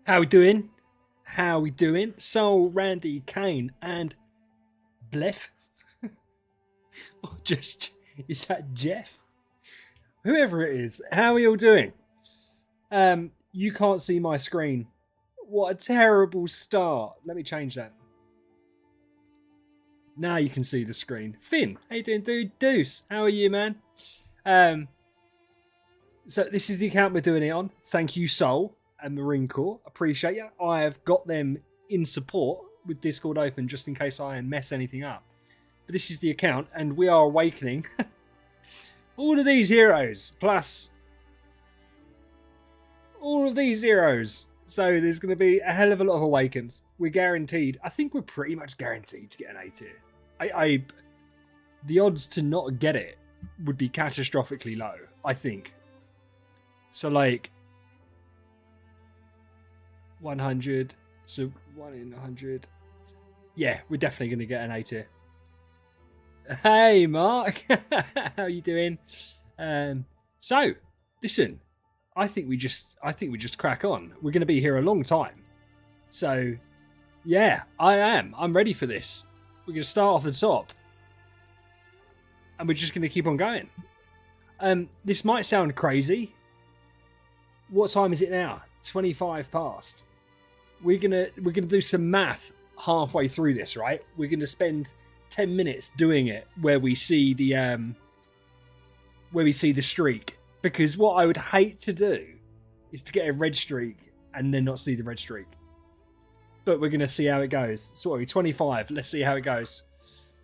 How we doing? How we doing? Soul, Randy, Kane, and Blef? Or just, is that Jeff? Whoever it is, how are you all doing? You can't see my screen. What a terrible start. Let me change that. Now you can see the screen. Finn, how you doing, dude? Deuce, how are you, man? So this is the account we're doing it on. Thank you, Soul and Marine Corps. Appreciate you. I have got them in support with Discord open just in case I mess anything up. But this is the account, and we are awakening all of these heroes, plus all of these heroes. So there's going to be a hell of a lot of awakens. We're guaranteed. I think we're pretty much guaranteed to get an A tier. The odds to not get it would be catastrophically low, I think. So like 100, so 1 in 100. Yeah, we're definitely going to get an A tier. Hey, Mark, how you doing? So, listen, I think we just crack on. We're going to be here a long time. So, yeah, I'm ready for this. We're going to start off the top, and we're just going to keep on going. This might sound crazy. What time is it now? 25 past. We're gonna do some math halfway through this, right? We're gonna spend 10 minutes doing it where we see the streak. Because what I would hate to do is to get a red streak and then not see the red streak. But we're gonna see how it goes. So what are we, 25? Let's see how it goes.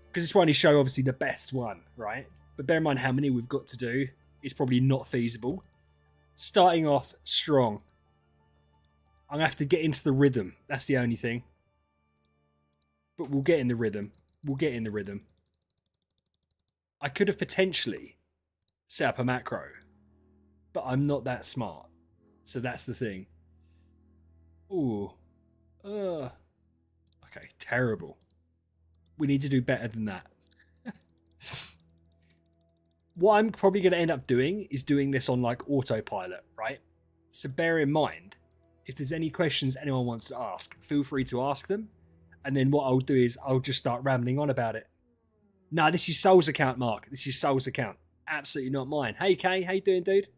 Because this will only show obviously the best one, right? But bear in mind how many we've got to do. It's probably not feasible. Starting off strong. I'm going to have to get into the rhythm. That's the only thing. But we'll get in the rhythm. We'll get in the rhythm. I could have potentially set up a macro. But I'm not that smart. So that's the thing. Ooh. Okay, terrible. We need to do better than that. What I'm probably going to end up doing is doing this on like autopilot, right? So bear in mind, if there's any questions anyone wants to ask, feel free to ask them. And then what I'll do is I'll just start rambling on about it. Nah, this is Soul's account, Mark. This is Soul's account. Absolutely not mine. Hey, Kay. How you doing, dude?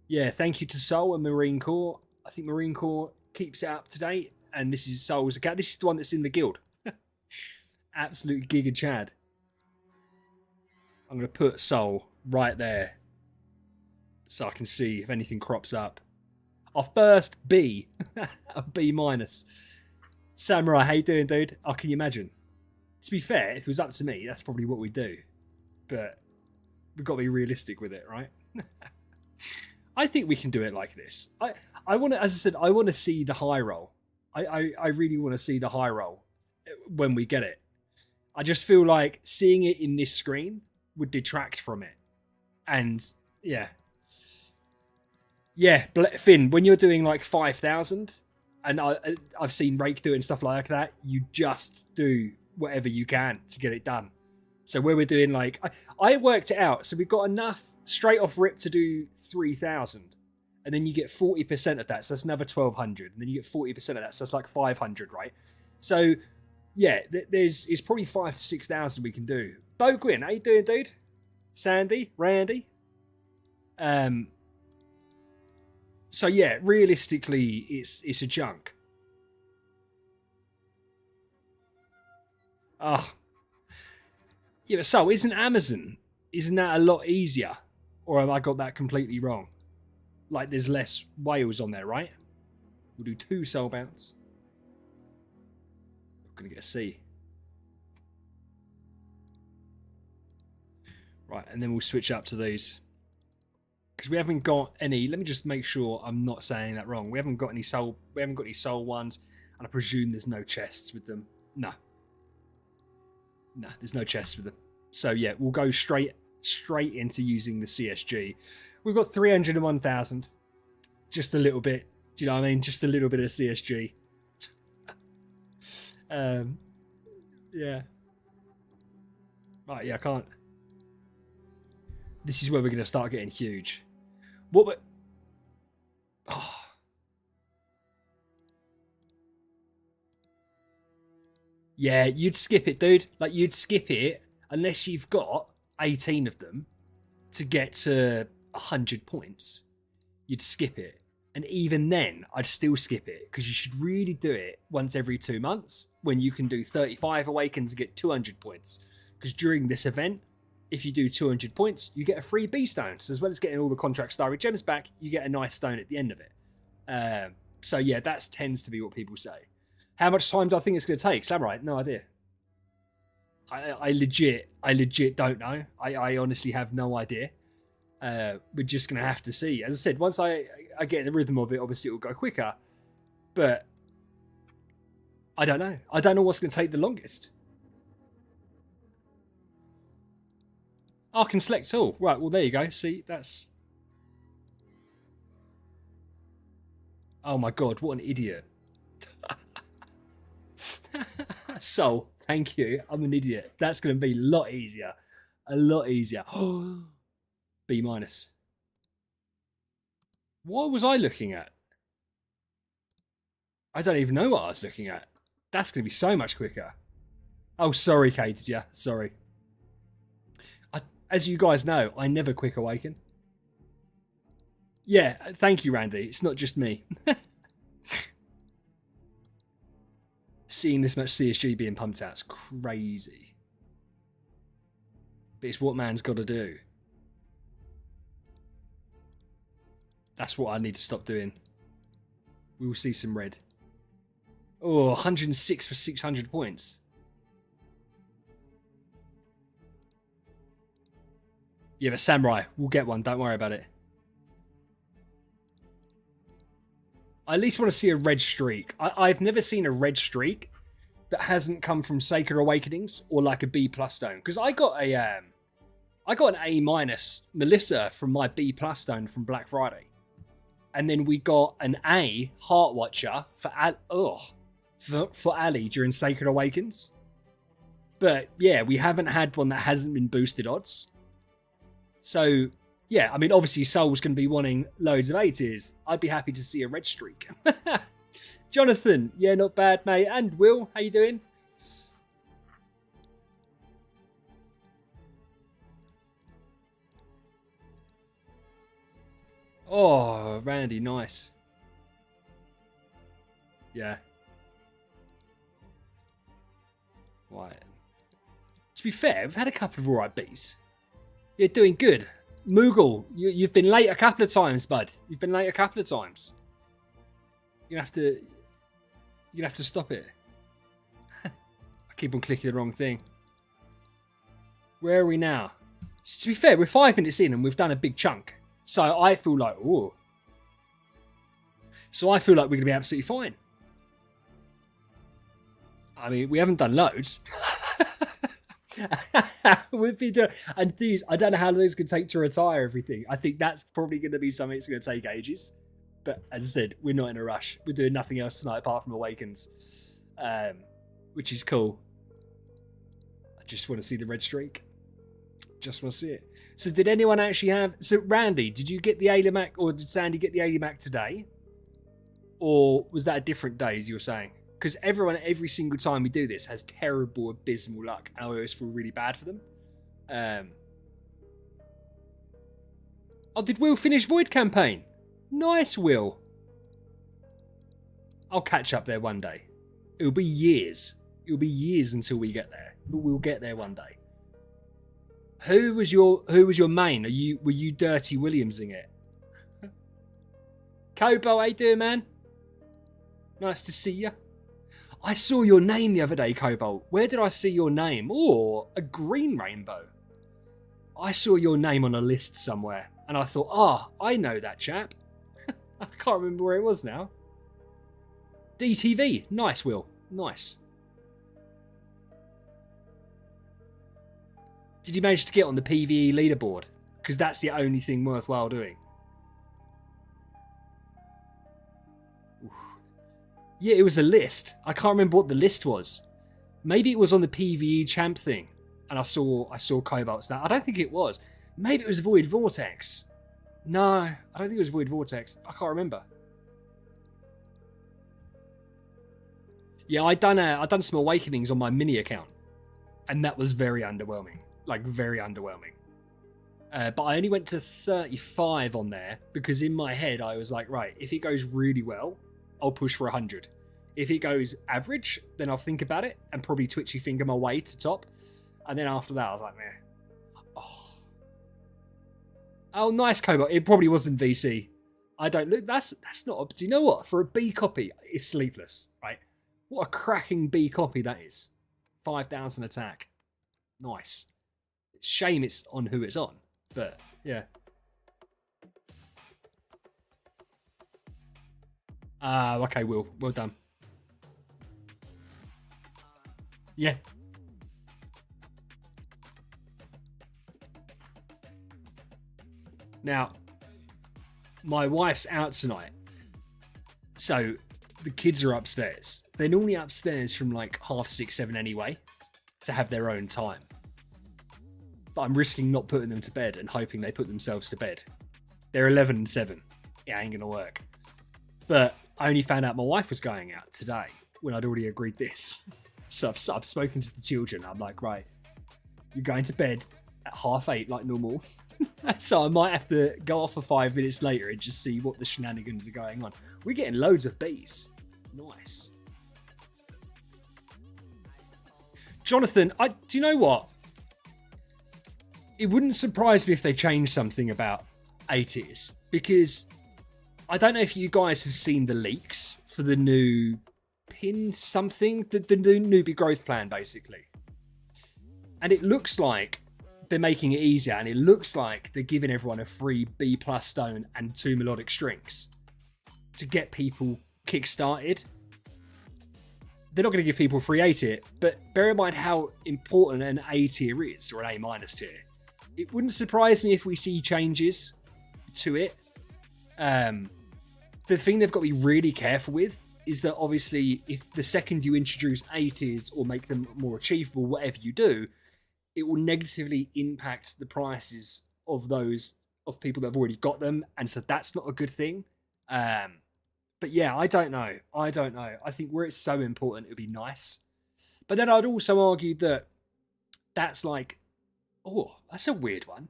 Yeah, thank you to Soul and Marine Corps. I think Marine Corps keeps it up to date. And this is Soul's account. This is the one that's in the guild. Absolute Giga Chad. I'm going to put Soul right there so I can see if anything crops up. Our first B, a B minus. Samurai, how you doing, dude? Oh, can you imagine? To be fair, if it was up to me, that's probably what we do. But we've got to be realistic with it, right? I think we can do it like this. I want to, as I said, I want to see the high roll. I really want to see the high roll when we get it. I just feel like seeing it in this screen would detract from it. And yeah. Yeah, Finn, when you're doing like 5,000, and I've seen Rake do it and stuff like that, you just do whatever you can to get it done. So where we're doing like, I worked it out. So we've got enough straight off rip to do 3,000. And then you get 40% of that. So that's another 1,200. And then you get 40% of that. So that's like 500, right? So yeah, it's probably 5,000 to 6,000 we can do. Bo Gwyn, how you doing, dude? Sandy, Randy. So yeah, realistically, it's a chunk. Oh, yeah, but so isn't Amazon? Isn't that a lot easier? Or have I got that completely wrong? Like there's less whales on there, right? We'll do 2 soul bounce. I'm gonna get a C. Right, and then we'll switch up to these. Because we haven't got any. Let me just make sure I'm not saying that wrong. We haven't got any soul ones, and I presume there's no chests with them. No, there's no chests with them. So yeah, we'll go straight into using the CSG. We've got 301,000. Just a little bit. Do you know what I mean? Just a little bit of CSG. Yeah. Right. Yeah, I can't. This is where we're going to start getting huge. What? Oh. Yeah, you'd skip it, dude. Like, you'd skip it unless you've got 18 of them to get to 100 points. You'd skip it. And even then, I'd still skip it because you should really do it once every 2 months when you can do 35 awakens and get 200 points. Because during this event, if you do 200 points, you get a free B stone. So as well as getting all the contract starry gems back, you get a nice stone at the end of it. So yeah, that tends to be what people say. How much time do I think it's going to take? Samurai, no idea. I legit don't know. I honestly have no idea. We're just going to have to see. As I said, once I get in the rhythm of it, obviously it will go quicker. But I don't know. I don't know what's going to take the longest. I can select all. Right, well, there you go. See, that's... Oh my god, what an idiot. So, thank you. I'm an idiot. That's going to be a lot easier. A lot easier. B minus. What was I looking at? I don't even know what I was looking at. That's going to be so much quicker. Oh, sorry, Kate. Yeah, sorry. As you guys know, I never quick awaken. Yeah, thank you, Randy. It's not just me. Seeing this much CSG being pumped out is crazy. But it's what man's got to do. That's what I need to stop doing. We will see some red. Oh, 106 for 600 points. Yeah, but Samurai, we'll get one. Don't worry about it. I at least want to see a red streak. I've never seen a red streak that hasn't come from Sacred Awakenings or like a B+ stone. Because I got an A- Melissa from my B+ stone from Black Friday. And then we got an A Heart Watcher for Ali during Sacred Awakens. But yeah, we haven't had one that hasn't been boosted odds. So yeah, I mean, obviously Soul's going to be wanting loads of 80s. I'd be happy to see a red streak. Jonathan, yeah, not bad, mate. And Will, how you doing? Oh, Randy, nice. Yeah. Right. To be fair, we've had a couple of alright beats. You're doing good. Moogle, you've been late a couple of times, bud. You've been late a couple of times. You're gonna have to stop it. I keep on clicking the wrong thing. Where are we now? So to be fair, we're 5 minutes in and we've done a big chunk. So I feel like, ooh. So I feel like we're gonna be absolutely fine. I mean, we haven't done loads. We've been doing, and these, I don't know how long it's going to take to retire everything. I think that's probably going to be something that's going to take ages. But as I said, we're not in a rush. We're doing nothing else tonight apart from Awakens, which is cool. I just want to see the red streak. Just want to see it. So did anyone actually have... So Randy, did you get the Alimac, or did Sandy get the Alimac today? Or was that a different day, as you were saying? Because everyone, every single time we do this, has terrible, abysmal luck. And I always feel really bad for them. Oh, did Will finish Void Campaign? Nice, Will. I'll catch up there one day. It'll be years. It'll be years until we get there. But we'll get there one day. Who was your main? Were you Dirty Williamsing it? Kobo, how you doing, man? Nice to see you. I saw your name the other day, Cobalt. Where did I see your name? Oh, a green rainbow. I saw your name on a list somewhere, and I thought, I know that chap. I can't remember where it was now. DTV. Nice, Will. Nice. Did you manage to get on the PvE leaderboard? Because that's the only thing worthwhile doing. Yeah, it was a list. I can't remember what the list was. Maybe it was on the PvE champ thing, and I saw Cobalt's now. I don't think it was. Maybe it was Void Vortex. No, I don't think it was Void Vortex. I can't remember. Yeah, I done some awakenings on my mini account, and that was very underwhelming. Like very underwhelming. But I only went to 35 on there because in my head I was like, right, if it goes really well, I'll push for 100. If it goes average, then I'll think about it and probably twitchy finger my way to top. And then after that, I was like, meh. Oh, nice Cobalt. It probably wasn't VC. I don't look. That's not. Do you know what? For a B copy, it's Sleepless, right? What a cracking B copy that is. 5,000 attack. Nice. Shame it's on who it's on, but yeah. Okay, Will. Well done. Yeah. Now, my wife's out tonight, so the kids are upstairs. They're normally upstairs from like 6:30, 7 anyway, to have their own time. But I'm risking not putting them to bed and hoping they put themselves to bed. They're 11 and 7. It ain't gonna work. But I only found out my wife was going out today when I'd already agreed this. So I've spoken to the children. I'm like, right, you're going to bed at 8:30 like normal. So I might have to go off for 5 minutes later and just see what the shenanigans are going on. We're getting loads of bees. Nice. Jonathan, do you know what? It wouldn't surprise me if they changed something about A tiers, because I don't know if you guys have seen the leaks for the new pin something, the new newbie growth plan, basically. And it looks like they're making it easier, and it looks like they're giving everyone a free B+ stone and 2 melodic strings to get people kick-started. They're not going to give people free A tier, but bear in mind how important an A tier is, or an A- tier. It wouldn't surprise me if we see changes to it. The thing they've got to be really careful with is that obviously if the second you introduce A tiers or make them more achievable, whatever you do, it will negatively impact the prices of those of people that have already got them, and so that's not a good thing. But yeah, I don't know. I think where it's so important, it would be nice. But then I'd also argue that that's like, oh, that's a weird one.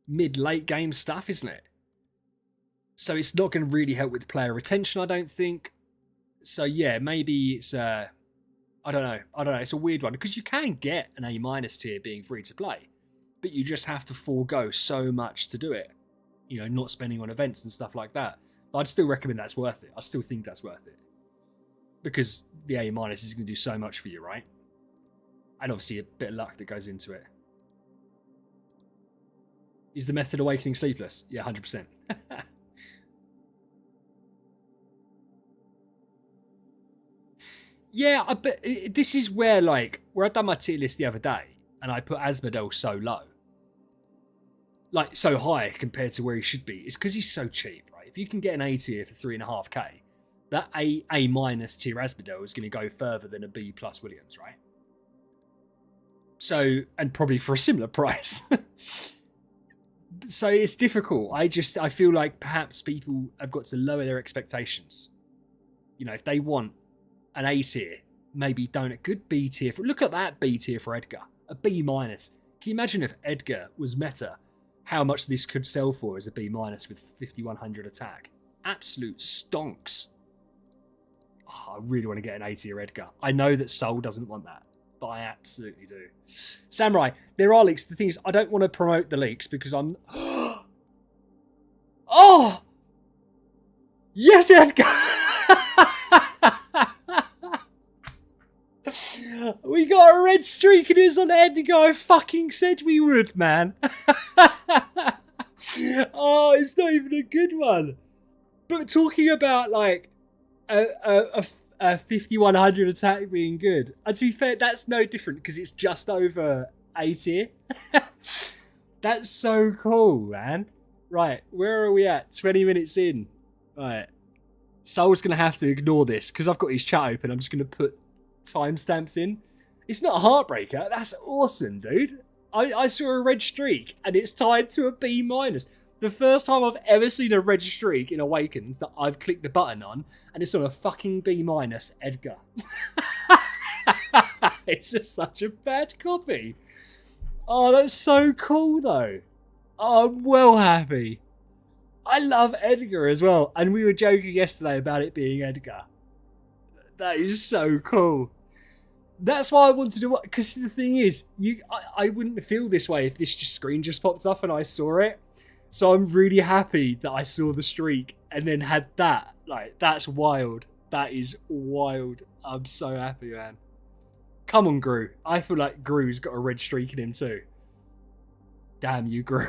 Mid-late game stuff, isn't it? So it's not going to really help with player retention, I don't think. So yeah, maybe it's I don't know. It's a weird one because you can get an A- tier being free to play, but you just have to forego so much to do it. You know, not spending on events and stuff like that. But I'd still recommend that's worth it. I still think that's worth it because the A- is going to do so much for you, right? And obviously a bit of luck that goes into it. Is the method awakening sleepless? Yeah, 100%. Yeah, but this is where I done my tier list the other day and I put Asmodel so low. Like, so high compared to where he should be. It's because he's so cheap, right? If you can get an A tier for 3.5k, that A- tier Asmodel is going to go further than a B+ Williams, right? So, and probably for a similar price. So it's difficult. I feel like perhaps people have got to lower their expectations. You know, if they want an A tier, maybe don't a good B tier. Look at that B tier for Edgar, a B-. Can you imagine if Edgar was meta, how much this could sell for as a B- with 5,100 attack? Absolute stonks. Oh, I really want to get an A tier Edgar. I know that Soul doesn't want that, but I absolutely do. Samurai, there are leaks. The thing is, I don't want to promote the leaks because I'm... Oh! Yes, Edgar! We got a red streak and it was on Edgar. I fucking said we would, man. Oh, it's not even a good one. But talking about like a 5,100 attack being good, and to be fair, that's no different because it's just over A tier. That's so cool, man. Right, where are we at? 20 minutes in. Right. Soul's going to have to ignore this because I've got his chat open. I'm just going to put timestamps in. It's not a heartbreaker. That's awesome, dude. I saw a red streak and it's tied to a B-. The first time I've ever seen a red streak in Awakens that I've clicked the button on, and it's on a fucking B- Edgar. It's just such a bad copy. Oh, that's so cool though. Oh, I'm well happy. I love Edgar as well, and we were joking yesterday about it being Edgar. That is so cool. That's why I wanted to, because the thing is, I wouldn't feel this way if this screen just popped up and I saw it. So I'm really happy that I saw the streak and then had that. Like, that's wild. That is wild. I'm so happy, man. Come on, Gru. I feel like Gru's got a red streak in him too. Damn you, Gru.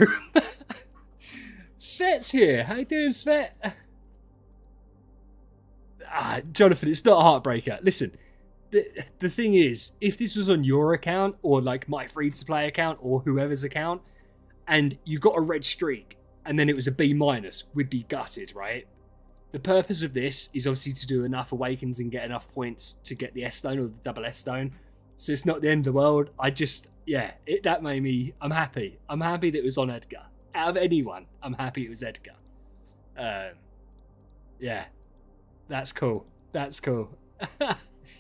Svet's here. How you doing, Svet? Jonathan, it's not a heartbreaker. Listen, the thing is, if this was on your account or like my free-to-play account or whoever's account, and you got a red streak and then it was a B-, we'd be gutted, right? The purpose of this is obviously to do enough Awakens and get enough points to get the S-Stone or the double S-Stone. So it's not the end of the world. That made me, I'm happy. I'm happy that it was on Edgar. Out of anyone, I'm happy it was Edgar. Yeah, that's cool. That's cool.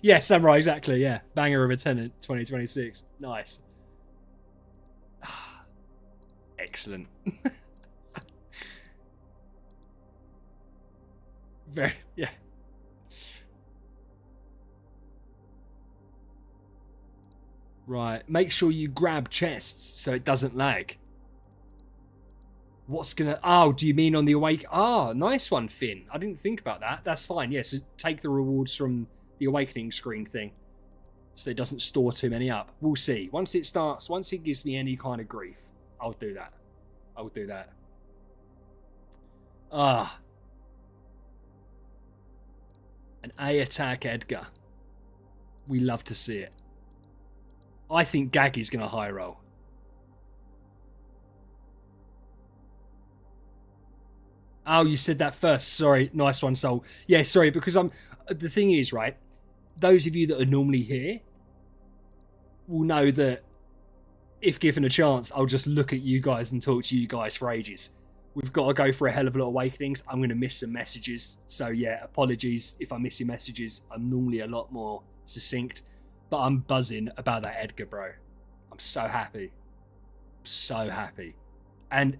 Yeah, Samurai, exactly, yeah. Banger of a tenant, 2026. Nice. Excellent. Very, yeah. Right, make sure you grab chests so it doesn't lag. What's gonna... Oh, do you mean on the awake... Ah, nice one, Finn. I didn't think about that. That's fine, yeah, so take the rewards from the awakening screen thing so it doesn't store too many up. We'll see. Once it gives me any kind of grief, I'll do that. I'll do that. An A attack Edgar. We love to see it. I think Gaggy's going to high roll. Oh, you said that first. Sorry. Nice one, Soul. Yeah, sorry, because the thing is, right, those of you that are normally here will know that if given a chance, I'll just look at you guys and talk to you guys for ages. We've got to go for a hell of a lot of awakenings. I'm going to miss some messages. So yeah, apologies if I miss your messages. I'm normally a lot more succinct, but I'm buzzing about that Edgar, bro. I'm so happy. So happy. And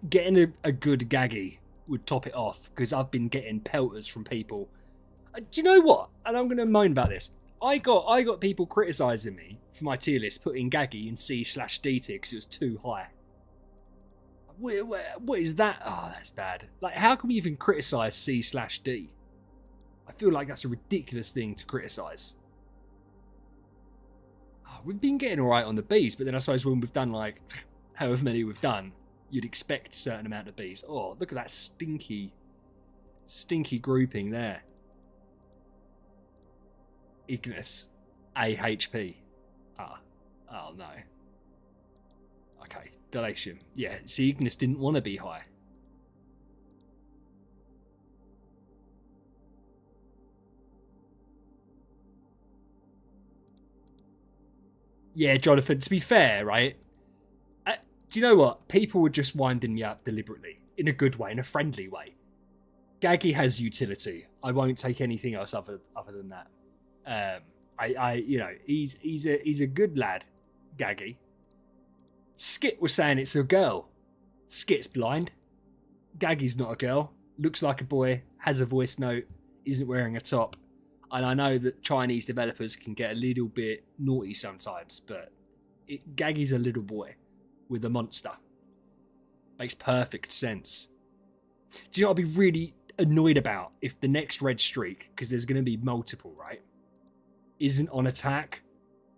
getting a good Gaggy would top it off, because I've been getting pelters from people. Do you know what? And I'm going to moan about this. I got people criticising me for my tier list putting Gaggy in C/D tier because it was too high. What is that? Oh, that's bad. Like, how can we even criticise C/D? I feel like that's a ridiculous thing to criticise. Oh, we've been getting alright on the Bs, but then I suppose when we've done like however many we've done, you'd expect a certain amount of Bs. Oh, look at that stinky grouping there. Ignis, AHP. Oh no. Okay, Delatium. Yeah, see, Ignis didn't want to be high. Yeah, Jonathan, to be fair, right? Do you know what? People were just winding me up deliberately, in a good way, in a friendly way. Gaggy has utility. I won't take anything else other than that. You know, he's a good lad, Gaggy. Skit was saying it's a girl. Skit's blind. Gaggy's not a girl. Looks like a boy. Has a voice note. Isn't wearing a top. And I know that Chinese developers can get a little bit naughty sometimes, but Gaggy's a little boy with a monster. Makes perfect sense. Do you know what I'd be really annoyed about if the next red streak, because there's going to be multiple, right, isn't on attack?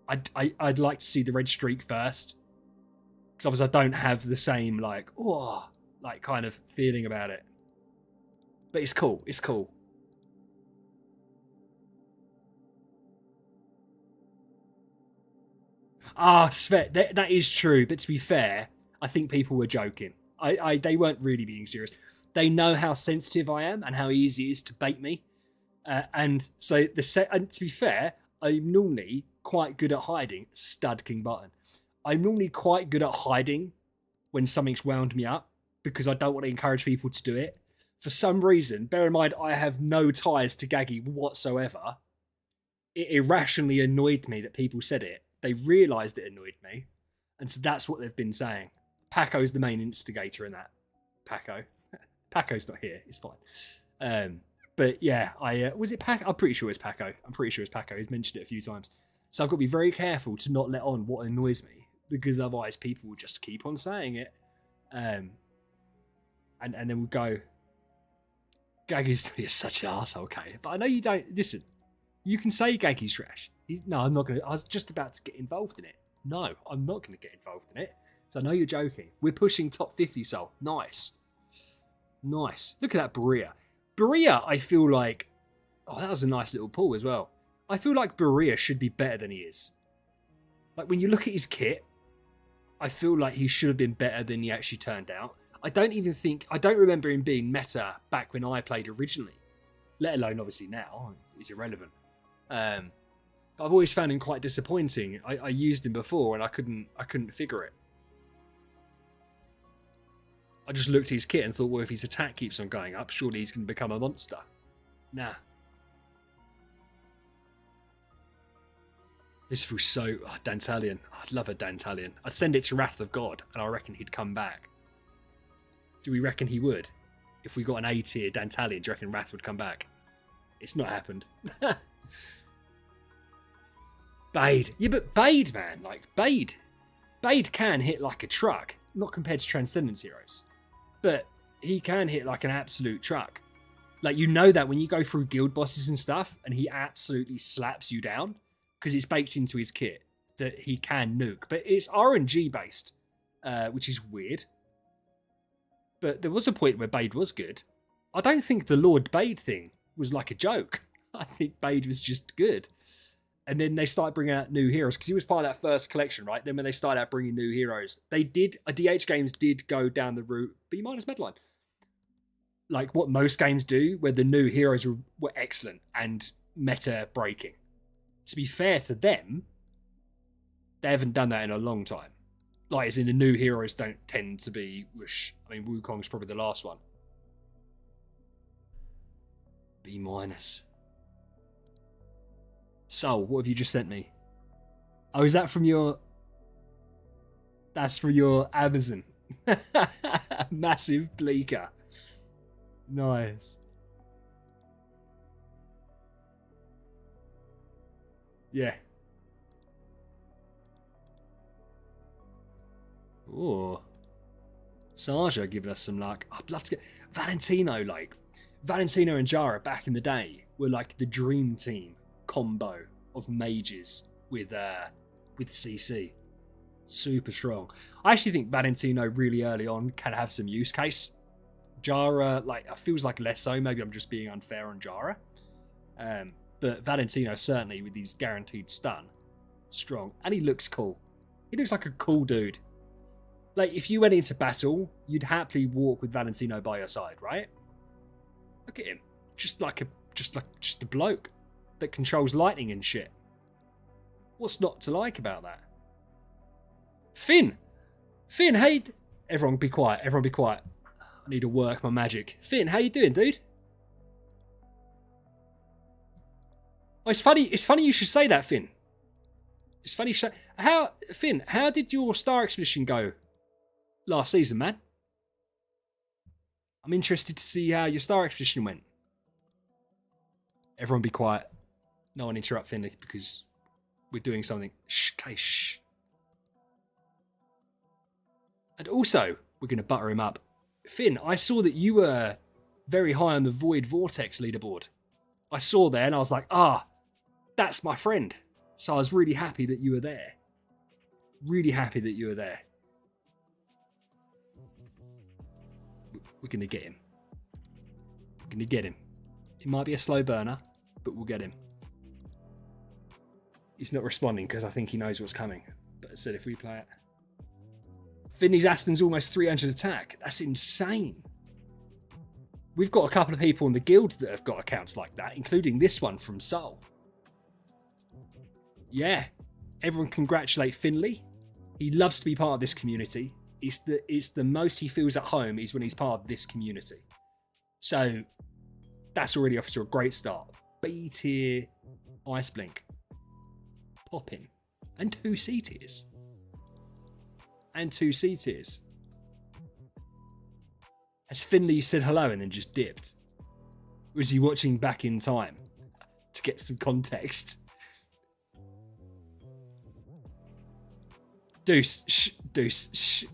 I'd like to see the red streak first, because obviously I don't have the same like kind of feeling about it. But it's cool. It's cool. Svet, that is true. But to be fair, I think people were joking. They weren't really being serious. They know how sensitive I am and how easy it is to bait me. And so and to be fair, I'm normally quite good at hiding. Stud King Button. I'm normally quite good at hiding when something's wound me up, because I don't want to encourage people to do it. For some reason, bear in mind, I have no ties to Gaggy whatsoever. It irrationally annoyed me that people said it. They realised it annoyed me. And so that's what they've been saying. Paco's the main instigator in that. Paco. Paco's not here. It's fine. But yeah, was it Paco? I'm pretty sure it's Paco. He's mentioned it a few times. So I've got to be very careful to not let on what annoys me, because otherwise people will just keep on saying it. And then we'll go, Gaggy's such an arsehole, okay? But I know you don't. Listen, you can say Gaggy's trash. No, I'm not going to. I was just about to get involved in it. No, I'm not going to get involved in it. So I know you're joking. We're pushing top 50, Sol. Nice. Look at that Berea. Berea, I feel like... Oh, that was a nice little pull as well. I feel like Berea should be better than he is. Like, when you look at his kit, I feel like he should have been better than he actually turned out. I don't remember him being meta back when I played originally. Let alone, obviously, now. He's irrelevant. I've always found him quite disappointing. I used him before and I couldn't figure it. I just looked at his kit and thought, well, if his attack keeps on going up, surely he's going to become a monster. Nah. This feels so... Oh, Dantalion. I'd love a Dantalion. I'd send it to Wrath of God, and I reckon he'd come back. Do we reckon he would? If we got an A tier Dantalion, do you reckon Wrath would come back? It's not happened. Bade. Yeah, but Bade, man. Like, Bade. Bade can hit like a truck. Not compared to Transcendence Heroes. But he can hit like an absolute truck. Like, you know that when you go through guild bosses and stuff, and he absolutely slaps you down, because it's baked into his kit that he can nuke. But it's RNG based, which is weird. But there was a point where Bade was good. I don't think the Lord Bade thing was like a joke. I think Bade was just good. And then they started bringing out new heroes, because he was part of that first collection, right? Then when they started out bringing new heroes, DH Games did go down the route B- Medline. Like what most games do, where the new heroes were excellent and meta breaking. To be fair to them, they haven't done that in a long time. Like, as in, the new heroes don't tend to be whoosh. I mean, Wukong's probably the last one. B-. So, what have you just sent me? Oh, is that from your... That's from your Amazon. Massive bleaker. Nice. Yeah. Oh. Sarja giving us some luck. I'd love to get... Valentino and Jara back in the day were like the dream team combo of mages with CC. Super strong. I actually think Valentino really early on can have some use case. Jara, like, it feels like less so. Maybe I'm just being unfair on Jara. But Valentino, certainly, with his guaranteed stun, strong. And he looks cool. He looks like a cool dude. Like, if you went into battle, you'd happily walk with Valentino by your side, right? Look at him. Just a bloke that controls lightning and shit. What's not to like about that? Finn, hey... Everyone be quiet. I need to work my magic. Finn, how you doing, dude? Oh, it's funny you should say that, Finn. It's funny. Finn, how did your Star Expedition go last season, man? I'm interested to see how your Star Expedition went. Everyone be quiet. No one interrupt Finn because we're doing something. Shh, okay, shh. And also, we're going to butter him up. Finn, I saw that you were very high on the Void Vortex leaderboard. I saw there and I was like, that's my friend. So I was really happy that you were there. Really happy that you were there. We're going to get him. We're going to get him. It might be a slow burner, but we'll get him. He's not responding because I think he knows what's coming. But I said if we play it. Finley's Aspen's almost 300 attack. That's insane. We've got a couple of people in the guild that have got accounts like that, including this one from Soul. Yeah. Everyone congratulate Finley. He loves to be part of this community. It's the most he feels at home is when he's part of this community. So that's already off to a great start. B tier Ice Blink. Popping. And 2 C tiers. And 2 C tiers. Has Finley said hello and then just dipped? Or is he watching back in time to get some context? Deuce, shh.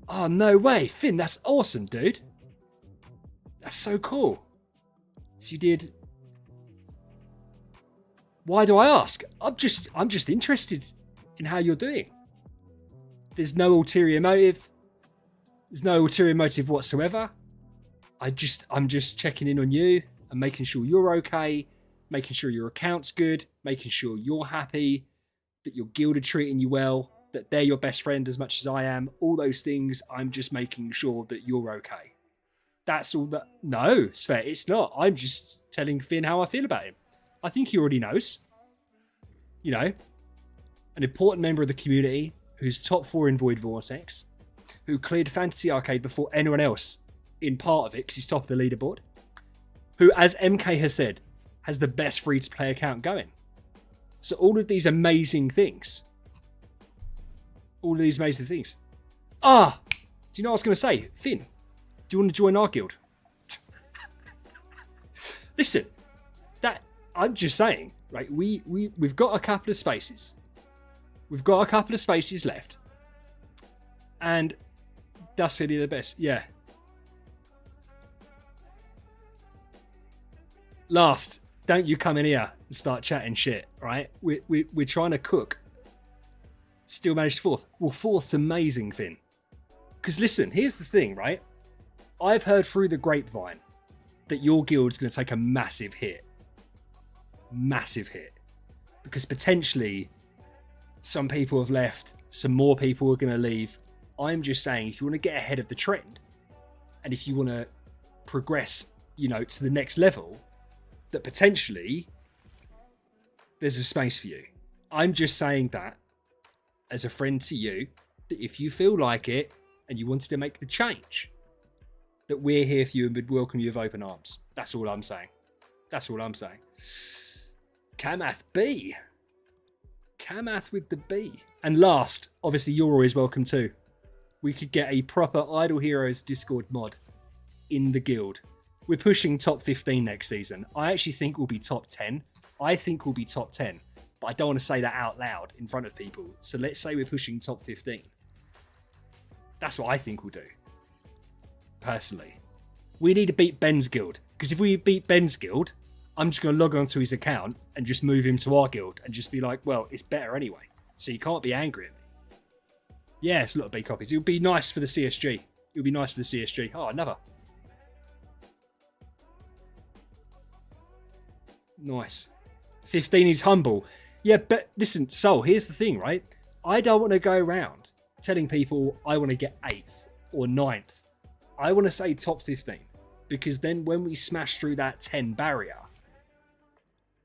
Oh, no way. Finn, that's awesome, dude. That's so cool. So you did... Why do I ask? I'm just interested in how you're doing. There's no ulterior motive. There's no ulterior motive whatsoever. I'm just checking in on you and making sure you're okay, making sure your account's good, making sure you're happy, that your guild are treating you well, that they're your best friend as much as I am. All those things, I'm just making sure that you're okay. That's all that... No, Svet, it's not. I'm just telling Finn how I feel about him. I think he already knows. You know, an important member of the community who's top 4 in Void Vortex, who cleared Fantasy Arcade before anyone else in part of it because he's top of the leaderboard, who, as MK has said, has the best free-to-play account going. So all of these amazing things. Ah, do you know what I was going to say? Finn, do you want to join our guild? Listen, I'm just saying, right? We've got a couple of spaces. We've got a couple of spaces left. And that's City the best. Yeah. Last, don't you come in here and start chatting shit, right? We're trying to cook. Still managed 4th. Well, 4th's amazing, Finn. Because listen, here's the thing, right? I've heard through the grapevine that your guild's going to take a massive hit. Because potentially some people have left, some more people are going to leave. I'm just saying, if you want to get ahead of the trend and if you want to progress, you know, to the next level, that potentially there's a space for you. I'm just saying that as a friend to you, that if you feel like it and you wanted to make the change, that we're here for you and would welcome you with open arms. That's all I'm saying. Kamath B. Kamath with the B. And last, obviously, you're always welcome too. We could get a proper Idle Heroes Discord mod in the guild. We're pushing top 15 next season. I actually think we'll be top 10. But I don't want to say that out loud in front of people. So let's say we're pushing top 15. That's what I think we'll do. Personally. We need to beat Ben's guild. Because if we beat Ben's guild, I'm just going to log onto his account and just move him to our guild and just be like, well, it's better anyway. So you can't be angry at me. Yeah, it's a lot of B copies. It would be nice for the CSG. Oh, another. Nice. 15 is humble. Yeah, but listen, Soul, here's the thing, right? I don't want to go around telling people I want to get 8th or 9th. I want to say top 15. Because then when we smash through that 10 barrier,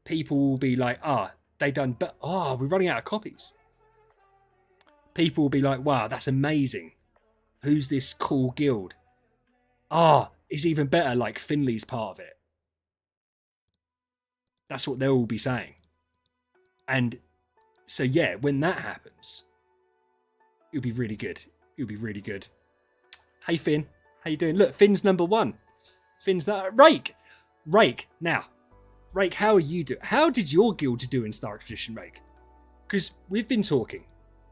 people will be like, they done, but we're running out of copies. People will be like, wow, that's amazing. Who's this cool guild? It's even better, like Finley's part of it. That's what they'll all be saying. And so, yeah, when that happens, it'll be really good. Hey, Finn, how you doing? Look, Finn's number 1. Finn's that. Rake, now. Rake, how are you doing? How did your guild do in Star Expedition, Rake? Because we've been talking.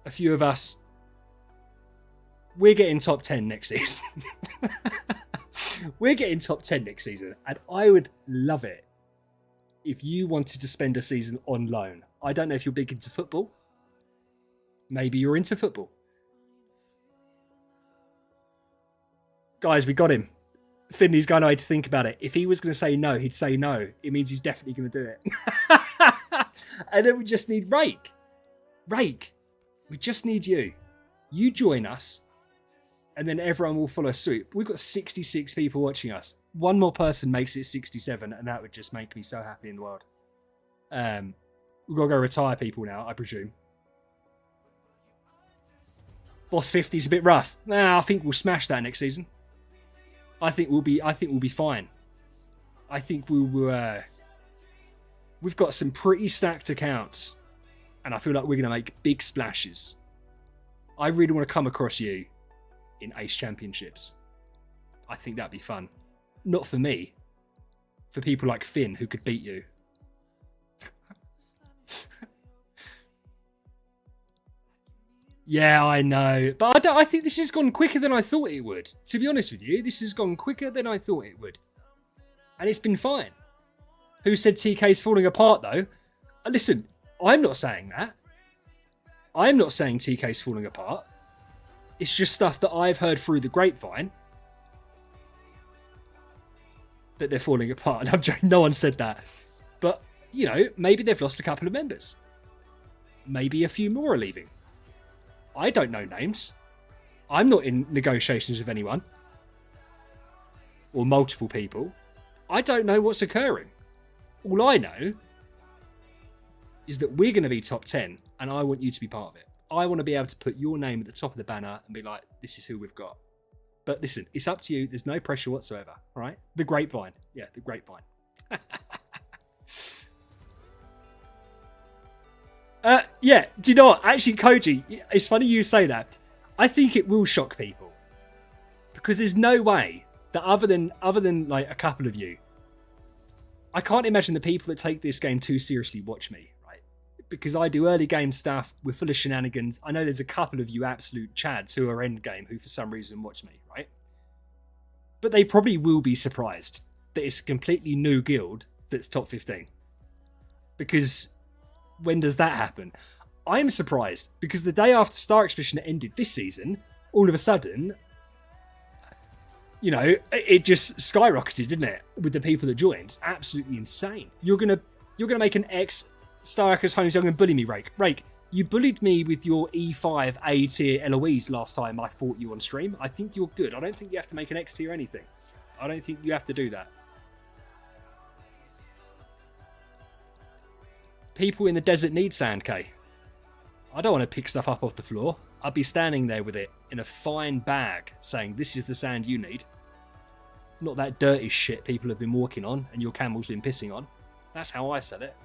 A few of us. We're getting top 10 next season. And I would love it if you wanted to spend a season on loan. I don't know if you're big into football. Maybe you're into football. Guys, we got him. Finley's going to have to think about it. If he was going to say no, he'd say no. It means he's definitely going to do it. And then we just need Rake. We just need you. You join us, and then everyone will follow suit. We've got 66 people watching us. One more person makes it 67, and that would just make me so happy in the world. We've got to go retire people now, I presume. Boss 50 is a bit rough. Nah, I think we'll smash that next season. I think we'll be fine. I think we've got some pretty stacked accounts, and I feel like we're going to make big splashes. I really want to come across you in Ace Championships. I think that'd be fun. Not for me. For people like Finn who could beat you. Yeah, I know. But I think this has gone quicker than I thought it would. To be honest with you, this has gone quicker than I thought it would. And it's been fine. Who said TK's falling apart, though? Listen, I'm not saying that. I'm not saying TK's falling apart. It's just stuff that I've heard through the grapevine that they're falling apart. And I'm joking, no one said that. But, you know, maybe they've lost a couple of members. Maybe a few more are leaving. I don't know names. I'm not in negotiations with anyone. Or multiple people. I don't know what's occurring. All I know is that we're going to be top 10 and I want you to be part of it. I want to be able to put your name at the top of the banner and be like, this is who we've got. But listen, it's up to you. There's no pressure whatsoever. All right? The grapevine. Yeah, the grapevine. Yeah, do you know what? Actually, Koji, it's funny you say that. I think it will shock people. Because there's no way that other than like a couple of you, I can't imagine the people that take this game too seriously watch me, right? Because I do early game stuff, we're full of shenanigans. I know there's a couple of you absolute chads who are end game who for some reason watch me, right? But they probably will be surprised that it's a completely new guild that's top 15. Because when does that happen? I'm surprised because the day after Star Expedition ended this season, all of a sudden, you know, it just skyrocketed, didn't it? With the people that joined. It's absolutely insane. You're gonna make an ex Star Hackers Homes Young and bully me, Rake. Rake, you bullied me with your E5 A tier LOEs last time I fought you on stream. I think you're good. I don't think you have to make an X tier anything. I don't think you have to do that. People in the desert need sand, Kay. I don't want to pick stuff up off the floor. I'd be standing there with it in a fine bag saying, this is the sand you need. Not that dirty shit people have been walking on and your camel's been pissing on. That's how I sell it.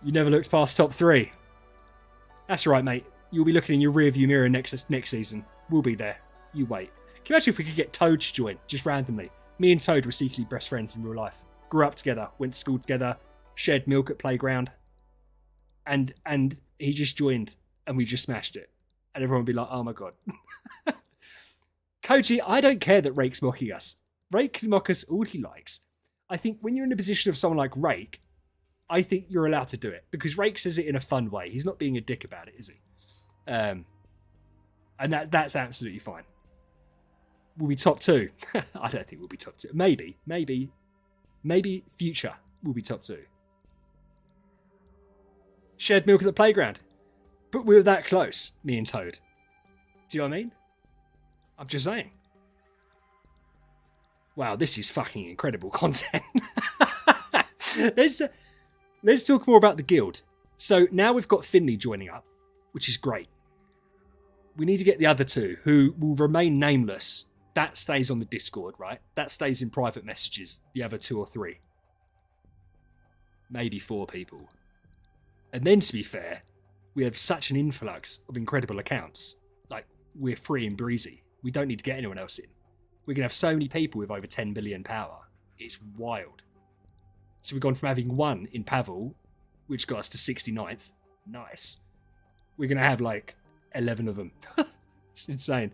You never looked past top 3. That's right, mate. You'll be looking in your rearview mirror next season. We'll be there. You wait. Can you imagine if we could get Toad to join, just randomly? Me and Toad were secretly best friends in real life. Grew up together, went to school together, shared milk at playground. And he just joined and we just smashed it. And everyone would be like, oh my god. Koji, I don't care that Rake's mocking us. Rake can mock us all he likes. I think when you're in the position of someone like Rake, I think you're allowed to do it. Because Rake says it in a fun way. He's not being a dick about it, is he? And that's absolutely fine. We'll be top 2. I don't think we'll be top 2. Maybe future will be top 2. Shared milk at the playground. But we were that close, me and Toad. Do you know what I mean? I'm just saying. Wow, this is fucking incredible content. Let's talk more about the guild. So now we've got Finley joining up, which is great. We need to get the other 2, who will remain nameless. That stays on the Discord, right? That stays in private messages, the other 2 or 3. Maybe 4 people. And then, to be fair, we have such an influx of incredible accounts. Like, we're free and breezy. We don't need to get anyone else in. We're going to have so many people with over 10 billion power. It's wild. So we've gone from having 1 in Pavel, which got us to 69th. Nice. We're going to have like 11 of them. It's insane.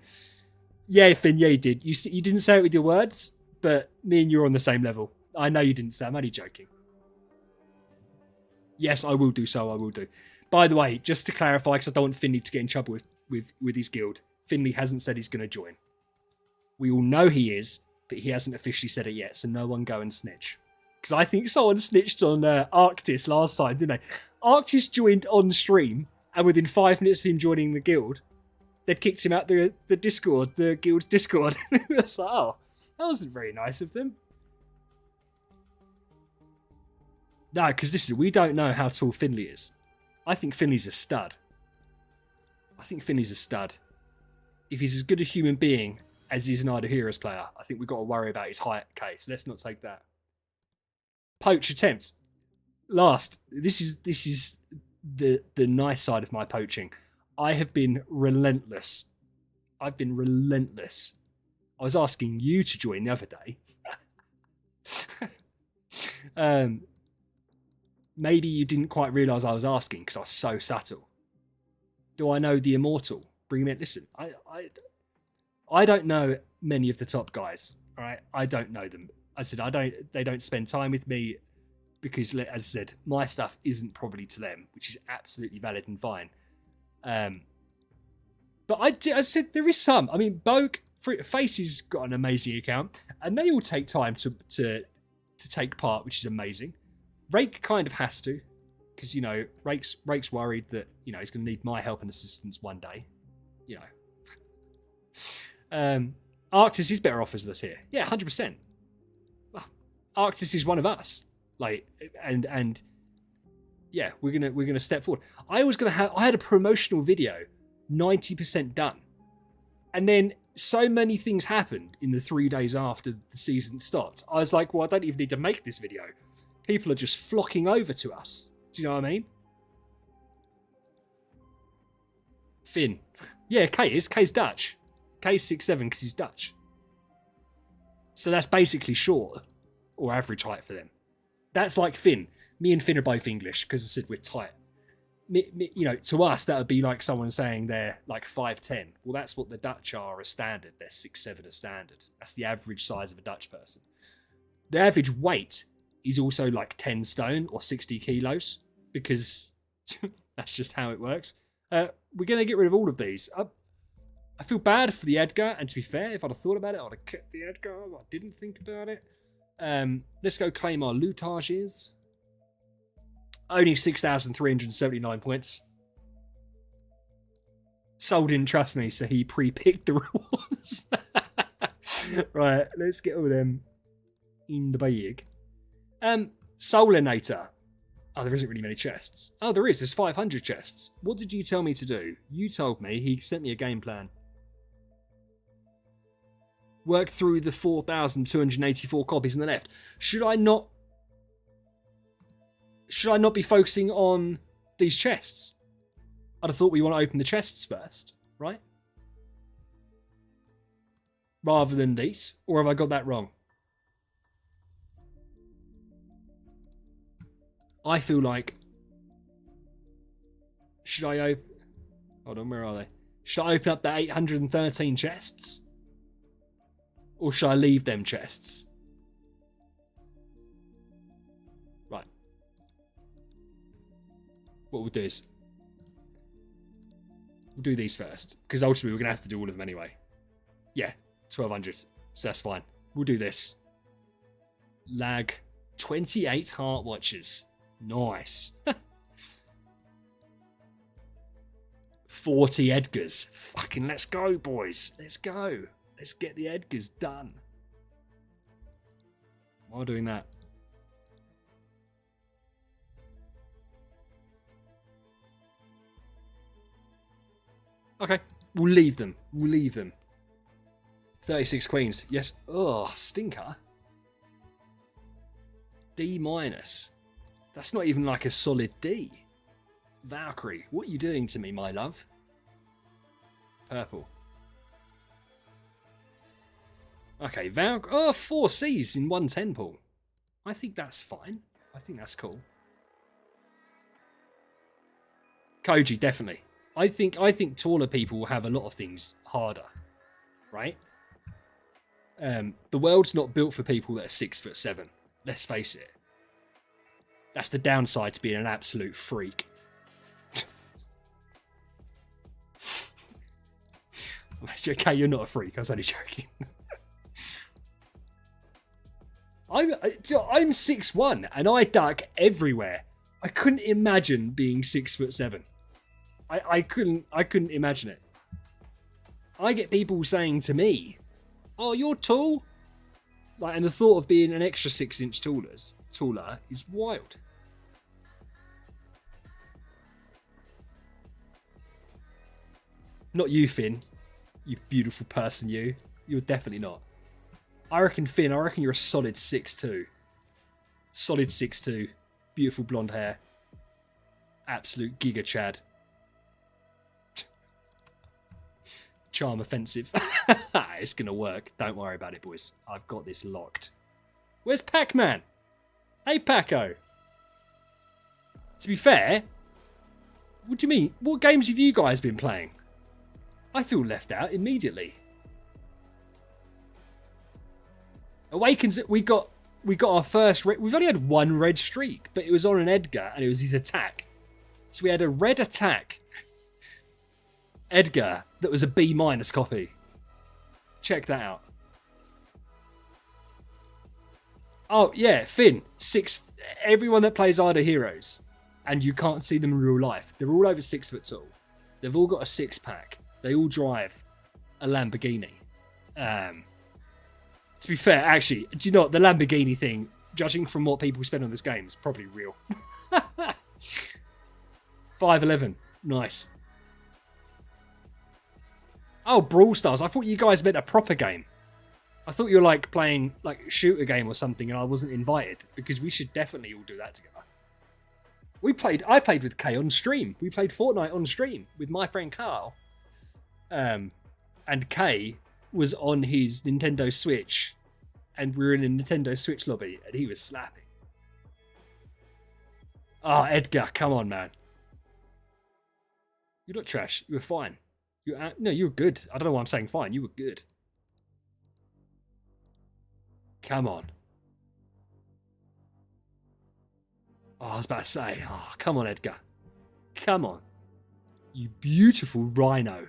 Yeah, Finn, yeah, you did. You didn't say it with your words, but me and you are on the same level. I know you didn't say. I'm only joking. Yes, I will do so. I will do. By the way, just to clarify, because I don't want Finley to get in trouble with his guild, Finley hasn't said he's going to join. We all know he is, but he hasn't officially said it yet, so no one go and snitch. Because I think someone snitched on Arctis last time, didn't they? Arctis joined on stream, and within 5 minutes of him joining the guild, they'd kicked him out the Discord, the guild's Discord. It was like, oh, that wasn't very nice of them. No, because listen, we don't know how tall Finley is. I think Finley's a stud. I think Finney's a stud. If he's as good a human being as he's an Ida Heroes player, I think we've got to worry about his height case. Let's not take that. Poach attempts. Last. This is the nice side of my poaching. I have been relentless. I've been relentless. I was asking you to join the other day. Maybe you didn't quite realise I was asking because I was so subtle. Do I know the immortal? Bring him in. Listen, I don't know many of the top guys. All right, I don't know them. I said they don't spend time with me because, as I said, my stuff isn't probably to them, which is absolutely valid and fine. But I said there is some. I mean, Bogue Facey's got an amazing account, and they all take time to take part, which is amazing. Rake kind of has to, because Rake's worried that he's going to need my help and assistance one day. Arctis is better off as us here. Yeah, 100%. Arctis is one of us. And yeah, we're gonna step forward. I had a promotional video 90% done, and then so many things happened in the 3 days after the season stopped. I was like, well, I don't even need to make this video. People are just flocking over to us. Do you know what I mean? Finn. Yeah, K's Dutch. K's 6'7" because he's Dutch. So that's basically short or average height for them. That's like Finn. Me and Finn are both English because I said we're tight. To us, that would be like someone saying they're like 5'10". Well, that's what the Dutch are as standard. They're 6'7" as standard. That's the average size of a Dutch person. The average weight is also like 10 stone or 60 kilos because that's just how it works. We're going to get rid of all of these. I feel bad for the Edgar, and to be fair, if I'd have thought about it, I'd have kept the Edgar. I didn't think about it. Let's go claim our lootages. Only 6,379 points. Soul didn't trust me, so he pre-picked the rewards. Right, let's get all them in the bag. Solinator. Oh, there isn't really many chests. Oh, there is. There's 500 chests. What did you tell me to do? You told me. He sent me a game plan. Work through the 4,284 copies on the left. Should I not be focusing on these chests? I'd have thought we want to open the chests first, right? Rather than these. Or have I got that wrong? I feel like... Should I open... Hold on, where are they? Should I open up the 813 chests? Or should I leave them chests? Right. What we'll do is... We'll do these first. Because ultimately we're going to have to do all of them anyway. Yeah, 1,200. So that's fine. We'll do this. Lag. 28 heart watches. Nice. 40 Edgars. Fucking let's go, boys. Let's go. Let's get the Edgars done. While doing that. Okay. We'll leave them. 36 queens. Yes. Oh, stinker. D-. That's not even like a solid D. Valkyrie, what are you doing to me, my love? Purple. Okay, Valkyrie. Oh, 4 Cs in 1 10 pool. I think that's fine. I think that's cool. Koji, definitely. I think taller people will have a lot of things harder, right? The world's not built for people that are 6'7". Let's face it. That's the downside to being an absolute freak. Okay, you're not a freak. I was only joking. I'm 6'1" and I duck everywhere. I couldn't imagine being 6'7". I couldn't imagine it. I get people saying to me, "Oh, you're tall," and the thought of being an extra 6 inch taller is wild. Not you, Finn. You beautiful person, you. You're definitely not. I reckon, Finn, I reckon you're a solid 6'2". Solid 6'2". Beautiful blonde hair. Absolute giga Chad. Charm offensive. It's going to work. Don't worry about it, boys. I've got this locked. Where's Pac-Man? Hey, Paco. To be fair, what do you mean? What games have you guys been playing? I feel left out immediately. Awakens, we got our first... We've only had one red streak, but it was on an Edgar, and it was his attack. So we had a red attack. Edgar, that was a B- copy. Check that out. Oh, yeah, Finn. 6... Everyone that plays Ida Heroes, and you can't see them in real life, they're all over 6 foot tall. They've all got a six-pack. They all drive a Lamborghini. To be fair, actually, do you know what? The Lamborghini thing, judging from what people spend on this game, is probably real. 5'11". Nice. Oh, Brawl Stars. I thought you guys meant a proper game. I thought you were like playing like a shooter game or something and I wasn't invited, because we should definitely all do that together. I played with Kay on stream. We played Fortnite on stream with my friend Carl. And Kay was on his Nintendo Switch and we were in a Nintendo Switch lobby and he was slapping. Oh, Edgar, come on, man. You're not trash. You were fine. No, you were good. I don't know why I'm saying fine. You were good. Come on. Oh, I was about to say. Oh, come on, Edgar. Come on. You beautiful rhino.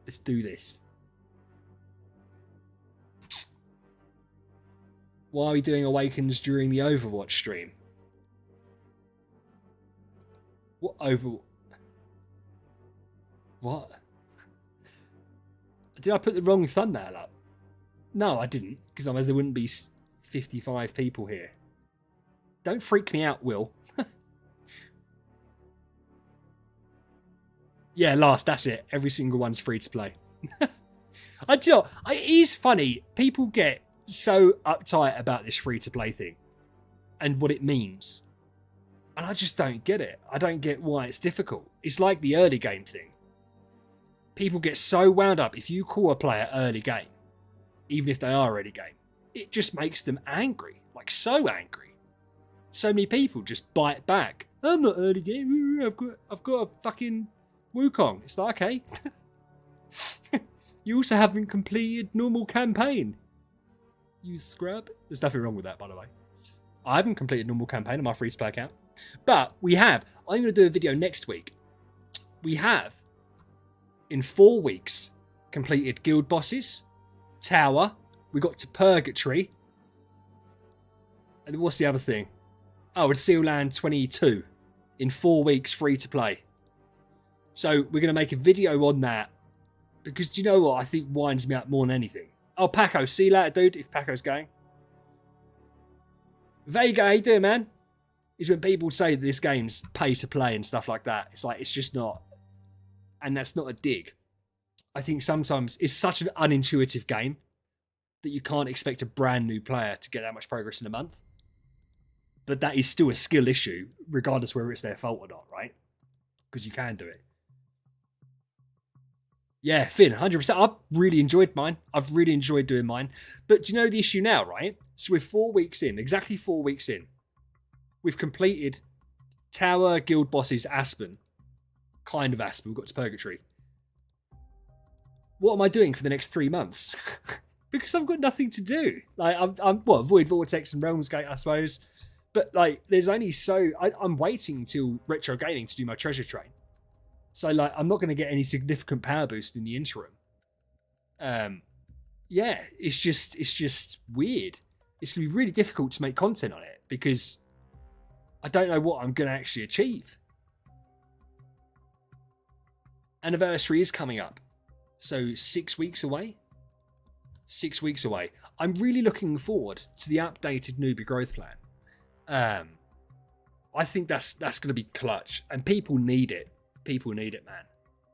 Let's do this. Why are we doing Awakens during the Overwatch stream? What What? Did I put the wrong thumbnail up? No, I didn't, because otherwise there wouldn't be 55 people here. Don't freak me out, Will. Yeah, last, that's it. Every single one's free to play. It is funny. People get so uptight about this free to play thing and what it means. And I just don't get it. I don't get why it's difficult. It's like the early game thing. People get so wound up if you call a player early game, even if they are early game. It just makes them angry. Like, so angry. So many people just bite back. I'm not early game. I've got a fucking Wukong. It's like, okay. You also haven't completed normal campaign. You scrub. There's nothing wrong with that, by the way. I haven't completed normal campaign on my free to play account. But we have. I'm going to do a video next week. We have, in 4 weeks, completed guild bosses, tower. We got to purgatory. And what's the other thing? Oh, it's Sealand 22 in 4 weeks, free to play. So we're going to make a video on that, because do you know what I think winds me up more than anything? Oh, Paco, see you later, dude, if Paco's going. Vega, how you doing, man? Is when people say that this game's pay to play and stuff like that. It's like, it's just not. And that's not a dig. I think sometimes it's such an unintuitive game that you can't expect a brand new player to get that much progress in a month. But that is still a skill issue, regardless whether it's their fault or not, right? Because you can do it. Yeah, Finn, 100%. I've really enjoyed mine. I've really enjoyed doing mine. But do you know the issue now, right? So we're 4 weeks in, exactly 4 weeks in. We've completed Tower, Guild Bosses, Aspen. Kind of Aspen. We've got to Purgatory. What am I doing for the next 3 months? Because I've got nothing to do. Like, I'm Void Vortex and Realms Gate, I suppose. But, like, there's only so... I'm waiting till Retro Gaming to do my treasure train. So, like, I'm not going to get any significant power boost in the interim. Yeah, it's just weird. It's going to be really difficult to make content on it because I don't know what I'm going to actually achieve. Anniversary is coming up. So 6 weeks away. 6 weeks away. I'm really looking forward to the updated newbie growth plan. I think that's going to be clutch, and people need it. People need it, man.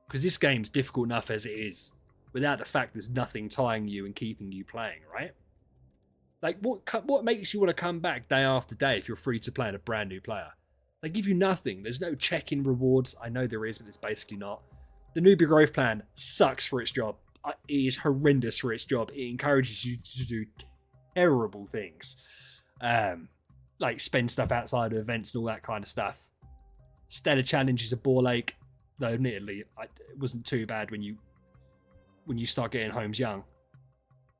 Because this game's difficult enough as it is, without the fact there's nothing tying you and keeping you playing, right? Like, what makes you want to come back day after day if you're free to play and a brand new player? They give you nothing. There's no check-in rewards. I know there is, but it's basically not. The newbie growth plan sucks for its job. It is horrendous for its job. It encourages you to do terrible things. Like spend stuff outside of events and all that kind of stuff. Stellar Challenge is a bore ache. Though admittedly, it wasn't too bad when you start getting homes young.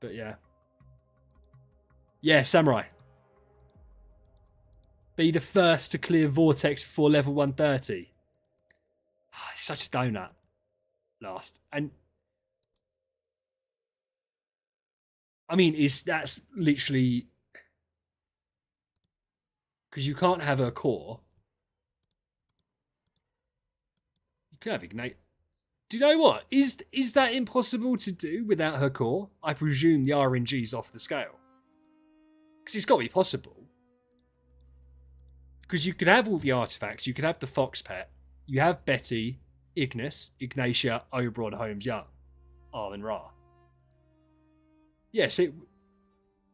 But yeah. Yeah, Samurai. Be the first to clear Vortex before level 130. Oh, it's such a donut. Last. And I mean, that's literally because you can't have her core. You can have Ignite. Do you know what? Is that impossible to do without her core? I presume the RNG's off the scale. Because it's got to be possible. Because you could have all the artifacts. You could have the Fox Pet. You have Betty, Ignis, Ignatia, Oberon, Holmes, Young, Arlen Ra. Yes,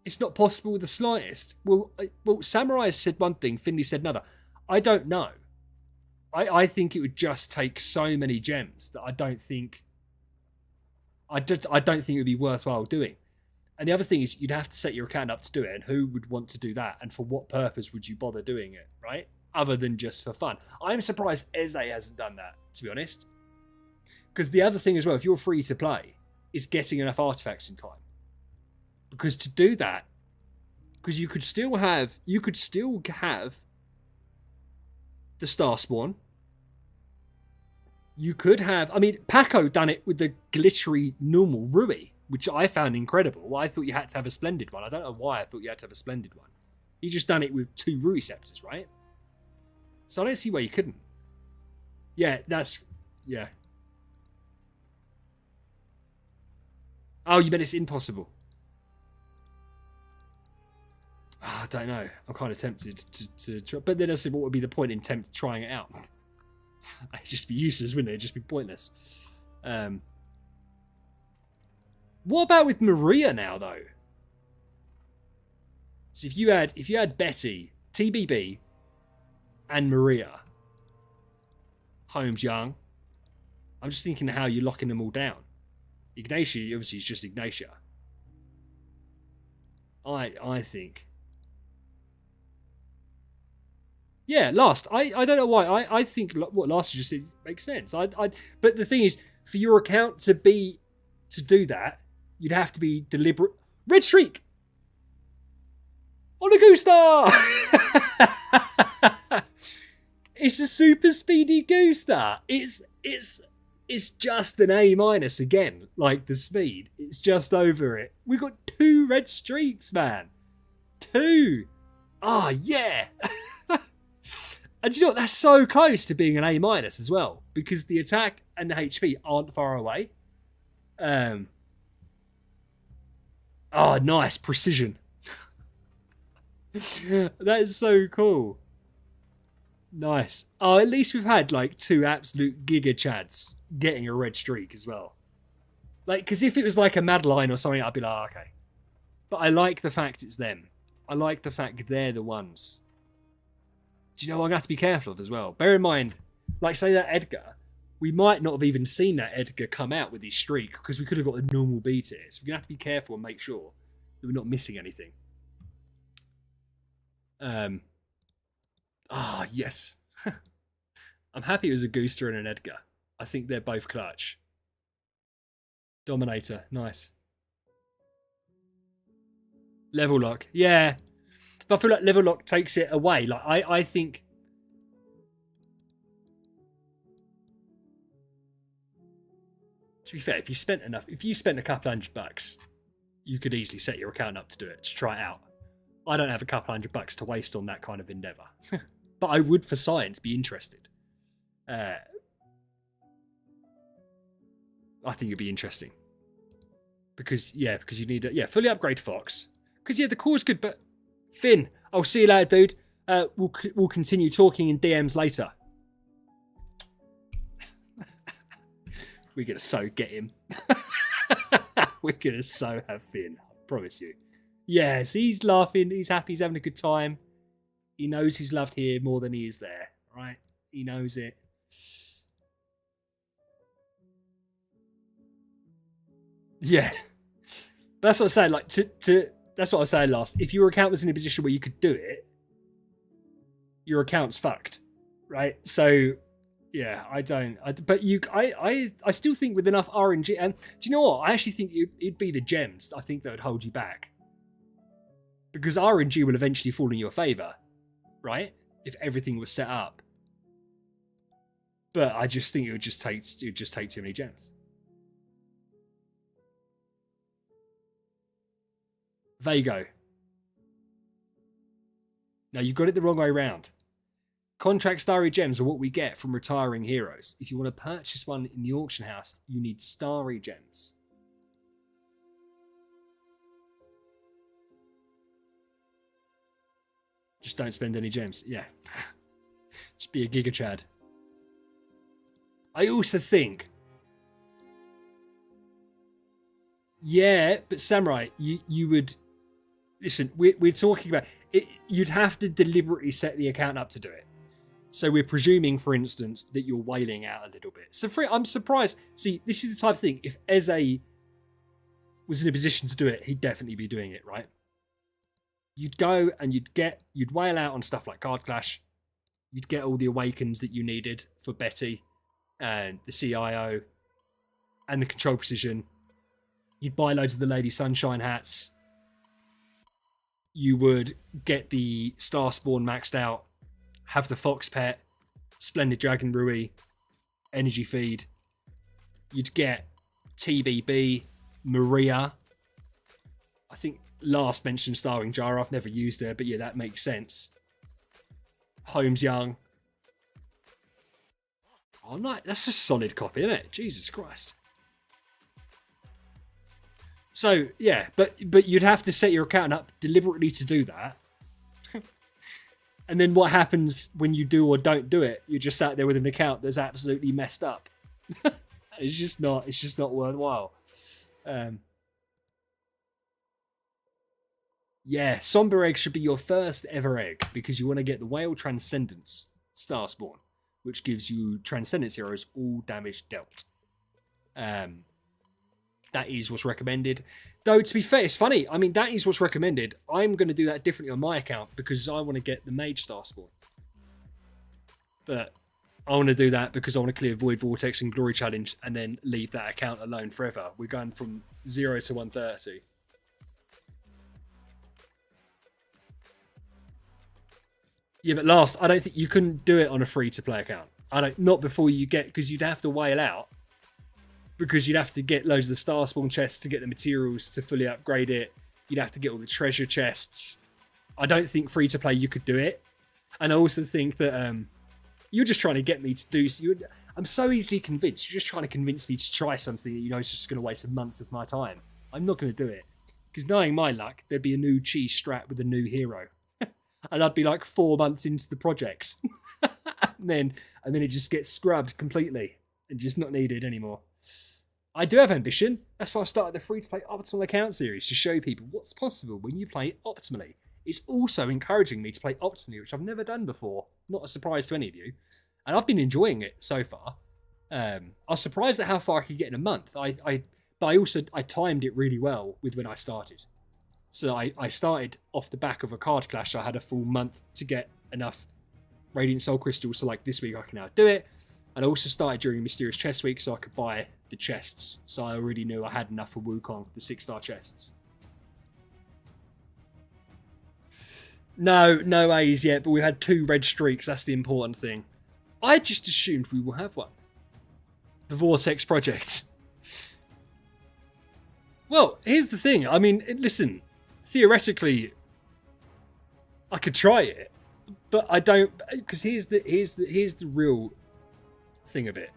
it's not possible with the slightest. Well, Samurai said one thing, Finley said another. I don't know. I think it would just take so many gems that I don't think it would be worthwhile doing. And the other thing is you'd have to set your account up to do it, and who would want to do that? And for what purpose would you bother doing it, right? Other than just for fun. I'm surprised Eze hasn't done that, to be honest. Because the other thing as well, if you're free to play, is getting enough artifacts in time. Because to do that, because you could still have the Star Spawn. You could have, I mean, Paco done it with the glittery normal Rui, which I found incredible. I thought you had to have a splendid one. I don't know why I thought you had to have a splendid one. He just done it with 2 Rui scepters, right? So I don't see why you couldn't. Yeah, yeah. Oh, you meant it's impossible. Oh, I don't know. I'm kind of tempted to try. But then I said, what would be the point in trying it out? It'd just be useless, wouldn't it? It'd just be pointless. What about with Maria now, though? So if you had Betty, TBB, and Maria, Holmes Young, I'm just thinking how you're locking them all down. Ignatia, obviously, is just Ignatia. I think. Yeah, last. I don't know why. I think what last just said makes sense. But the thing is, for your account to do that, you'd have to be deliberate. Red streak on a Gusta. It's a super speedy Gusta. It's just an A- again, like the speed. It's just over it. We got 2 red streaks, man. 2. Oh yeah. And you know what? That's so close to being an A- as well, because the attack and the HP aren't far away. Oh, nice precision. That is so cool. Nice. Oh, at least we've had like 2 absolute giga chads getting a red streak as well. Like, because if it was like a Madeline or something, I'd be like, oh, okay. But I like the fact it's them. I like the fact they're the ones. Do you know what I'm going to have to be careful of as well? Bear in mind, like say that Edgar, we might not have even seen that Edgar come out with his streak because we could have got a normal B tier. So we're going to have to be careful and make sure that we're not missing anything. Ah, yes. I'm happy it was a Gooster and an Edgar. I think they're both clutch. Dominator, nice. Level lock, yeah. But I feel like level lock takes it away. Like I think. To be fair, if you spent a couple $100, you could easily set your account up to do it, to try it out. I don't have a couple $100 to waste on that kind of endeavour. But I would, for science, be interested. I think it'd be interesting. Because you need a fully upgrade Fox. Because the core's good, but Finn, I'll see you later, dude. We'll continue talking in DMs later. We're gonna so get him. We're gonna so have Finn. I promise you. Yes, he's laughing. He's happy. He's having a good time. He knows he's loved here more than he is there. Right? He knows it. Yeah, that's what I was saying. Like that's what I was saying last. If your account was in a position where you could do it, your account's fucked, right? So yeah, I still think with enough RNG, and do you know what? I actually think it'd be the gems. I think that would hold you back because RNG will eventually fall in your favor, right? If everything was set up. But I just think it would just take too many gems. Vago. Now you got it the wrong way round. Contract starry gems are what we get from retiring heroes. If you want to purchase one in the auction house, you need starry gems. Just don't spend any gems. Yeah. Just be a Giga Chad. I also think... Yeah, but Samurai, you would... Listen, we're talking about... You'd have to deliberately set the account up to do it. So we're presuming, for instance, that you're wailing out a little bit. So I'm surprised. See, this is the type of thing. If Eze was in a position to do it, he'd definitely be doing it, right? You'd go and you'd wail out on stuff like Card Clash. You'd get all the awakens that you needed for Betty and the CIO and the control precision. You'd buy loads of the Lady Sunshine hats. You would get the Starspawn maxed out. Have the Fox Pet, Splendid Dragon Rui, Energy Feed. You'd get TBB, Maria. I think last mentioned starring Jara. I've never used her, but yeah, that makes sense. Holmes Young. Oh, no, that's a solid copy, isn't it? Jesus Christ. So, yeah, but you'd have to set your account up deliberately to do that. And then what happens when you do or don't do it? You're just sat there with an account that's absolutely messed up. It's just not worthwhile. Yeah, Somber Egg should be your first ever egg because you want to get the Whale Transcendence Starspawn, which gives you Transcendence heroes all damage dealt. That is what's recommended. Though, to be fair, it's funny. I mean, that is what's recommended. I'm going to do that differently on my account because I want to get the Mage Starspawn. But I want to do that because I want to clear Void Vortex and Glory Challenge and then leave that account alone forever. We're going from 0 to 130. Yeah, but last, I don't think you couldn't do it on a free-to-play account. Not before you get, because you'd have to whale out. Because you'd have to get loads of the Starspawn chests to get the materials to fully upgrade it. You'd have to get all the treasure chests. I don't think free-to-play you could do it. And I also think that you're just trying to get me to do... I'm so easily convinced. You're just trying to convince me to try something that you know is just going to waste months of my time. I'm not going to do it. Because knowing my luck, there'd be a new cheese strat with a new hero. And I'd be like 4 months into the projects. and then it just gets scrubbed completely. And just not needed anymore. I do have ambition. That's why I started the free-to-play Optimal account series to show people what's possible when you play optimally. It's also encouraging me to play optimally, which I've never done before. Not a surprise to any of you. And I've been enjoying it so far. I was surprised at how far I could get in a month. But I timed it really well with when I started. So I started off the back of a Card Clash. I had a full month to get enough Radiant Soul Crystals. So like this week I can now do it. And I also started during Mysterious Chest Week so I could buy the chests. So I already knew I had enough for Wukong, the 6-star chests. No A's yet, but we've had 2 red streaks. That's the important thing. I just assumed we will have one. The Vortex Project. Well, here's the thing. I mean, listen, theoretically, I could try it, but I don't, because here's the real thing of it.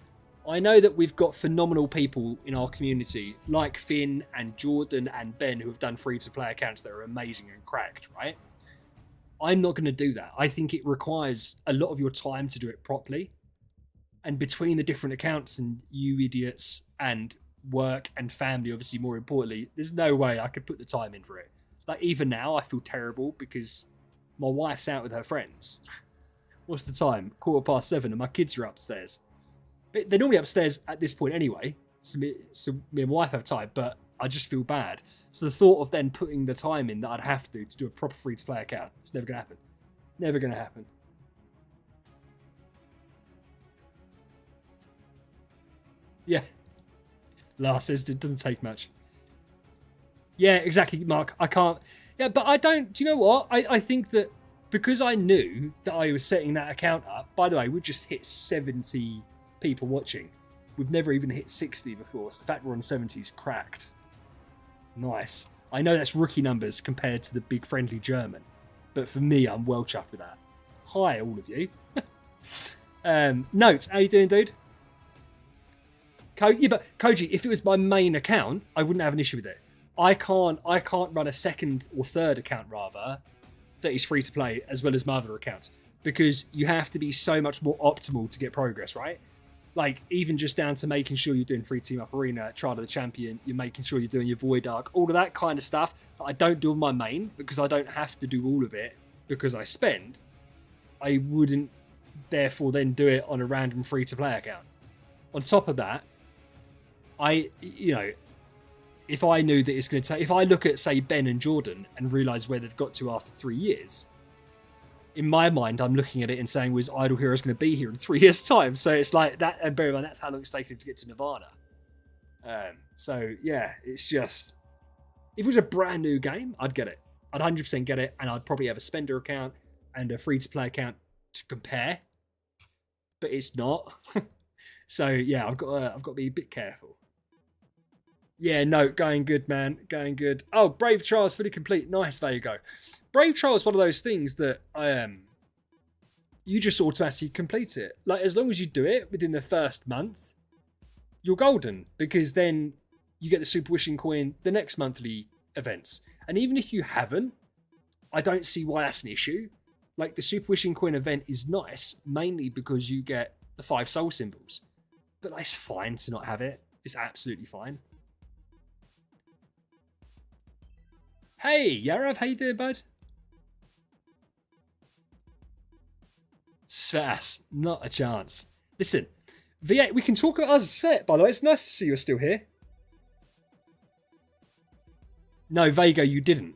I know that we've got phenomenal people in our community like Finn and Jordan and Ben who have done free-to-play accounts that are amazing and cracked, right? I'm not going to do that. I think it requires a lot of your time to do it properly. And between the different accounts and you idiots and work and family, obviously more importantly, there's no way I could put the time in for it. Like even now I feel terrible because my wife's out with her friends. What's the time? 7:15 and my kids are upstairs. They're normally upstairs at this point anyway, so me and my wife have time, but I just feel bad. So the thought of then putting the time in that I'd have to do a proper free-to-play account, it's never going to happen. Never going to happen. Yeah. Lars says it doesn't take much. Yeah, exactly, Mark. I can't. Yeah, but I don't. Do you know what? I think that because I knew that I was setting that account up, by the way, we just hit 70 people watching. We've never even hit 60 before. So the fact we're on 70 is cracked. Nice. I know that's rookie numbers compared to the big friendly German. But for me, I'm well chuffed with that. Hi, all of you. Notes, how you doing, dude? Yeah, but Koji, if it was my main account, I wouldn't have an issue with it. I can't run a second or third account rather that is free to play as well as my other accounts because you have to be so much more optimal to get progress, right? Like even just down to making sure you're doing free team up arena, trial of the champion, you're making sure you're doing your void arc, all of that kind of stuff. I don't do on my main because I don't have to do all of it because I spend. I wouldn't therefore then do it on a random free to play account. On top of that, if I knew that it's going to take, if I look at, say, Ben and Jordan and realise where they've got to after 3 years, in my mind, I'm looking at it and saying, was Idle Heroes going to be here in 3 years' time? So it's like that, and bear in mind, that's how long it's taken to get to Nirvana. So, yeah, it's just, if it was a brand new game, I'd get it. I'd 100% get it, and I'd probably have a spender account and a free-to-play account to compare. But it's not. So, yeah, I've got to be a bit careful. Yeah, no, going good, man. Going good. Oh, Brave Trials fully complete. Nice, there you go. Brave Trials is one of those things that you just automatically complete it. Like, as long as you do it within the first month, you're golden. Because then you get the Super Wishing Coin the next monthly events. And even if you haven't, I don't see why that's an issue. Like, the Super Wishing Coin event is nice, mainly because you get the 5 soul symbols. But it's fine to not have it. It's absolutely fine. Hey, Yarav, how you doing, bud? Svas, not a chance. Listen, V8, we can talk about us, Svet, by the way. It's nice to see you're still here. No, Vega, you didn't.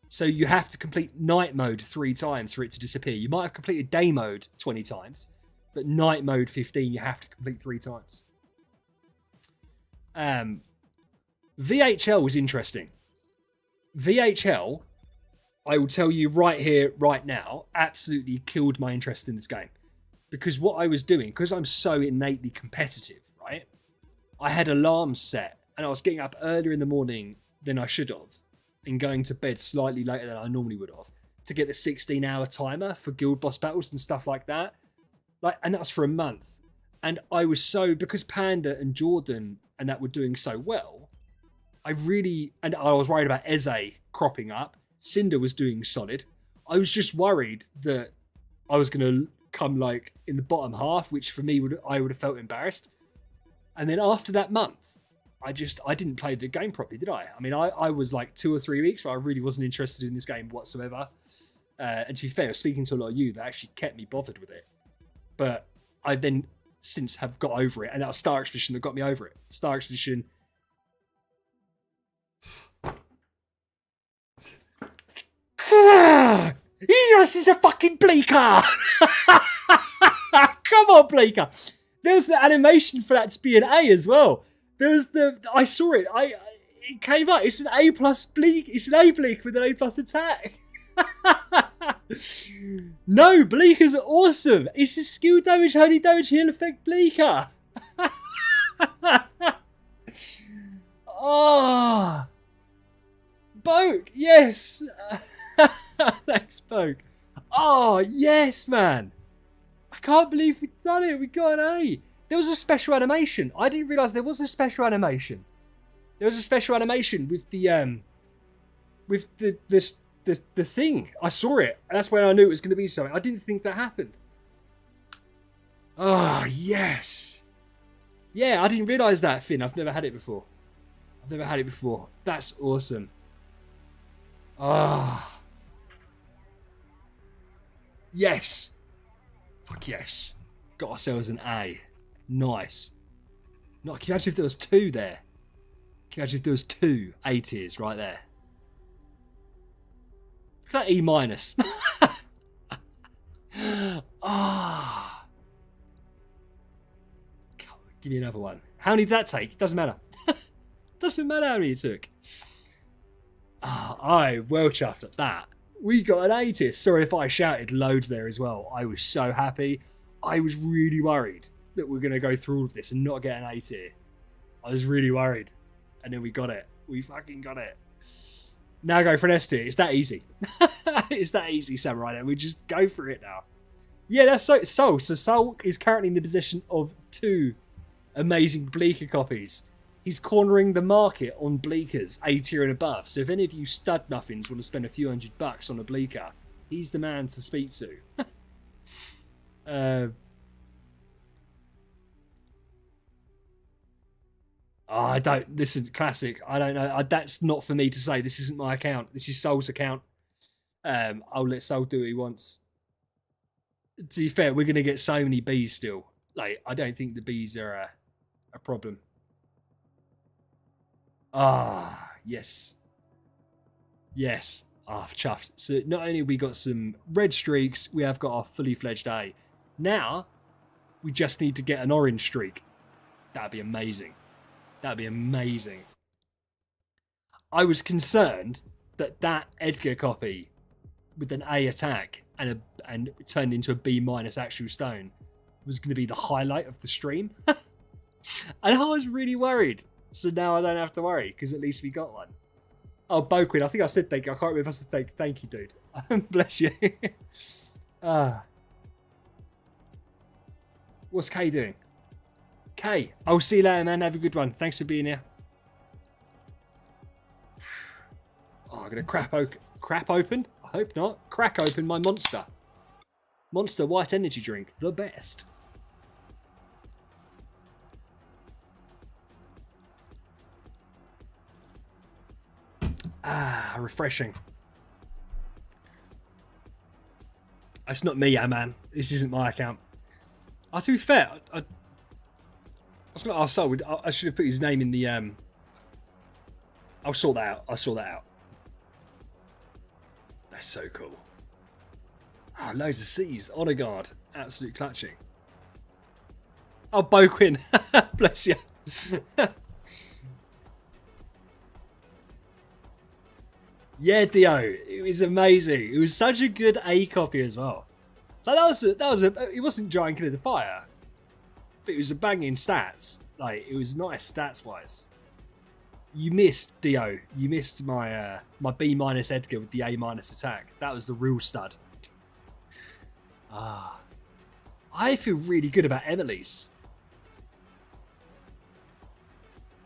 So you have to complete night mode 3 times for it to disappear. You might have completed day mode 20 times, but night mode 15 you have to complete 3 times. VHL was interesting. VHL, I will tell you right here, right now, absolutely killed my interest in this game. Because what I was doing, because I'm so innately competitive, right? I had alarms set, and I was getting up earlier in the morning than I should have, and going to bed slightly later than I normally would have, to get the 16-hour timer for guild boss battles and stuff like that. And that was for a month. And I was so, because Panda and Jordan and that were doing so well, I was worried about Eze cropping up. Cinder was doing solid. I was just worried that I was going to come like in the bottom half, which for me I would have felt embarrassed. And then after that month, I didn't play the game properly, did I? I mean, I was like 2 or 3 weeks where I really wasn't interested in this game whatsoever. And to be fair, speaking to a lot of you, that actually kept me bothered with it. But I then since have got over it, and that was Star Expedition that got me over it. Star Expedition. Enos is a fucking Bleaker! Come on, Bleaker! There was the animation for that to be an A as well. There was I saw it. It came up. It's an A plus Bleak. It's an A Bleak with an A plus attack. No, Bleaker's awesome. It's a skill damage, holy damage, heal effect Bleaker. Oh, Boke, yes. Thanks, Boke. Oh, yes, man. I can't believe we've done it. We got an A. There was a special animation. I didn't realise there was a special animation. There was a special animation with the thing. I saw it, and that's when I knew it was going to be something. I didn't think that happened. Oh, yes. Yeah, I didn't realise that, Finn. I've never had it before. That's awesome. Ah. Yes. Fuck yes. Got ourselves an A. Nice. No, can you imagine if there was 2 there? Can you imagine if there was 2 A tiers right there? Look at that E minus. Ah. Give me another one. How many did that take? Doesn't matter. Doesn't matter how many it took. I'm well chuffed at that. We got an A tier. Sorry if I shouted loads there as well. I was so happy. I was really worried that we're going to go through all of this and not get an A tier. I was really worried. And then we got it. We fucking got it. Now go for an S tier. It's that easy. It's that easy, Samurai. We just go for it now. Yeah, that's Soul. So Soul is currently in the position of 2 amazing Bleaker copies. He's cornering the market on Bleakers, A tier and above. So if any of you stud muffins want to spend a few $100 on a Bleaker, he's the man to speak to. I don't listen. Classic. I don't know. That's not for me to say. This isn't my account. This is Soul's account. I'll let Soul do what he wants. To be fair, we're gonna get so many Bs still. Like, I don't think the Bs are a problem. Ah, yes. Yes. Ah, chuffed. So not only have we got some red streaks, we have got our fully fledged A. Now, we just need to get an orange streak. That'd be amazing. That'd be amazing. I was concerned that Edgar copy with an A attack and turned into a B minus actual stone was going to be the highlight of the stream. And I was really worried. So now I don't have to worry, because at least we got one. Oh, Boquin, I think I said thank you. I can't remember if I said thank you, dude. Bless you. What's Kay doing? Kay, I'll see you later, man. Have a good one. Thanks for being here. Oh, I'm going to crap open? I hope not. Crack open my Monster. Monster White Energy Drink. The best. Ah, refreshing. It's not me, man. This isn't my account. To be fair, I was going to ask Soul. I should have put his name in the... I'll sort that out. That's so cool. Oh, loads of C's. Honor guard. Absolute clutching. Oh, Boquin. Bless you. Yeah, Dio, it was amazing. It was such a good A copy as well. Like it wasn't Giant Killer the Fire, but it was a banging stats. Like, it was nice stats wise. You missed Dio. You missed my my B minus Edgar with the A minus attack. That was the real stud. I feel really good about Emily's.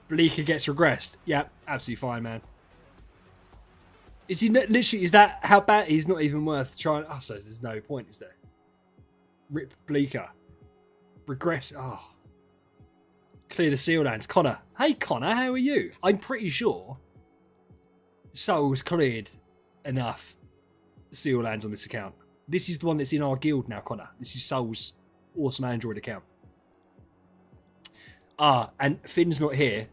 Bleaker gets regressed. Yep, absolutely fine, man. Is he literally? Is that how bad? He's not even worth trying. Oh, so there's no point, is there? Rip Bleaker. Regress. Oh. Clear the seal lands. Connor. Hey, Connor, how are you? I'm pretty sure Soul's cleared enough seal lands on this account. This is the one that's in our guild now, Connor. This is Soul's awesome Android account. And Finn's not here.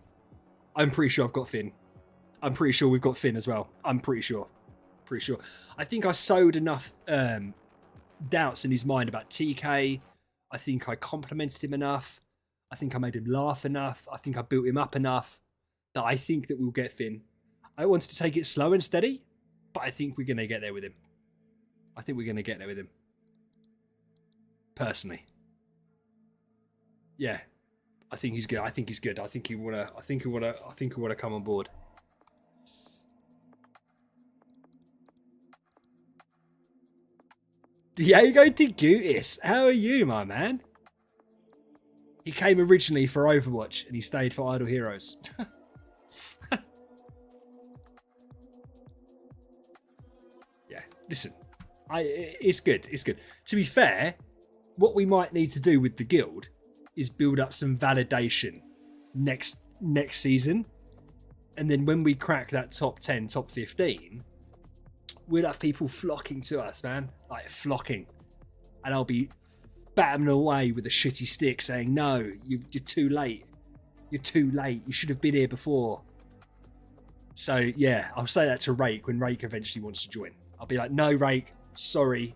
I'm pretty sure I've got Finn. I'm pretty sure we've got Finn as well. I'm pretty sure. I think I sowed enough doubts in his mind about TK. I think I complimented him enough. I think I made him laugh enough. I think I built him up enough that I think that we'll get Finn. I wanted to take it slow and steady, but I think we're going to get there with him. Personally. Yeah. I think he's good. I think he wanna come on board. Diego de Gutis, how are you, my man? He came originally for Overwatch and he stayed for Idle Heroes. Yeah, listen, it's good. To be fair, what we might need to do with the guild is build up some validation next season, and then when we crack that top 10, top 15, we'll have people flocking to us, man, like flocking, and I'll be batting away with a shitty stick saying, no, you're too late. You're too late. You should have been here before. So yeah, I'll say that to Rake when Rake eventually wants to join. I'll be like, no, Rake, sorry.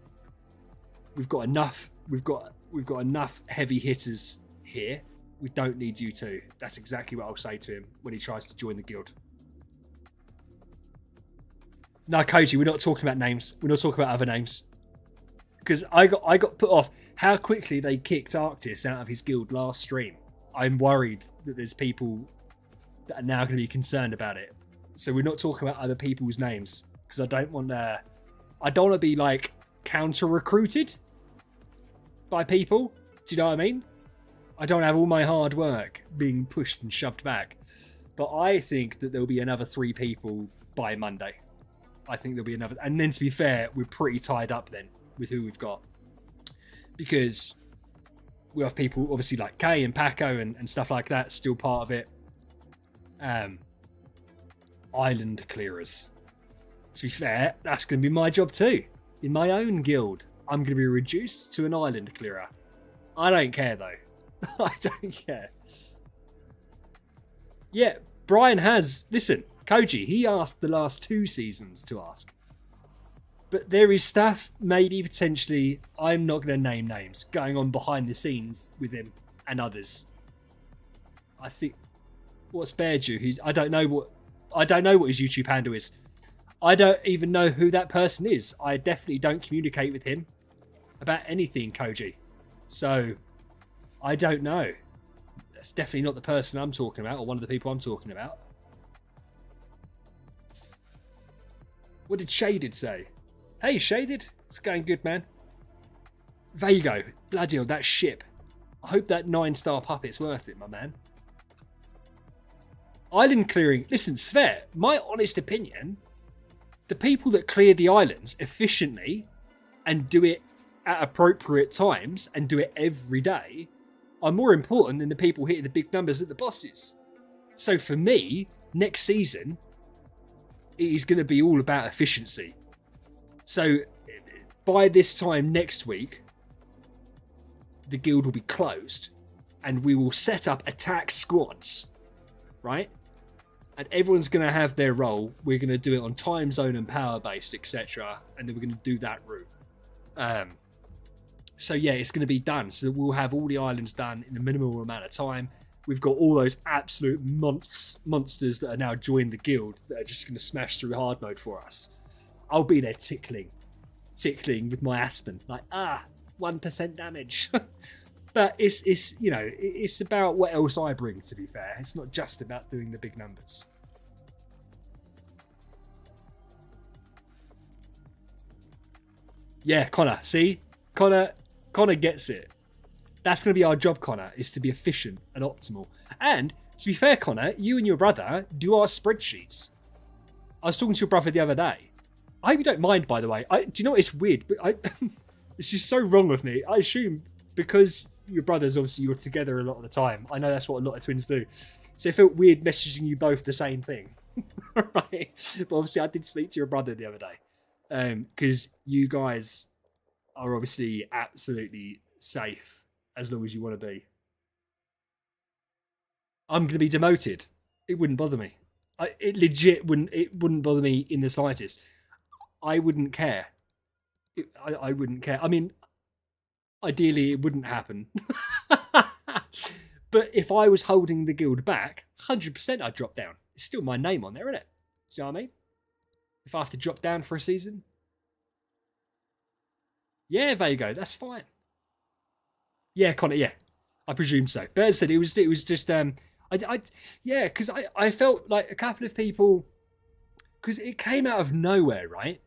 We've got enough. We've got enough heavy hitters here. We don't need you two. That's exactly what I'll say to him when he tries to join the guild. No, Koji, we're not talking about names. We're not talking about other names. Because I got put off how quickly they kicked Arctis out of his guild last stream. I'm worried that there's people that are now going to be concerned about it. So we're not talking about other people's names, because I don't want to be like counter recruited by people. Do you know what I mean? I don't have all my hard work being pushed and shoved back. But I think that there'll be another 3 people by Monday. I think there'll be another, and then to be fair, we're pretty tied up then with who we've got, because we have people obviously like Kay and Paco and stuff like that still part of it. Island clearers. To be fair, that's going to be my job too. In my own guild, I'm going to be reduced to an island clearer. I don't care though. I don't care. Yeah, Brian has. Listen, Koji, he asked the last 2 seasons to ask. But there is stuff, maybe potentially, I'm not going to name names, going on behind the scenes with him and others. I think, what's Beardew? I don't know what his YouTube handle is. I don't even know who that person is. I definitely don't communicate with him about anything, Koji. So, I don't know. That's definitely not the person I'm talking about, or one of the people I'm talking about. What did Shaded say? Hey, Shaded. It's going good, man. There you go. Bloody hell, that ship. I hope that 9-star puppet's worth it, my man. Island clearing. Listen, Sver, my honest opinion, the people that clear the islands efficiently and do it at appropriate times and do it every day are more important than the people hitting the big numbers at the bosses. So for me, next season, it is going to be all about efficiency. So by this time next week, the guild will be closed and we will set up attack squads, right? And everyone's going to have their role. We're going to do it on time zone and power based, etc. And then we're going to do that route. So yeah, it's going to be done. So we'll have all the islands done in the minimal amount of time. We've got all those absolute monsters that are now joined the guild that are just going to smash through hard mode for us. I'll be there tickling with my Aspen, like 1% damage. But it's you know, it's about what else I bring. To be fair, it's not just about doing the big numbers. Yeah, Connor. See, Connor gets it. That's going to be our job, Connor, is to be efficient and optimal. And to be fair, Connor, you and your brother do our spreadsheets. I was talking to your brother the other day. I hope you don't mind, by the way. Do you know what? It's weird, but this is so wrong of me. I assume because your brothers, obviously, you're together a lot of the time. I know that's what a lot of twins do. So it felt weird messaging you both the same thing. Right? But obviously, I did speak to your brother the other day. Because you guys are obviously absolutely safe as long as you want to be. I'm going to be demoted. It wouldn't bother me. It legit wouldn't bother me in the slightest. I wouldn't care. I wouldn't care. I mean, ideally, it wouldn't happen. But if I was holding the guild back, 100% I'd drop down. It's still my name on there, isn't it? Do you know what I mean? If I have to drop down for a season. Yeah, there you go. That's fine. Yeah, Connor, yeah. I presume so. But as I said, it was just yeah, because I felt like a couple of people, because it came out of nowhere, right?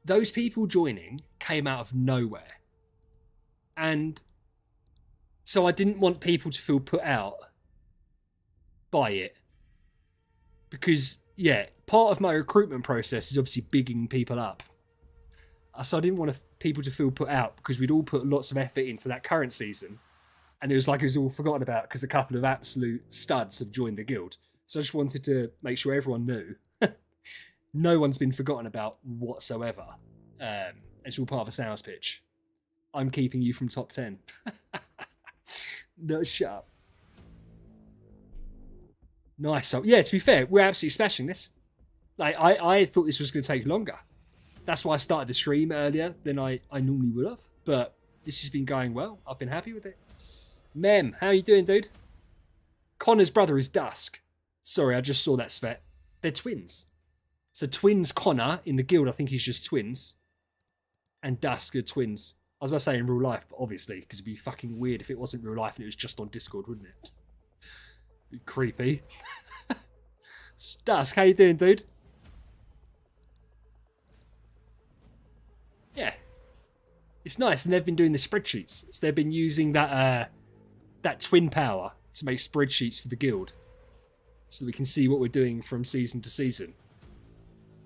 Those people joining came out of nowhere. And so I didn't want people to feel put out by it. Because, yeah, part of my recruitment process is obviously bigging people up. So I didn't want to people to feel put out because we'd all put lots of effort into that current season, and it was all forgotten about because a couple of absolute studs have joined the guild. So I just wanted to make sure everyone knew. No one's been forgotten about whatsoever. It's all part of a sales pitch. I'm keeping you from top 10. No, shut up. Nice. So, yeah, to be fair, we're absolutely smashing this. Like, I thought this was going to take longer. That's why I started the stream earlier than I normally would have. But this has been going well. I've been happy with it. Mem, how you doing, dude? Connor's brother is Dusk. Sorry, I just saw that, Svet. They're twins. So twins Connor in the guild, I think he's just twins. And Dusk are twins. I was about to say in real life, but obviously, because it'd be fucking weird if it wasn't real life and it was just on Discord, wouldn't it? Be creepy. Dusk, how you doing, dude? Yeah. It's nice, and they've been doing the spreadsheets. So they've been using that that twin power to make spreadsheets for the guild. So that we can see what we're doing from season to season.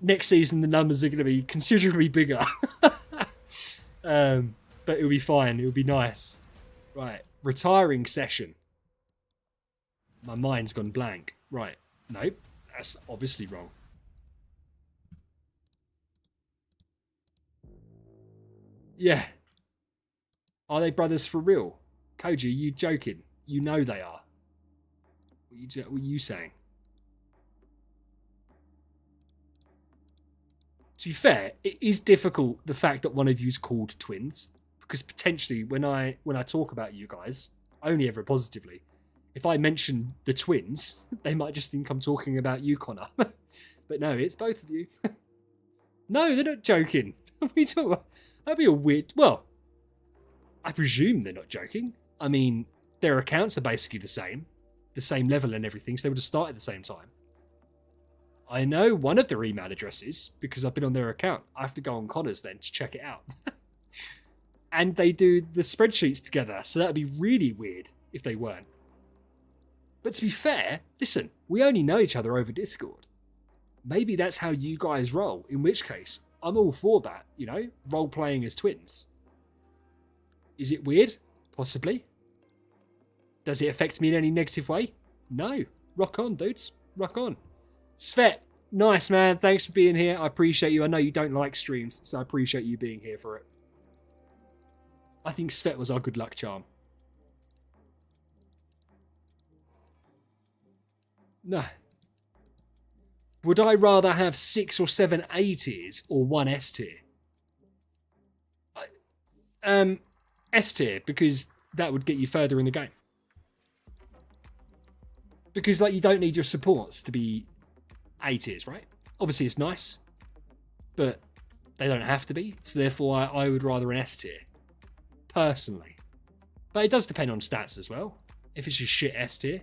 Next season, the numbers are going to be considerably bigger. But it'll be fine. It'll be nice. Right. Retiring session. My mind's gone blank. Right. Nope. That's obviously wrong. Yeah. Are they brothers for real? Koji, are you joking? You know they are. What are you saying? To be fair, it is difficult, the fact that one of you's called twins, because potentially when I talk about you guys, only ever positively, if I mention the twins, they might just think I'm talking about you, Connor. But no, it's both of you. No, they're not joking. What are you talking about? That'd be a weird... Well, I presume they're not joking. I mean, their accounts are basically the same level and everything, so they would have started at the same time. I know one of their email addresses because I've been on their account. I have to go on Connor's then to check it out. And they do the spreadsheets together, so that would be really weird if they weren't. But to be fair, listen, we only know each other over Discord. Maybe that's how you guys roll, in which case, I'm all for that, you know, role-playing as twins. Is it weird? Possibly. Does it affect me in any negative way? No. Rock on, dudes. Rock on. Svet, nice, man. Thanks for being here. I appreciate you. I know you don't like streams, so I appreciate you being here for it. I think Svet was our good luck charm. No. Would I rather have 6 or 7 A tiers or 1 S tier? S tier, because that would get you further in the game. Because, like, you don't need your supports to be A tiers, right? Obviously, it's nice, but they don't have to be. So, therefore, I would rather an S tier, personally. But it does depend on stats as well. If it's just shit S tier,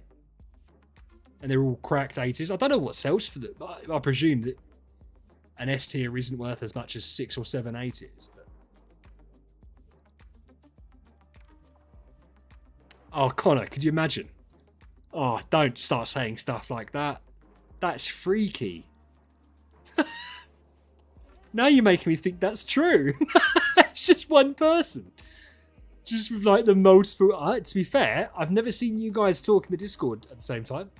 and they're all cracked A tiers, I don't know what sells for them, but I presume that an S tier isn't worth as much as 6 or 7 A tiers. But... Oh, Connor, could you imagine? Oh, don't start saying stuff like that. That's freaky. Now you're making me think that's true. It's just one person. Just with like the multiple... to be fair, I've never seen you guys talk in the Discord at the same time.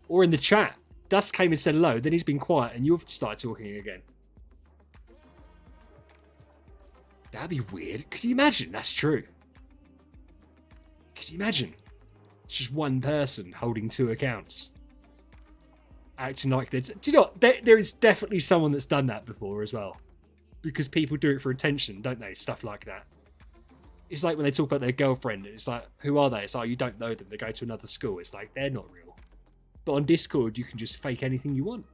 Or in the chat. Dust came and said hello, then he's been quiet and you've started talking again. That'd be weird. Could you imagine? That's true. Could you imagine? It's just one person holding 2 accounts. Acting like they're... Do you know what? There is definitely someone that's done that before as well. Because people do it for attention, don't they? Stuff like that. It's like when they talk about their girlfriend. It's like, who are they? It's like, you don't know them. They go to another school. It's like, they're not real. But on Discord, you can just fake anything you want.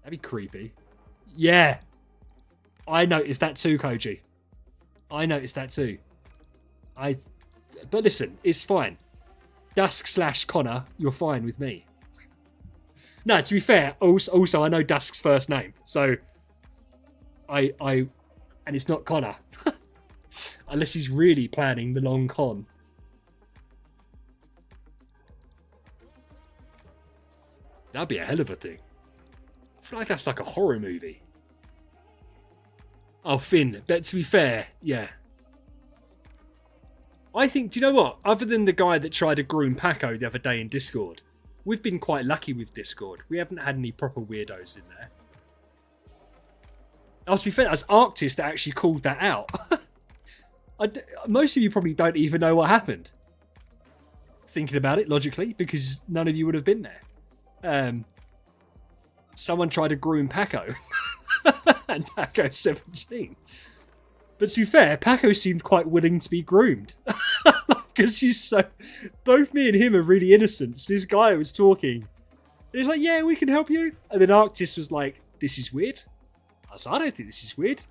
That'd be creepy. Yeah. I noticed that too, Koji. I noticed that too. But listen, it's fine. Dusk/Connor, you're fine with me. No, to be fair, also I know Dusk's first name, so and it's not Connor. Unless he's really planning the long con. That'd be a hell of a thing. I feel like that's like a horror movie. Oh, Finn. But to be fair, yeah. I think, do you know what? Other than the guy that tried to groom Paco the other day in Discord, we've been quite lucky with Discord. We haven't had any proper weirdos in there. Oh, to be fair, that's Arctis that actually called that out. Most of you probably don't even know what happened. Thinking about it logically, because none of you would have been there. Someone tried to groom Paco. And Paco's 17. But to be fair, Paco seemed quite willing to be groomed. Because he's so... Both me and him are really innocent. So this guy was talking. And he's like, yeah, we can help you. And then Arctis was like, this is weird. I said, I don't think this is weird.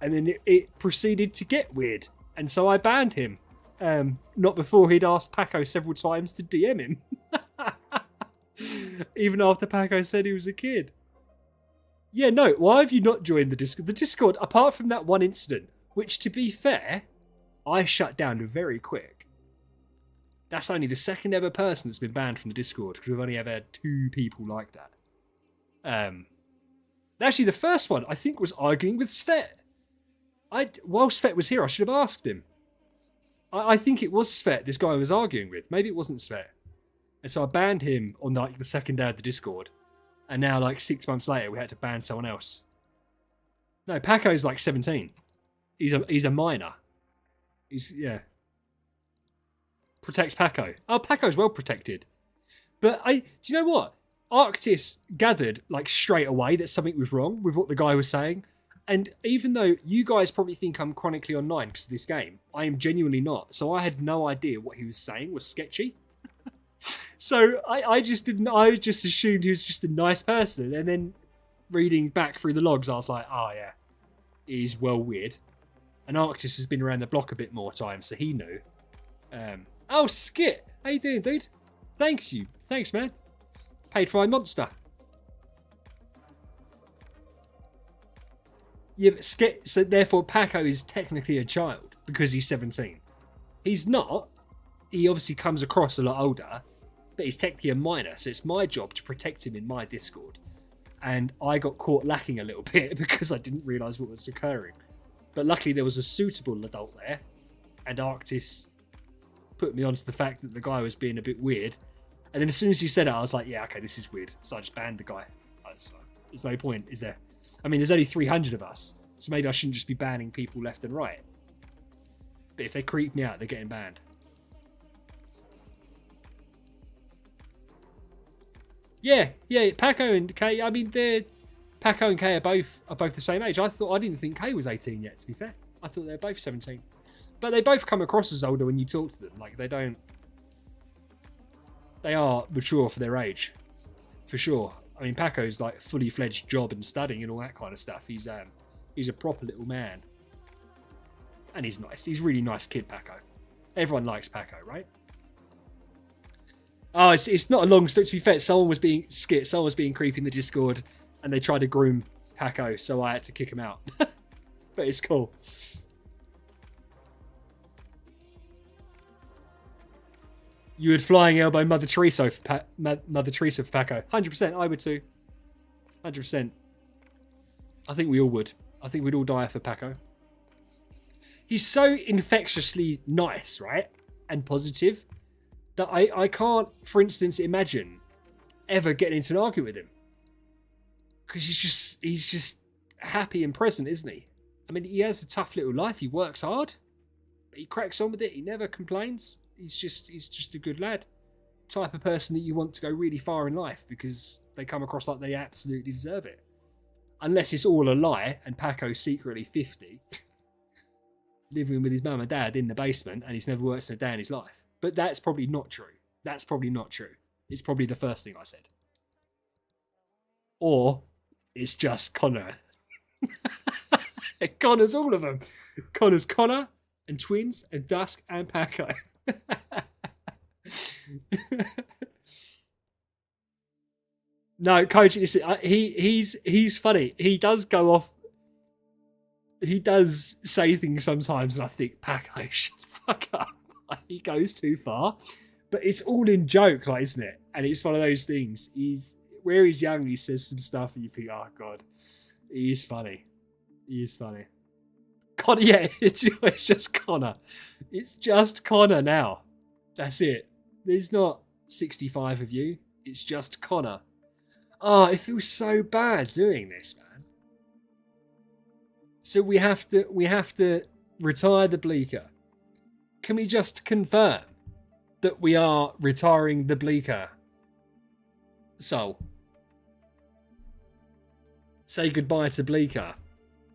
And then it proceeded to get weird. And so I banned him. Not before he'd asked Paco several times to DM him. Even after Paco said he was a kid. Yeah, no, why have you not joined the Discord? The Discord, apart from that one incident, which, to be fair, I shut down very quick. That's only the second ever person that's been banned from the Discord, because we've only ever had 2 people like that. Actually, the first one, I think, was arguing with Svet. While Svet was here, I should have asked him. I think it was Svet this guy was arguing with. Maybe it wasn't Svet. And so I banned him on like the second day of the Discord. And now, like 6 months later, we had to ban someone else. No, Paco's like 17. He's a minor. Yeah. Protects Paco. Oh, Paco's well protected. But do you know what? Arctis gathered like straight away that something was wrong with what the guy was saying. And even though you guys probably think I'm chronically online because of this game, I am genuinely not. So I had no idea what he was saying was sketchy. So I just didn't. I just assumed he was just a nice person. And then reading back through the logs, I was like, oh yeah, he's well weird. And Arctis has been around the block a bit more times, so he knew. Oh, Skit, how you doing, dude? Thanks, man. Paid for my monster. Yeah, but Skit. So therefore, Paco is technically a child because he's 17. He's not. He obviously comes across a lot older, but he's technically a minor. So it's my job to protect him in my Discord. And I got caught lacking a little bit because I didn't realise what was occurring. But luckily there was a suitable adult there, and Arctis put me onto the fact that the guy was being a bit weird. And then as soon as he said it, I was like, yeah, okay, this is weird. So I just banned the guy. There's no point, is there? I mean, there's only 300 of us, so maybe I shouldn't just be banning people left and right. But if they creep me out, they're getting banned. Yeah, Paco and Kay. I mean, Paco and Kay are both the same age. I didn't think Kay was 18 yet. To be fair, I thought they were both 17. But they both come across as older when you talk to them. Like they don't. They are mature for their age, for sure. I mean, Paco's like fully fledged job and studying and all that kind of stuff. He's a proper little man, and he's nice. He's a really nice kid, Paco. Everyone likes Paco, right? Oh, it's not a long story. To be fair, someone was being creepy in the Discord, and they tried to groom Paco, so I had to kick him out. But it's cool. You would flying elbow Mother Teresa for Paco. 100%, I would too. 100%. I think we all would. I think we'd all die for Paco. He's so infectiously nice, right? And positive. That I can't, for instance, imagine ever getting into an argument with him. Because he's just happy and present, isn't he? I mean, he has a tough little life. He works hard. But he cracks on with it. He never complains. He's just a good lad. Type of person that you want to go really far in life because they come across like they absolutely deserve it. Unless it's all a lie and Paco's secretly 50, living with his mum and dad in the basement, and he's never worked in a day in his life. But that's probably not true. That's probably not true. It's probably the first thing I said. Or it's just Connor. Connor's all of them. Connor's Connor and Twins and Dusk and Paco. No, Koji, listen, he's funny. He does go off. He does say things sometimes, and I think, Paco, shut the fuck up. He goes too far, but it's all in joke, like, isn't it? And it's one of those things. Where he's young, he says some stuff, and you think, oh god, he is funny. He is funny. Connor, yeah, it's just Connor. It's just Connor now. That's it. There's not 65 of you. It's just Connor. Oh, it feels so bad doing this, man. So we have to retire the Bleaker. Can we just confirm that we are retiring the Bleaker? So, say goodbye to Bleaker.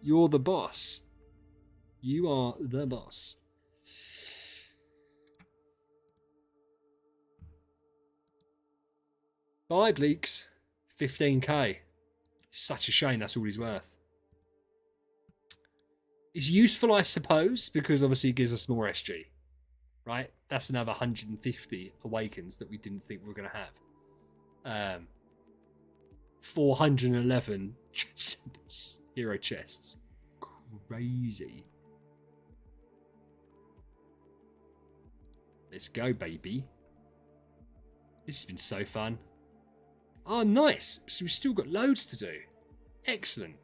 You're the boss. You are the boss. Bye, Bleaks. 15k. Such a shame that's all he's worth. It's useful, I suppose, because obviously it gives us more SG. Right? That's another 150 awakens that we didn't think we were going to have. 411 hero chests. Crazy. Let's go, baby. This has been so fun. Oh, nice. So we've still got loads to do. Excellent.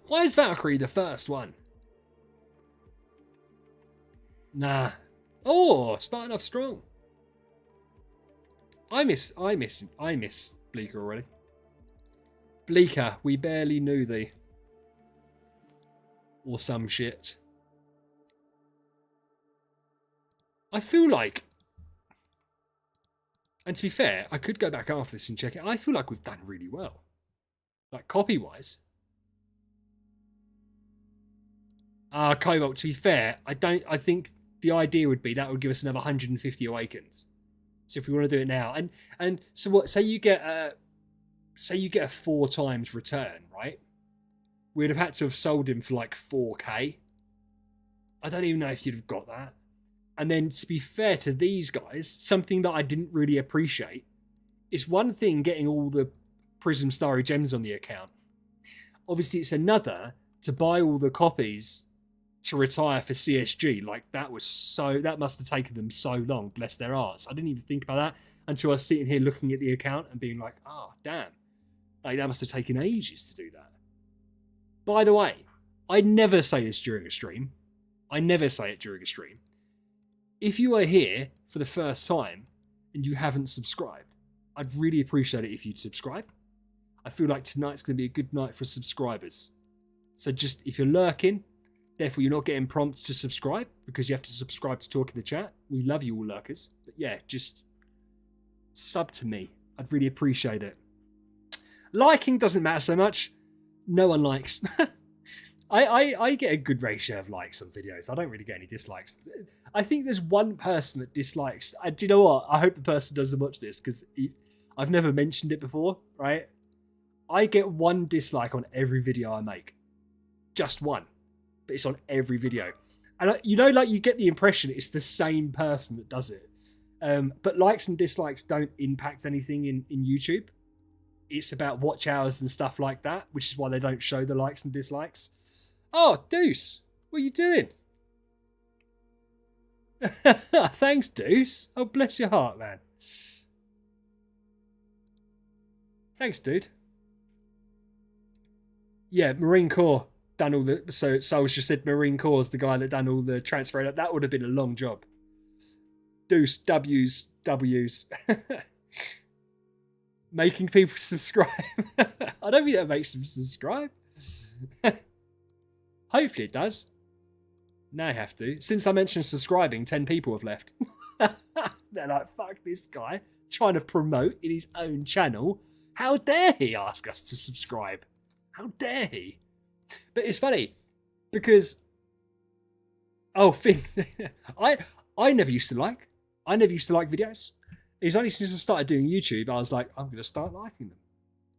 Why is Valkyrie the first one? Nah. Oh, starting off strong. I miss Bleaker already. Bleaker, we barely knew thee. Or some shit. I feel like, and to be fair, I could go back after this and check it. I feel like we've done really well. Like copy-wise. Cobalt, to be fair, I think the idea would be that would give us another 150 awakens. So if we want to do it now, and so what? Say you get a 4 times return, right? We'd have had to have sold him for like 4k. I don't even know if you'd have got that. And then to be fair to these guys, something that I didn't really appreciate is one thing getting all the Prism Starry Gems on the account. Obviously, it's another to buy all the copies to retire for CSG. Like that must have taken them so long, bless their arts. I didn't even think about that until I was sitting here looking at the account and being like, oh, damn. Like that must have taken ages to do that. By the way, I never say this during a stream. I never say it during a stream. If you are here for the first time and you haven't subscribed, I'd really appreciate it if you'd subscribe. I feel like tonight's going to be a good night for subscribers. So just, if you're lurking, therefore you're not getting prompts to subscribe because you have to subscribe to talk in the chat. We love you all lurkers. But yeah, just sub to me. I'd really appreciate it. Liking doesn't matter so much. No one likes. I get a good ratio of likes on videos. I don't really get any dislikes. I think there's one person that dislikes. Do you know what? I hope the person doesn't watch this because I've never mentioned it before, right? I get one dislike on every video I make. Just one. But it's on every video. And you know, like you get the impression it's the same person that does it. But likes and dislikes don't impact anything in YouTube. It's about watch hours and stuff like that, which is why they don't show the likes and dislikes. Oh, Deuce, what are you doing? Thanks, Deuce. Oh, bless your heart, man. Thanks, dude. Yeah, Marine Corps done all the... So Souls just said Marine Corps is the guy that done all the transfer. That would have been a long job. Deuce, W's. Making people subscribe. I don't think that makes them subscribe. Hopefully it does. Now I have to. Since I mentioned subscribing, 10 people have left. They're like, fuck this guy. Trying to promote in his own channel. How dare he ask us to subscribe? How dare he? But it's funny. Because... Oh, Finn. I never used to like. I never used to like videos. It was only since I started doing YouTube, I was like, I'm going to start liking them.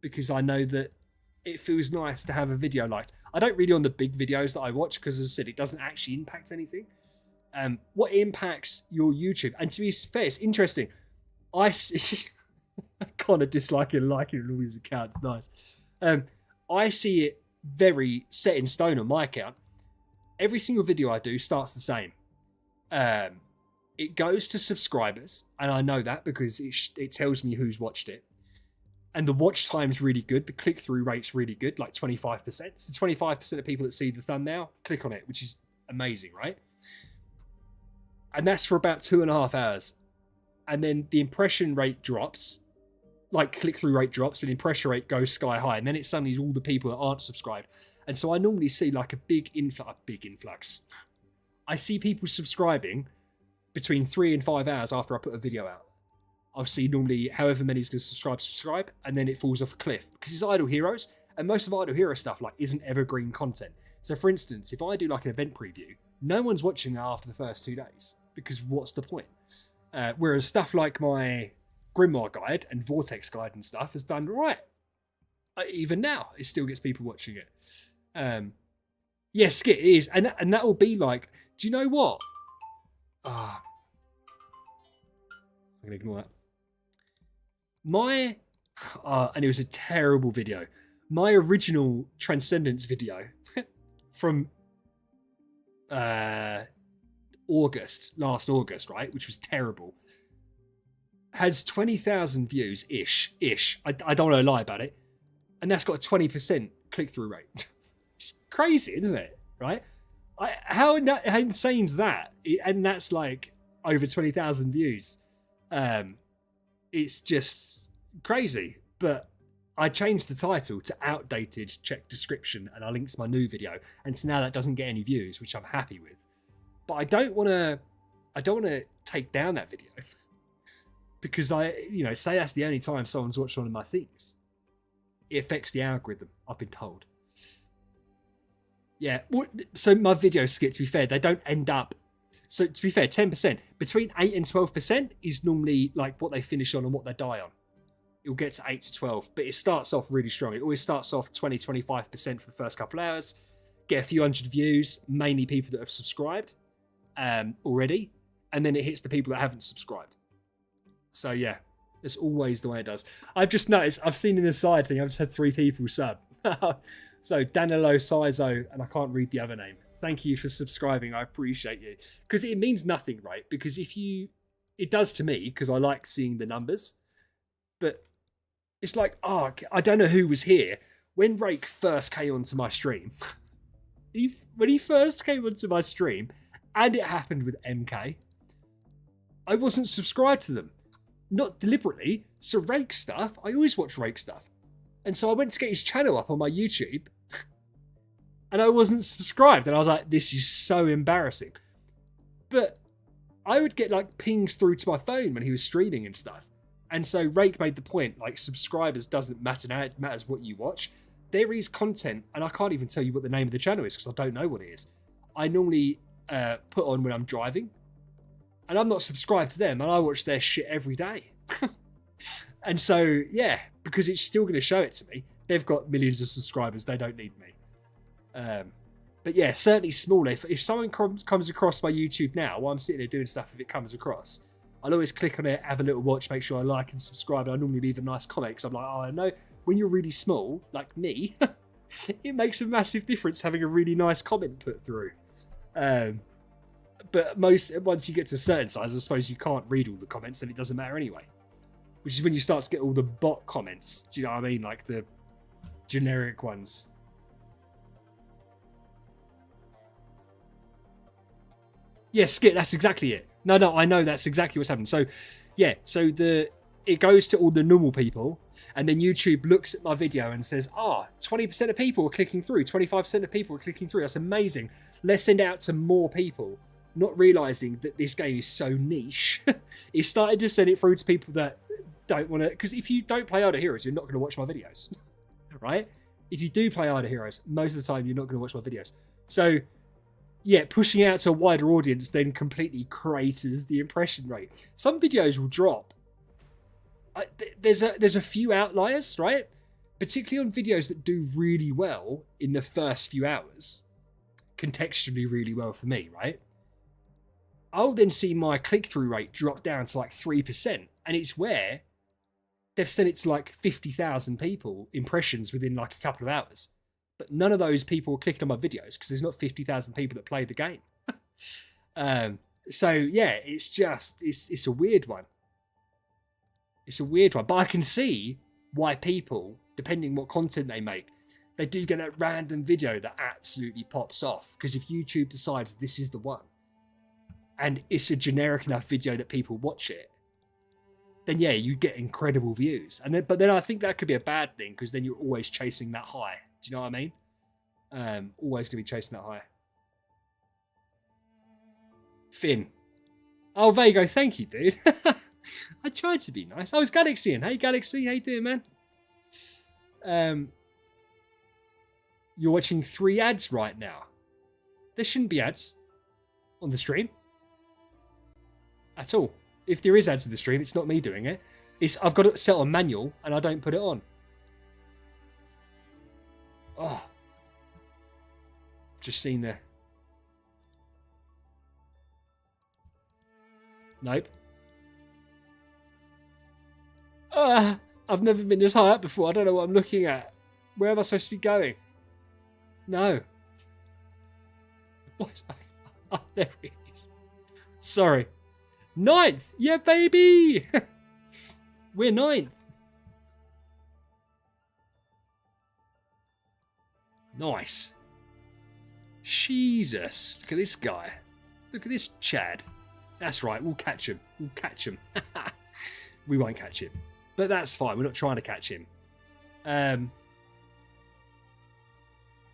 Because I know that it feels nice to have a video liked. I don't really on the big videos that I watch because, as I said, it doesn't actually impact anything. What impacts your YouTube? And to be fair, it's interesting. I see... I kind of dislike it and liking all these accounts. Nice. I see it very set in stone on my account. Every single video I do starts the same. It goes to subscribers, and I know that because it tells me who's watched it. And the watch time's really good. The click-through rate's really good, like 25%. So 25% of people that see the thumbnail click on it, which is amazing, right? And that's for about 2.5 hours. And then the impression rate drops, like click-through rate drops, but the impression rate goes sky high. And then it suddenly is all the people that aren't subscribed. And so I normally see like a big influx. I see people subscribing between 3 and 5 hours after I put a video out. I'll see normally however many is going to subscribe, and then it falls off a cliff because it's Idle Heroes, and most of Idle Hero stuff like isn't evergreen content. So for instance, if I do like an event preview, no one's watching that after the first 2 days because what's the point? Whereas stuff like my Grimoire guide and Vortex guide and stuff has done right. Even now, it still gets people watching it. Yeah, Skit is, and that will be like, do you know what? I'm gonna ignore that. And it was a terrible video. My original Transcendence video from last August, right, which was terrible, has 20,000 views ish. I don't want to lie about it, and that's got a 20% click-through rate. It's crazy, isn't it? Right? How insane is that? And that's like over 20,000 views. It's just crazy. But I changed the title to outdated, check description, and I linked to my new video, and so now that doesn't get any views, which I'm happy with. But I don't want to take down that video because say that's the only time someone's watched one of my things. It affects the algorithm, I've been told. Yeah, so my video skits, to be fair, they don't end up. So to be fair, 10%. Between 8 and 12% is normally like what they finish on and what they die on. It'll get to 8 to 12, but it starts off really strong. It always starts off 20, 25% for the first couple of hours. Get a few hundred views, mainly people that have subscribed already. And then it hits the people that haven't subscribed. So yeah, it's always the way it does. I've just noticed, I've seen in the side thing, I've just had 3 people sub. So Danilo, Sizo, and I can't read the other name. Thank you for subscribing. I appreciate you. Because it means nothing, right? Because it does to me, because I like seeing the numbers. But it's like, I don't know who was here. When Rake first came onto my stream, when he first came onto my stream, and it happened with MK, I wasn't subscribed to them. Not deliberately. So Rake stuff, I always watch Rake stuff. And so I went to get his channel up on my YouTube, and I wasn't subscribed. And I was like, this is so embarrassing. But I would get like pings through to my phone when he was streaming and stuff. And so Rake made the point, like, subscribers doesn't matter now, it matters what you watch. There is content, and I can't even tell you what the name of the channel is because I don't know what it is. I normally put on when I'm driving, and I'm not subscribed to them, and I watch their shit every day. And so, yeah, because it's still going to show it to me. They've got millions of subscribers. They don't need me. But yeah, certainly small. If someone comes across my YouTube now, while I'm sitting there doing stuff, if it comes across, I'll always click on it, have a little watch, make sure I like and subscribe. And I normally leave a nice comment because I'm like, I know when you're really small, like me, it makes a massive difference having a really nice comment put through. But once you get to a certain size, I suppose you can't read all the comments, then it doesn't matter anyway. Which is when you start to get all the bot comments. Do you know what I mean? Like the generic ones. Yeah, Skit, that's exactly it. No, I know that's exactly what's happening. So, yeah, it goes to all the normal people, and then YouTube looks at my video and says, 20% of people are clicking through, 25% of people are clicking through. That's amazing. Let's send it out to more people. Not realizing that this game is so niche. It started to send it through to people that don't want to, because if you don't play Idle Heroes, you're not going to watch my videos, right? If you do play Idle Heroes, most of the time you're not going to watch my videos. So, yeah, pushing out to a wider audience then completely craters the impression rate. Some videos will drop. There's a few outliers, right? Particularly on videos that do really well in the first few hours, contextually really well for me, right? I'll then see my click-through rate drop down to like 3%, and it's where they've sent it to like 50,000 people, impressions within like a couple of hours. But none of those people clicked on my videos because there's not 50,000 people that played the game. So yeah, it's a weird one. It's a weird one. But I can see why people, depending what content they make, they do get that random video that absolutely pops off. Because if YouTube decides this is the one, and it's a generic enough video that people watch it, then yeah, you get incredible views. But then I think that could be a bad thing, because then you're always chasing that high. Do you know what I mean? Always gonna be chasing that high. Finn. Oh, Vago, thank you, dude. I tried to be nice. Oh, it's Galaxy. Hey, Galaxy, how you doing, man? You're watching 3 ads right now. There shouldn't be ads on the stream at all. If there is ads in the stream, it's not me doing it. I've got it set on manual, and I don't put it on. Oh. Just seen there. Nope. I've never been this high up before. I don't know what I'm looking at. Where am I supposed to be going? No. What is that? Oh, there it is. Sorry. 9th! Yeah, baby! We're 9th. Nice. Jesus. Look at this guy. Look at this Chad. That's right, we'll catch him. We'll catch him. We won't catch him. But that's fine, we're not trying to catch him.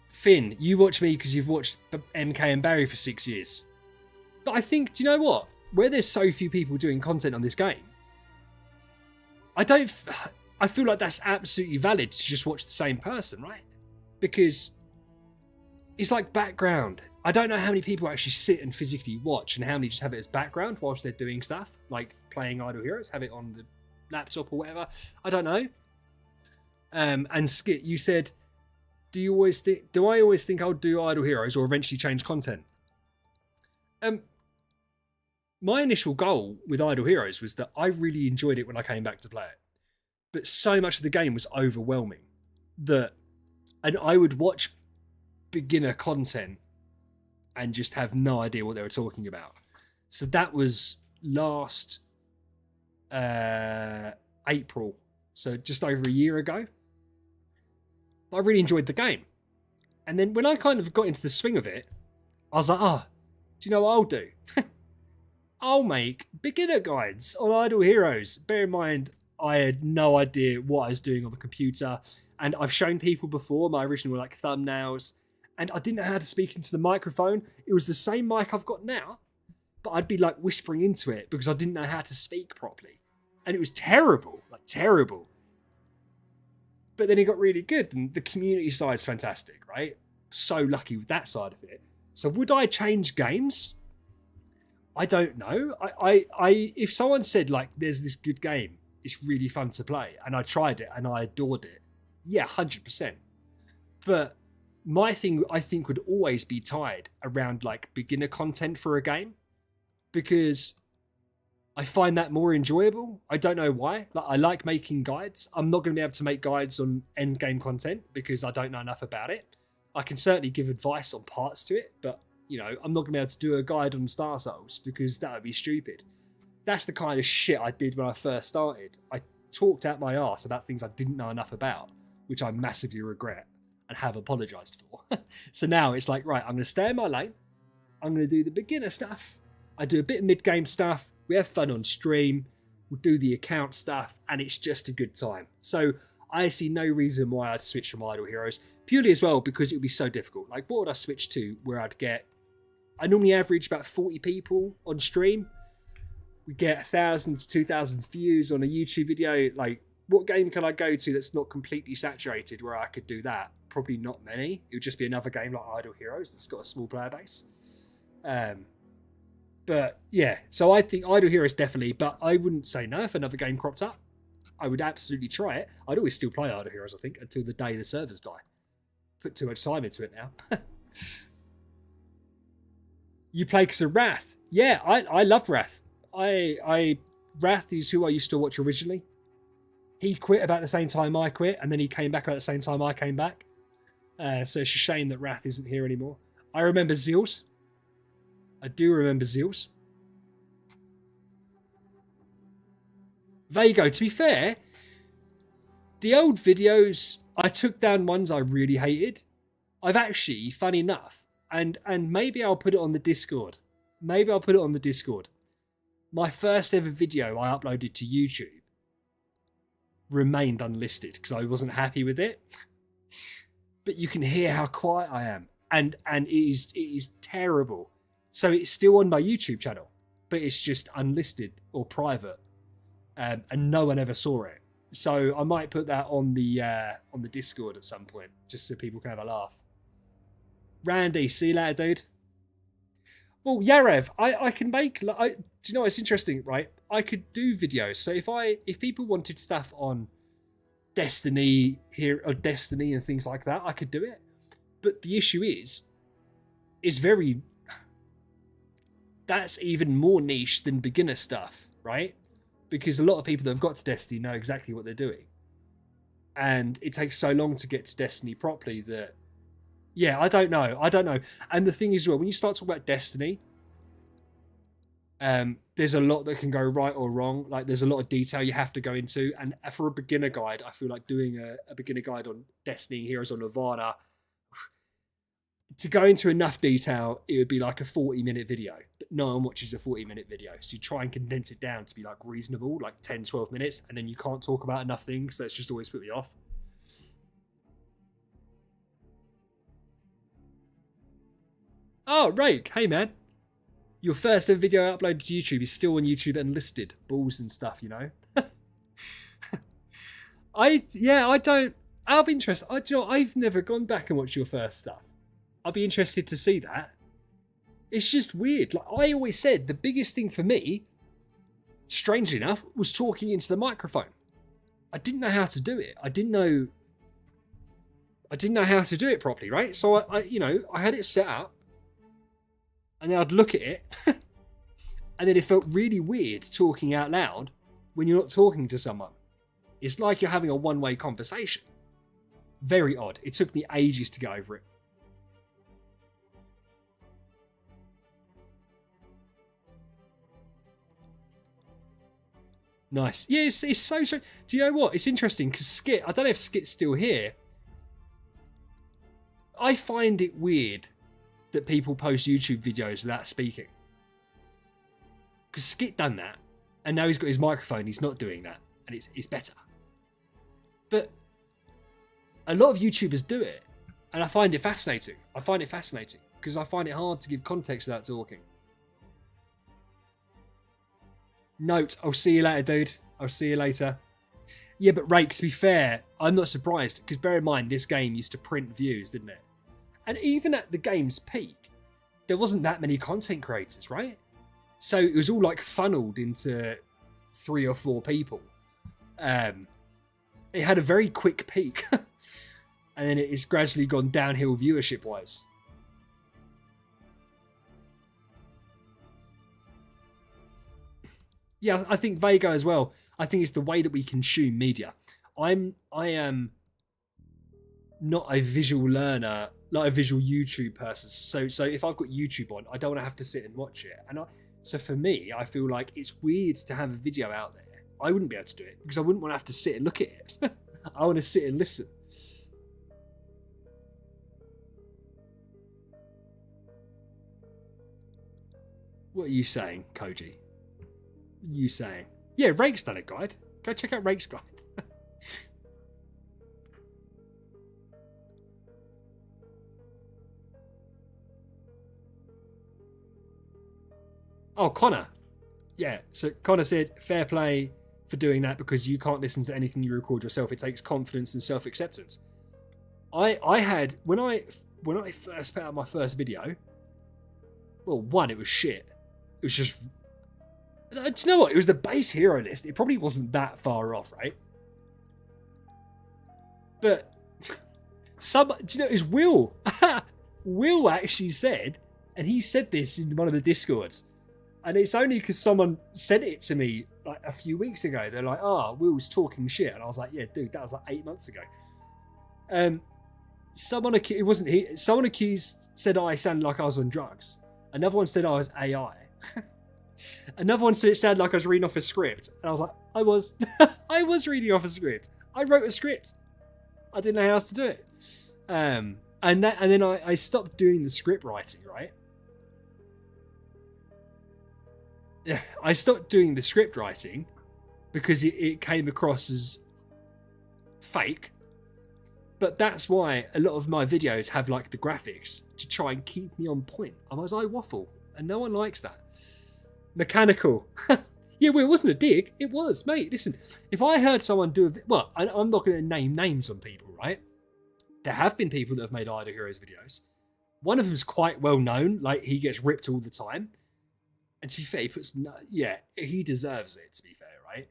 Finn, you watch me because you've watched MK and Barry for 6 years. But I think, do you know what? Where there's so few people doing content on this game, I feel like that's absolutely valid to just watch the same person, right? Because it's like background. I don't know how many people actually sit and physically watch, and how many just have it as background whilst they're doing stuff, like playing Idle Heroes, have it on the laptop or whatever. I don't know. And Skit, you said, do I always think I'll do Idle Heroes or eventually change content? My initial goal with Idle Heroes was that I really enjoyed it when I came back to play it. But so much of the game was overwhelming and I would watch beginner content and just have no idea what they were talking about. So that was last April, so just over a year ago. But I really enjoyed the game. And then when I kind of got into the swing of it, I was like, do you know what I'll do? I'll make beginner guides on Idle Heroes. Bear in mind, I had no idea what I was doing on the computer. And I've shown people before, my original were like thumbnails, and I didn't know how to speak into the microphone. It was the same mic I've got now, but I'd be like whispering into it because I didn't know how to speak properly. And it was terrible, like terrible. But then it got really good, and the community side's fantastic, right? So lucky with that side of it. So would I change games? I don't know. I if someone said like, there's this good game, it's really fun to play, and I tried it and I adored it, yeah, 100%. But my thing, I think, would always be tied around like beginner content for a game, because I find that more enjoyable. I don't know why. Like, I like making guides. I'm not going to be able to make guides on end game content because I don't know enough about it. I can certainly give advice on parts to it, but you know, I'm not going to be able to do a guide on Star Souls because that would be stupid. That's the kind of shit I did when I first started. I talked out my arse about things I didn't know enough about, which I massively regret and have apologized for. So now it's like, right, I'm going to stay in my lane. I'm going to do the beginner stuff. I do a bit of mid-game stuff. We have fun on stream. We'll do the account stuff, and it's just a good time. So I see no reason why I'd switch from Idle Heroes, purely as well because it would be so difficult. Like, what would I switch to where I normally average about 40 people on stream. We get 1,000 to 2,000 views on a YouTube video. Like, what game can I go to that's not completely saturated where I could do that? Probably not many. It would just be another game like Idle Heroes that's got a small player base. But yeah, so I think Idle Heroes definitely, but I wouldn't say no if another game cropped up. I would absolutely try it. I'd always still play Idle Heroes, I think, until the day the servers die. Put too much time into it now. You play because of Wrath. Yeah, I love Wrath. Wrath is who I used to watch originally. He quit about the same time I quit, and then he came back about the same time I came back. So it's a shame that Wrath isn't here anymore. I remember Zills. I do remember Zills. Vago, to be fair, The old videos, I took down ones I really hated. I've actually, funny enough, and maybe I'll put it on the Discord. Maybe I'll put it on the Discord. My first ever video I uploaded to YouTube remained unlisted because I wasn't happy with it. But you can hear how quiet I am, and it is terrible. So it's still on my YouTube channel, but it's just unlisted or private, and no one ever saw it. So I might put that on the Discord at some point, just so people can have a laugh. Randy, see you later, dude. Well, Yarev, I can make. Do you know what's interesting, right? I could do videos. So if people wanted stuff on Destiny here or Destiny and things like that, I could do it. But the issue is very. That's even more niche than beginner stuff, right? Because a lot of people that have got to Destiny know exactly what they're doing, and it takes so long to get to Destiny properly that. Yeah, I don't know. And the thing is, well, when you start talking about Destiny, there's a lot that can go right or wrong. Like, there's a lot of detail you have to go into. And for a beginner guide, I feel like doing a beginner guide on Destiny, Heroes of Nirvana, to go into enough detail, it would be like a 40-minute video. But no one watches a 40-minute video. So you try and condense it down to be like reasonable, like 10, 12 minutes. And then you can't talk about enough things. So it's just always put me off. Oh, Rake, hey man. Your first ever video uploaded to YouTube is still on YouTube and listed. Balls and stuff, you know. I'll be interested. I've never gone back and watched your first stuff. I'll be interested to see that. It's just weird. Like I always said, the biggest thing for me, strangely enough, was talking into the microphone. I didn't know how to do it. I didn't know how to do it properly, right? So I had it set up. And then I'd look at it, and then it felt really weird talking out loud when you're not talking to someone. It's like you're having a one-way conversation. Very odd. It took me ages to get over it. Nice. Yeah, it's so strange. Do you know what? It's interesting because Skit, I don't know if Skit's still here. I find it weird that people post YouTube videos without speaking. Because Skit done that, and now he's got his microphone, he's not doing that, and it's better. But a lot of YouTubers do it, and I find it fascinating. Because I find it hard to give context without talking. Note, I'll see you later, dude. I'll see you later. Yeah, but Rake, to be fair, I'm not surprised, because bear in mind, this game used to print views, didn't it? And even at the game's peak, there wasn't that many content creators, right? So it was all like funneled into 3 or 4 people. It had a very quick peak. And then it has gradually gone downhill viewership-wise. Yeah, I think Vega as well. I think it's the way that we consume media. I am not a visual learner, like a visual YouTube person. So if I've got YouTube on, I don't want to have to sit and watch it. So for me, I feel like it's weird to have a video out there. I wouldn't be able to do it because I wouldn't want to have to sit and look at it. I want to sit and listen. What are you saying, Koji? What are you saying? Yeah, Rake's done it, guide. Go check out Rake's guide. Oh, Connor. Yeah, so Connor said, fair play for doing that because you can't listen to anything you record yourself. It takes confidence and self-acceptance. I had, when I first put out my first video, well, one, it was shit. It was just, do you know what? It was the base hero list. It probably wasn't that far off, right? But, do you know, it was Will. Will actually said, and he said this in one of the Discords, and it's only because someone sent it to me like a few weeks ago. They're like, Will's talking shit. And I was like, yeah, dude, that was like 8 months ago. Someone said I sounded like I was on drugs. Another one said I was AI. Another one said it sounded like I was reading off a script. And I was like, I was reading off a script. I wrote a script. I didn't know how else to do it. And then I stopped doing the script writing, right? Yeah, I stopped doing the script writing because it came across as fake. But that's why a lot of my videos have like the graphics to try and keep me on point. Otherwise I waffle and no one likes that. Mechanical. Yeah, well, it wasn't a dig. It was, mate. Listen, if I heard someone do well, I'm not going to name names on people, right? There have been people that have made Idle Heroes videos. One of them's quite well known. Like, he gets ripped all the time. And to be fair, he deserves it, to be fair, right?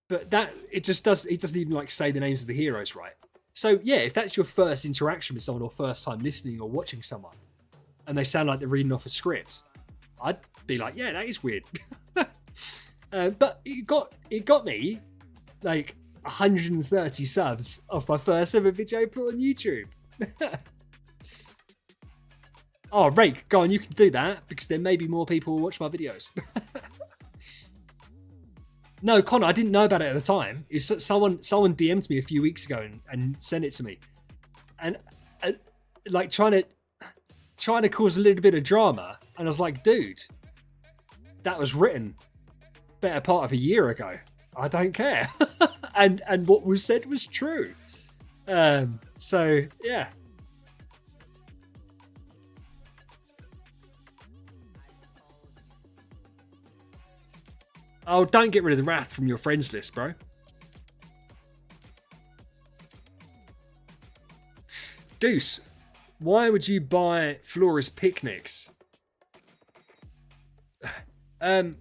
But it doesn't even like say the names of the heroes right. So yeah, if that's your first interaction with someone or first time listening or watching someone and they sound like they're reading off a script, I'd be like, yeah, that is weird. But it got me like 130 subs off my first ever video put on YouTube. Oh, Rake, go on, you can do that because there may be more people who watch my videos. No, Connor, I didn't know about it at the time. Someone DM'd me a few weeks ago and sent it to me, and like trying to cause a little bit of drama. And I was like, dude, that was written better part of a year ago. I don't care. and what was said was true. So yeah. Oh, don't get rid of the wrath from your friends list, bro. Deuce, why would you buy Flora's Picnics? I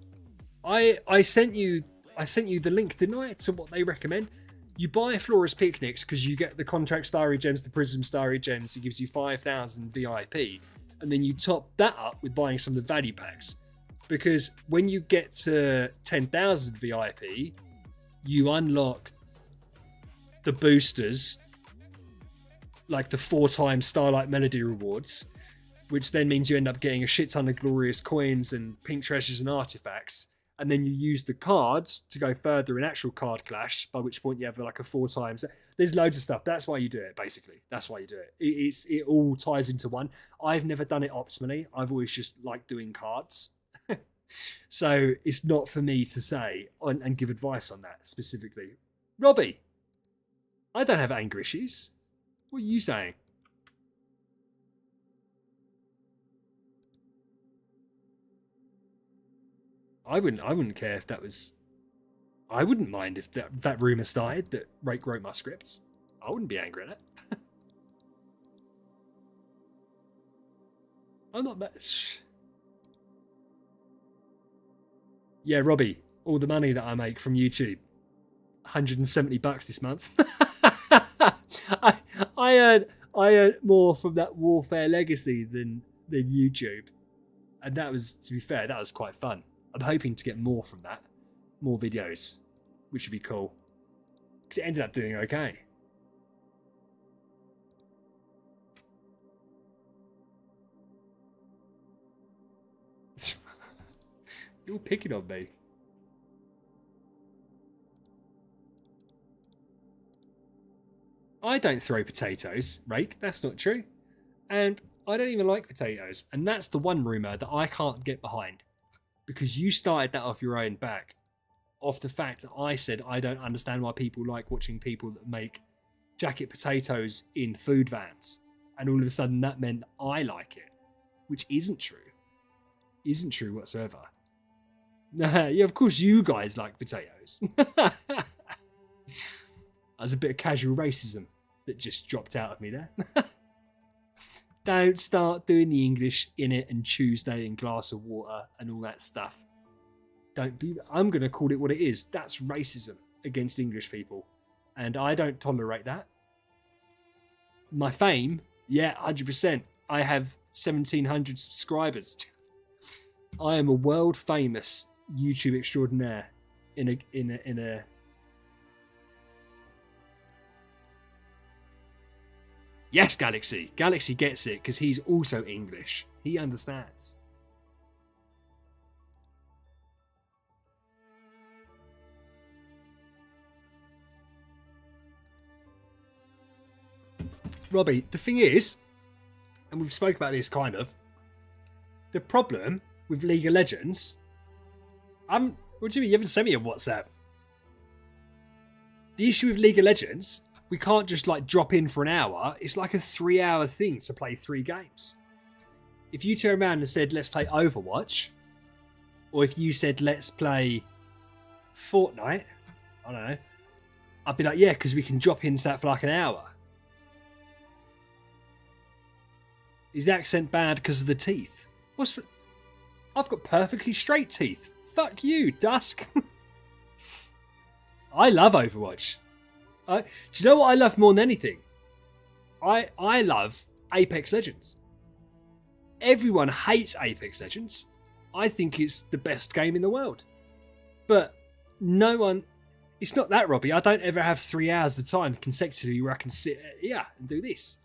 sent you the link, didn't I, to what they recommend. You buy Flora's Picnics because you get the Contract Starry Gems, the Prism Starry Gems. It gives you 5,000 VIP, and then you top that up with buying some of the value packs. Because when you get to 10,000 VIP, you unlock the boosters, like the 4-time Starlight Melody rewards, which then means you end up getting a shit ton of glorious coins and pink treasures and artifacts. And then you use the cards to go further in actual card clash, by which point you have like a 4 times. There's loads of stuff. That's why you do it, basically. That's why you do it. It all ties into one. I've never done it optimally. I've always just liked doing cards. So it's not for me to say and give advice on that specifically. Robbie, I don't have anger issues. What are you saying? I wouldn't care if that was. I wouldn't mind if that rumor started that Rake wrote my scripts. I wouldn't be angry at it. I'm not mad. Yeah, Robbie, all the money that I make from YouTube, $170 this month. I earned more from that Warfare Legacy than YouTube, and that was, to be fair, that was quite fun. I'm hoping to get more from that, more videos, which would be cool, because it ended up doing okay. You're picking on me. I don't throw potatoes, Rake. That's not true. And I don't even like potatoes. And that's the one rumour that I can't get behind. Because you started that off your own back. Off the fact that I said I don't understand why people like watching people that make jacket potatoes in food vans. And all of a sudden that meant I like it. Which isn't true. Isn't true whatsoever. Yeah, of course you guys like potatoes. That's a bit of casual racism that just dropped out of me there. Don't start doing the English in it and Tuesday and glass of water and all that stuff. Don't be. I'm going to call it what it is. That's racism against English people. And I don't tolerate that. My fame, yeah, 100%. I have 1,700 subscribers. I am a world famous YouTube extraordinaire in a Yes, Galaxy. Galaxy gets it because he's also English. He understands. Robbie, the thing is, and we've spoke about this kind of, the problem with League of Legends, what do you mean? You haven't sent me a WhatsApp. The issue with League of Legends, we can't just like drop in for an hour. It's like a 3-hour thing to play 3 games. If you turn around and said, let's play Overwatch, or if you said, let's play Fortnite, I don't know, I'd be like, yeah, because we can drop into that for like an hour. Is the accent bad because of the teeth? I've got perfectly straight teeth. Fuck you, Dusk. I love Overwatch. Do you know what I love more than anything? I love Apex Legends. Everyone hates Apex Legends. I think it's the best game in the world. But no one... It's not that, Robbie. I don't ever have 3 hours of time consecutively where I can sit here and do this.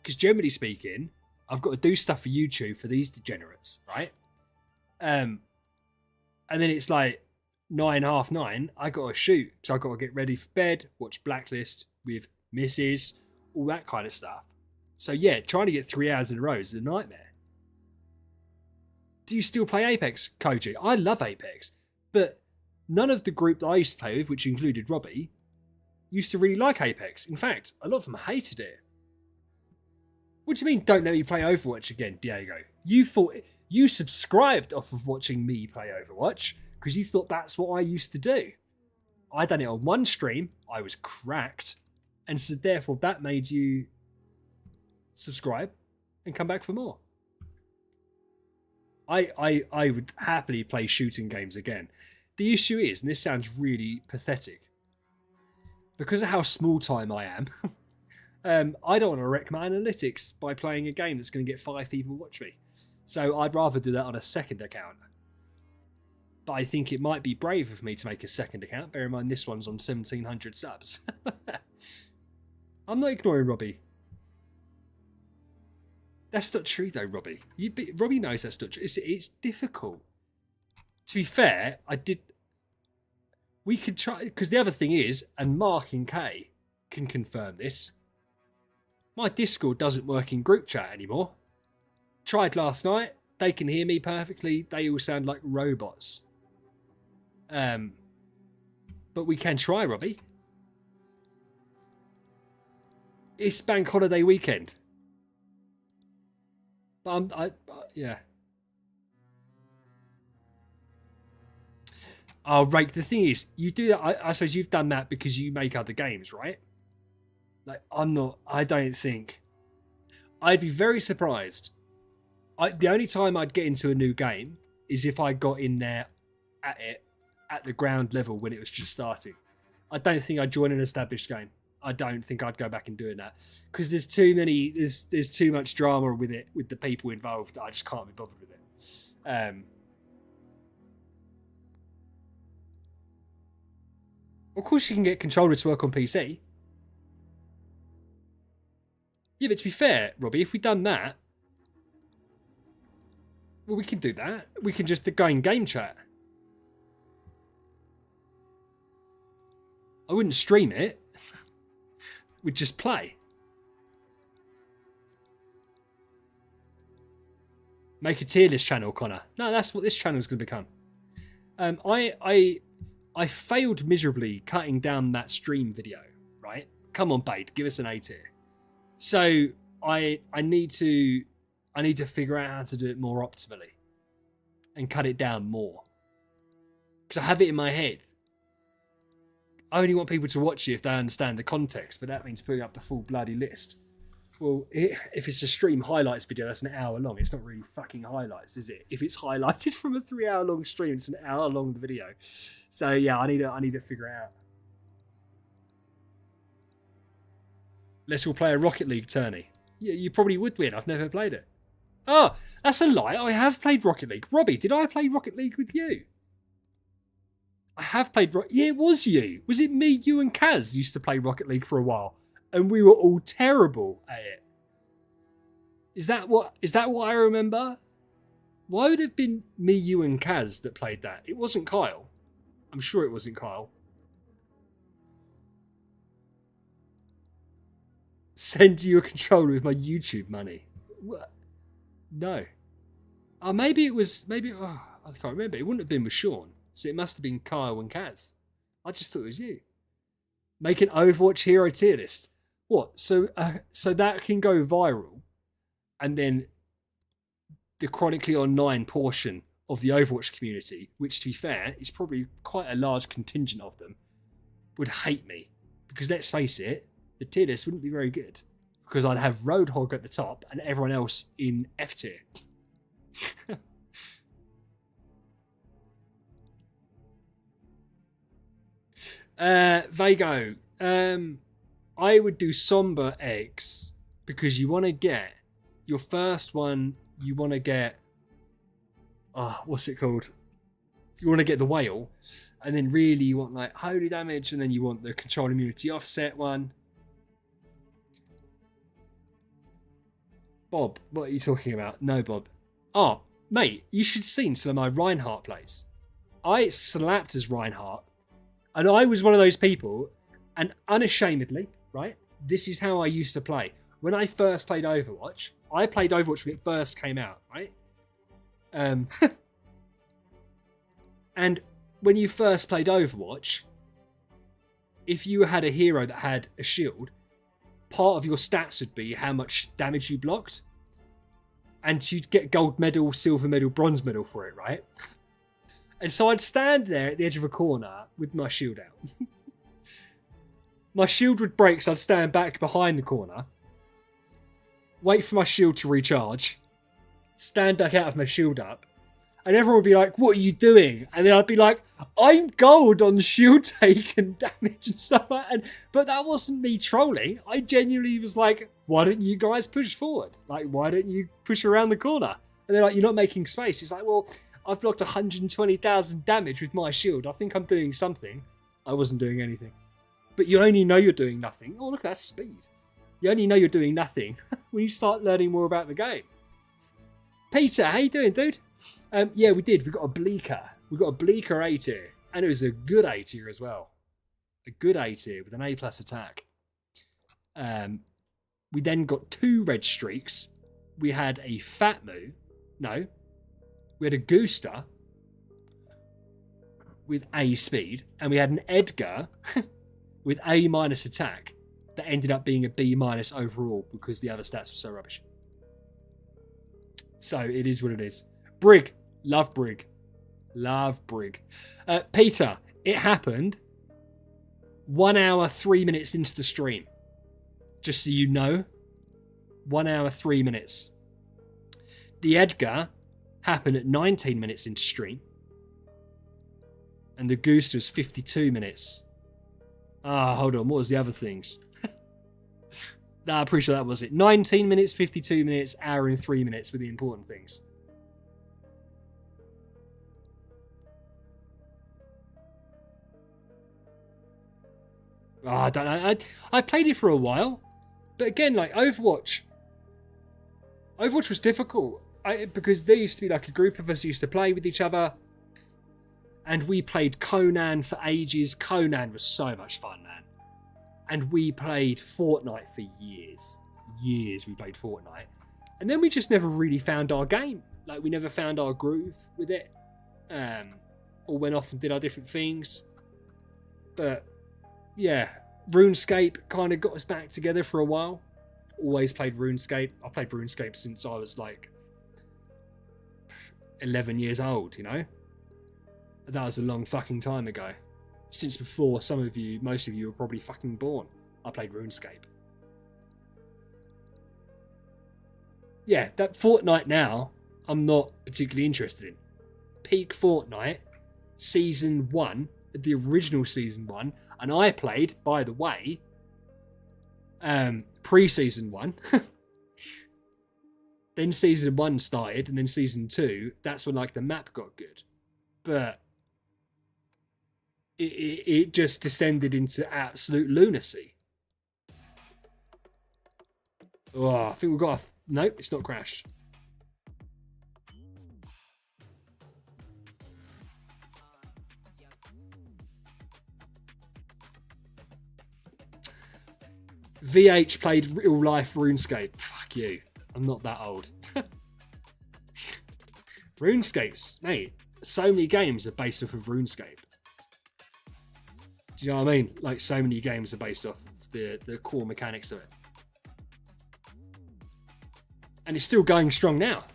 Because generally speaking, I've got to do stuff for YouTube for these degenerates, right? And then it's like 9, half 9, I got to shoot. So I got to get ready for bed, watch Blacklist with Mrs., all that kind of stuff. So yeah, trying to get 3 hours in a row is a nightmare. Do you still play Apex, Koji? I love Apex, but none of the group that I used to play with, which included Robbie, used to really like Apex. In fact, a lot of them hated it. What do you mean, don't let me play Overwatch again, Diego? You subscribed off of watching me play Overwatch because you thought that's what I used to do. I done it on one stream, I was cracked, and so therefore that made you subscribe and come back for more. I would happily play shooting games again. The issue is, and this sounds really pathetic, because of how small time I am, I don't want to wreck my analytics by playing a game that's going to get 5 people watch me. So I'd rather do that on a second account. But I think it might be brave of me to make a second account. Bear in mind this one's on 1,700 subs. I'm not ignoring Robbie. That's not true though, Robbie. Robbie knows that's not true. It's difficult. To be fair, we could try, because the other thing is, and Mark and Kay can confirm this, my Discord doesn't work in group chat anymore. Tried last night. They can hear me perfectly. They all sound like robots. But we can try, Robbie. It's bank holiday weekend. But yeah. Oh, Rake, the thing is, you do that. I suppose you've done that because you make other games, right? Like, I don't think. I'd be very surprised. The only time I'd get into a new game is if I got in there at the ground level when it was just starting. I don't think I'd join an established game. I don't think I'd go back and doing that because there's too much drama with it, with the people involved, that I just can't be bothered with it. Of course you can get controllers to work on PC. Yeah, but to be fair, Robbie, if we'd done that, well, we can do that. We can just go in game chat. I wouldn't stream it. We'd just play. Make a tier list channel, Connor. No, that's what this channel is going to become. I failed miserably cutting down that stream video, right? Come on, Bade, give us an A tier. So I need to figure out how to do it more optimally and cut it down more. Because I have it in my head. I only want people to watch it if they understand the context, but that means putting up the full bloody list. Well, if it's a stream highlights video, that's an hour long. It's not really fucking highlights, is it? If it's highlighted from a 3-hour long stream, it's an hour long video. So yeah, I need to figure it out. Let's all play a Rocket League tourney. Yeah, you probably would win. I've never played it. Oh, that's a lie. I have played Rocket League. Robbie, did I play Rocket League with you? I have played... Yeah, it was you. Was it me, you and Kaz used to play Rocket League for a while? And we were all terrible at it. Is that what I remember? Why would it have been me, you and Kaz that played that? It wasn't Kyle. I'm sure it wasn't Kyle. Send you a controller with my YouTube money. What? No. Oh, maybe it was. Maybe. Oh, I can't remember. It wouldn't have been with Sean. So it must have been Kyle and Kaz. I just thought it was you. Make an Overwatch hero tier list. What? So that can go viral, and then the chronically online portion of the Overwatch community, which to be fair is probably quite a large contingent of them, would hate me. Because let's face it, the tier list wouldn't be very good. Because I'd have Roadhog at the top and everyone else in F tier. Vago. I would do Somber Eggs because you want to get your first one. You want to get what's it called? You want to get the whale, and then really you want like holy damage, and then you want the control immunity offset one. Bob, what are you talking about? No, Bob. Oh, mate, you should have seen some of my Reinhardt plays. I slapped as Reinhardt, and I was one of those people, and unashamedly, right? This is how I used to play. When I first played Overwatch, I played Overwatch when it first came out, right? And when you first played Overwatch, if you had a hero that had a shield, part of your stats would be how much damage you blocked. And you'd get gold medal, silver medal, bronze medal for it, right? And so I'd stand there at the edge of a corner with my shield out. My shield would break, so I'd stand back behind the corner, wait for my shield to recharge, stand back out of my shield up, and everyone would be like, what are you doing? And then I'd be like, I'm gold on shield take and damage and stuff like that. But that wasn't me trolling. I genuinely was like, why don't you guys push forward? Like, why don't you push around the corner? And they're like, you're not making space. It's like, well, I've blocked 120,000 damage with my shield. I think I'm doing something. I wasn't doing anything. But you only know you're doing nothing. Oh, look at that speed. You only know you're doing nothing when you start learning more about the game. Peter, how you doing, dude? Yeah, we did. We got a Bleaker. We got a Bleaker A tier. And it was a good A tier as well. A good A tier with an A+ attack. We then got 2 red streaks. We had a Fat Moo. No. We had a Gooster with A speed. And we had an Edgar with A- attack that ended up being a B- overall because the other stats were so rubbish. So it is what it is. Brig. Love Brig. Love Brig. Peter, it happened 1 hour, 3 minutes into the stream. Just so you know. 1 hour, 3 minutes. The Edgar happened at 19 minutes into stream. And the Goose was 52 minutes. Hold on. What was the other things? I'm pretty sure that was it. 19 minutes, 52 minutes, hour and 3 minutes were the important things. I don't know. I played it for a while. But again, like Overwatch was difficult. Because there used to be like a group of us used to play with each other. And we played Conan for ages. Conan was so much fun, man. And we played Fortnite for years. Years we played Fortnite. And then we just never really found our game. Like, we never found our groove with it. Or went off and did our different things. But, yeah. RuneScape kind of got us back together for a while. Always played RuneScape. I played RuneScape since I was, like, 11 years old, you know? That was a long fucking time ago. Since before most of you were probably fucking born. I played RuneScape. Yeah, that Fortnite now, I'm not particularly interested in. Peak Fortnite, Season 1, the original Season 1, and I played, by the way, pre-Season 1. Then Season 1 started, and then Season 2, that's when like the map got good. But it just descended into absolute lunacy. Oh, I think we've got nope, it's not crashed. VH played real life RuneScape. Fuck you. I'm not that old. RuneScapes, mate. So many games are based off of RuneScape. Do you know what I mean? Like, so many games are based off the core mechanics of it. And it's still going strong now.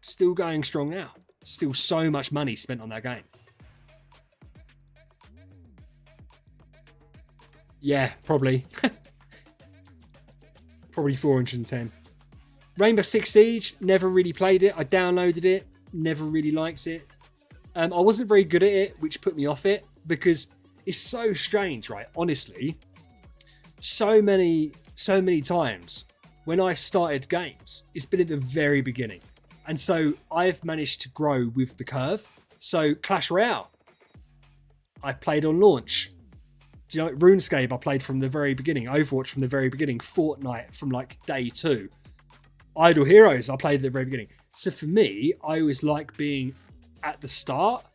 Still going strong now. Still so much money spent on that game. Yeah, probably. Probably 410. Rainbow Six Siege, never really played it. I downloaded it, never really liked it. I wasn't very good at it, which put me off it, because it's so strange, right? Honestly, so many times when I've started games, it's been at the very beginning. And so I've managed to grow with the curve. So Clash Royale, I played on launch. Do you know, RuneScape, I played from the very beginning. Overwatch from the very beginning. Fortnite from like day 2. Idle Heroes, I played at the very beginning. So for me, I always like being at the start.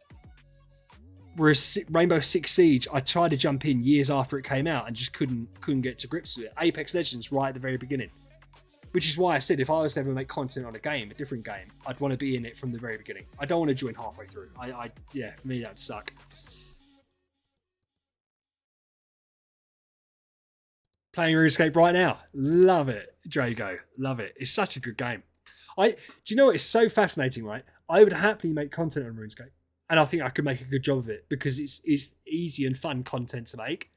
Whereas Rainbow Six Siege, I tried to jump in years after it came out and just couldn't get to grips with it. Apex Legends right at the very beginning. Which is why I said if I was to ever make content on a game, a different game, I'd want to be in it from the very beginning. I don't want to join halfway through. Yeah, for me that'd suck. Playing RuneScape right now. Love it, Drago. Love it. It's such a good game. Do you know what? It's so fascinating, right? I would happily make content on RuneScape. And I think I could make a good job of it because it's easy and fun content to make.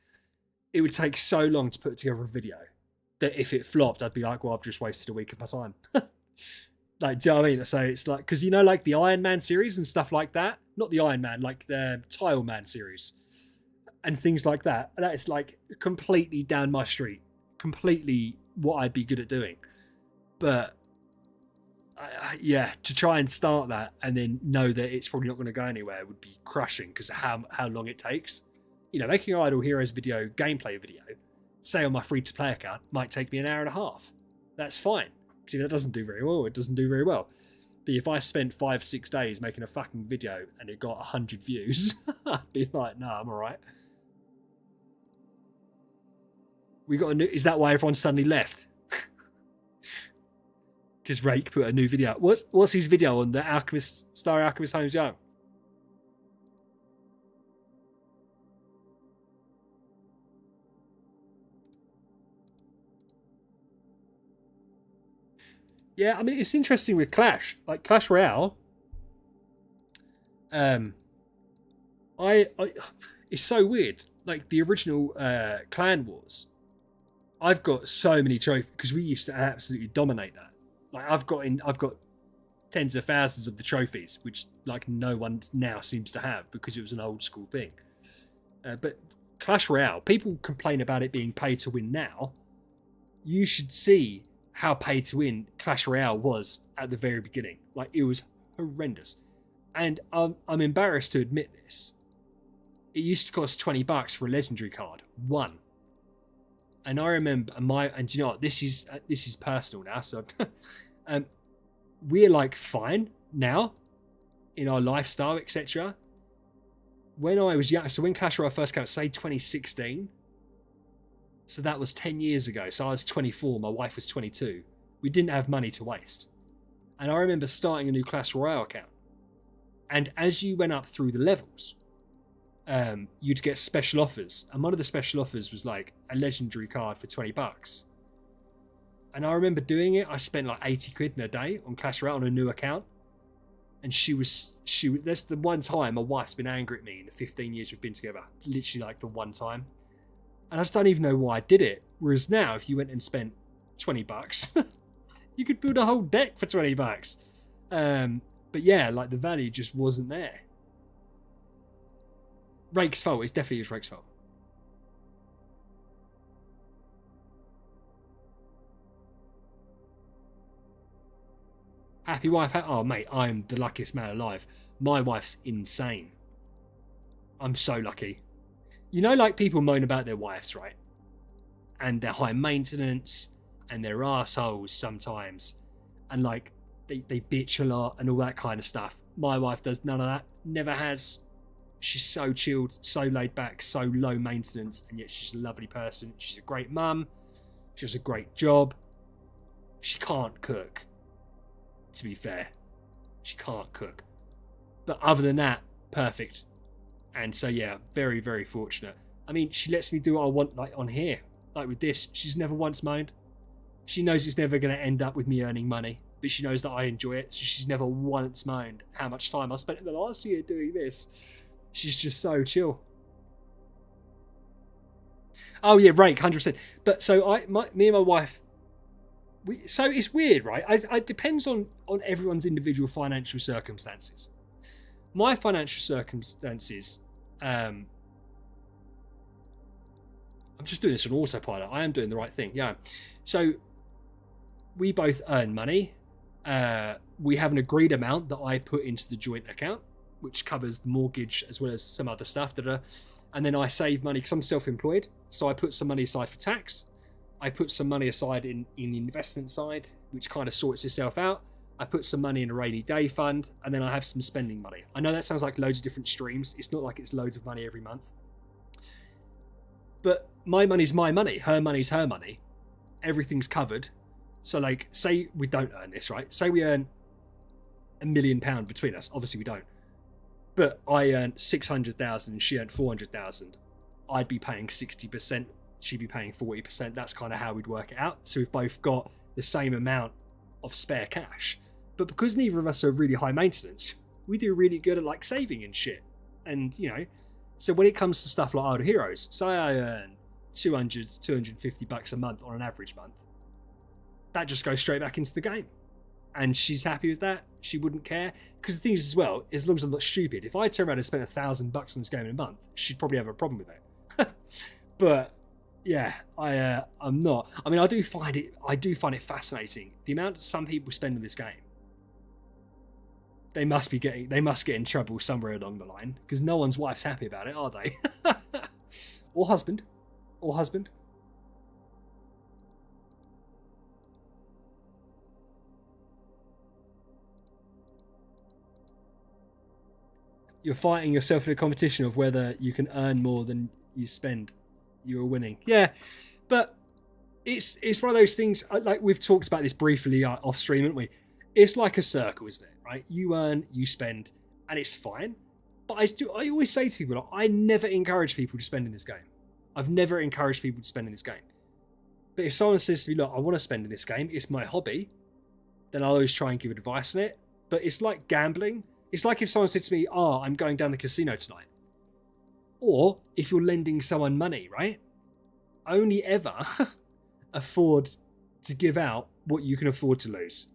It would take so long to put together a video that if it flopped, I'd be like, well, I've just wasted a week of my time. Like, do you know what I mean? So it's like, because you know, like the Iron Man series and stuff like that. Not the Iron Man, like the Tile Man series. And things like that. That is like completely down my street. Completely what I'd be good at doing. But yeah, to try and start that and then know that it's probably not going to go anywhere would be crushing because of how long it takes. You know, making an Idle Heroes video, gameplay video, say on my free-to-play account, might take me an hour and a half. That's fine. Because if that doesn't do very well, it doesn't do very well. But if I spent 5-6 days making a fucking video and it got 100 views, I'd be like, no, I'm all right. We got a new. Is that why everyone suddenly left? Because Rake put a new video. What's his video on the Alchemist, Star Alchemist Holmes Young? Yeah, I mean it's interesting with Clash, like Clash Royale. It's so weird. Like the original Clan Wars. I've got so many trophies because we used to absolutely dominate that. Like I've got tens of thousands of the trophies, which like no one now seems to have because it was an old school thing. But Clash Royale, people complain about it being pay to win now. You should see how pay to win Clash Royale was at the very beginning. Like it was horrendous. And I'm embarrassed to admit this. It used to cost $20 for a legendary card. One. And I remember and you know what, this is personal now, so we're like fine now in our lifestyle, etc. When I was young, so when Clash Royale first came out, say 2016, so that was 10 years ago. So I was 24, my wife was 22. We didn't have money to waste. And I remember starting a new Clash Royale account. And as you went up through the levels, you'd get special offers, and one of the special offers was like a legendary card for $20. And I remember doing it. I spent like 80 quid in a day on Clash Royale on a new account, and she was that's the one time my wife's been angry at me in the 15 years we've been together, literally like the one time. And I just don't even know why I did it. Whereas now, if you went and spent $20, you could build a whole deck for $20. But yeah, like the value just wasn't there. Rake's fault. It's definitely Rake's fault. Happy wife. Oh, mate, I'm the luckiest man alive. My wife's insane. I'm so lucky. You know, like people moan about their wives, right? And they're high maintenance and they're assholes sometimes. And like they bitch a lot and all that kind of stuff. My wife does none of that. Never has. She's so chilled, so laid back, so low maintenance, and yet she's a lovely person. She's a great mum. She does a great job. She can't cook, to be fair. She can't cook. But other than that, perfect. And so, yeah, very, very fortunate. I mean, she lets me do what I want, like on here. Like with this, she's never once moaned. She knows it's never going to end up with me earning money, but she knows that I enjoy it. So she's never once moaned how much time I spent in the last year doing this. She's just so chill. Oh yeah, rake, 100%. But so me and my wife, so it's weird, right? It depends on everyone's individual financial circumstances. My financial circumstances, I'm just doing this on autopilot. I am doing the right thing, yeah. So we both earn money. We have an agreed amount that I put into the joint account, which covers the mortgage as well as some other stuff. And then I save money because I'm self-employed. So I put some money aside for tax. I put some money aside in the investment side, which kind of sorts itself out. I put some money in a rainy day fund, and then I have some spending money. I know that sounds like loads of different streams. It's not like it's loads of money every month. But my money's my money. Her money's her money. Everything's covered. So like, say we don't earn this, right? Say we earn £1 million between us. Obviously we don't. But I earned 600,000 and she earned 400,000. I'd be paying 60%. She'd be paying 40%. That's kind of how we'd work it out. So we've both got the same amount of spare cash. But because neither of us are really high maintenance, we do really good at like saving and shit. And, you know, so when it comes to stuff like Idle Heroes, say I earn 200, 250 bucks a month on an average month. That just goes straight back into the game. And she's happy with that. She wouldn't care. Because the thing is as well, as long as I'm not stupid, if I turn around and spend $1,000 on this game in a month, she'd probably have a problem with it. But yeah, I'm not. I mean, I do find it fascinating. The amount some people spend on this game. They must get in trouble somewhere along the line. Because no one's wife's happy about it, are they? Or husband. You're fighting yourself in a competition of whether you can earn more than you spend. You're winning. Yeah, but it's one of those things, like we've talked about this briefly off stream, haven't we? It's like a circle, isn't it? Right? You earn, you spend, and it's fine. But I always say to people, I never encourage people to spend in this game. I've never encouraged people to spend in this game. But if someone says to me, look, I want to spend in this game, it's my hobby, then I'll always try and give advice on it. But it's like gambling. It's like if someone said to me, I'm going down the casino tonight. Or if you're lending someone money, right? Only ever afford to give out what you can afford to lose.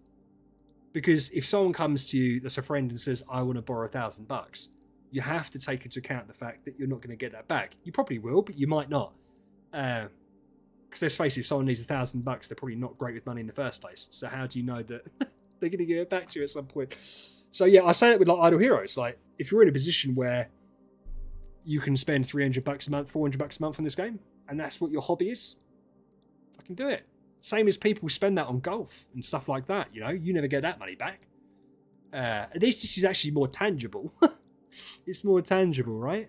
Because if someone comes to you that's a friend and says, I want to borrow $1,000, you have to take into account the fact that you're not going to get that back. You probably will, but you might not. Because let's face it, if someone needs $1,000, they're probably not great with money in the first place. So how do you know that they're going to give it back to you at some point? So yeah, I say that with like Idle Heroes. Like, if you're in a position where you can spend $300 a month, $400 a month on this game, and that's what your hobby is, fucking do it. Same as people spend that on golf and stuff like that. You know, you never get that money back. At least this is actually more tangible. It's more tangible, right?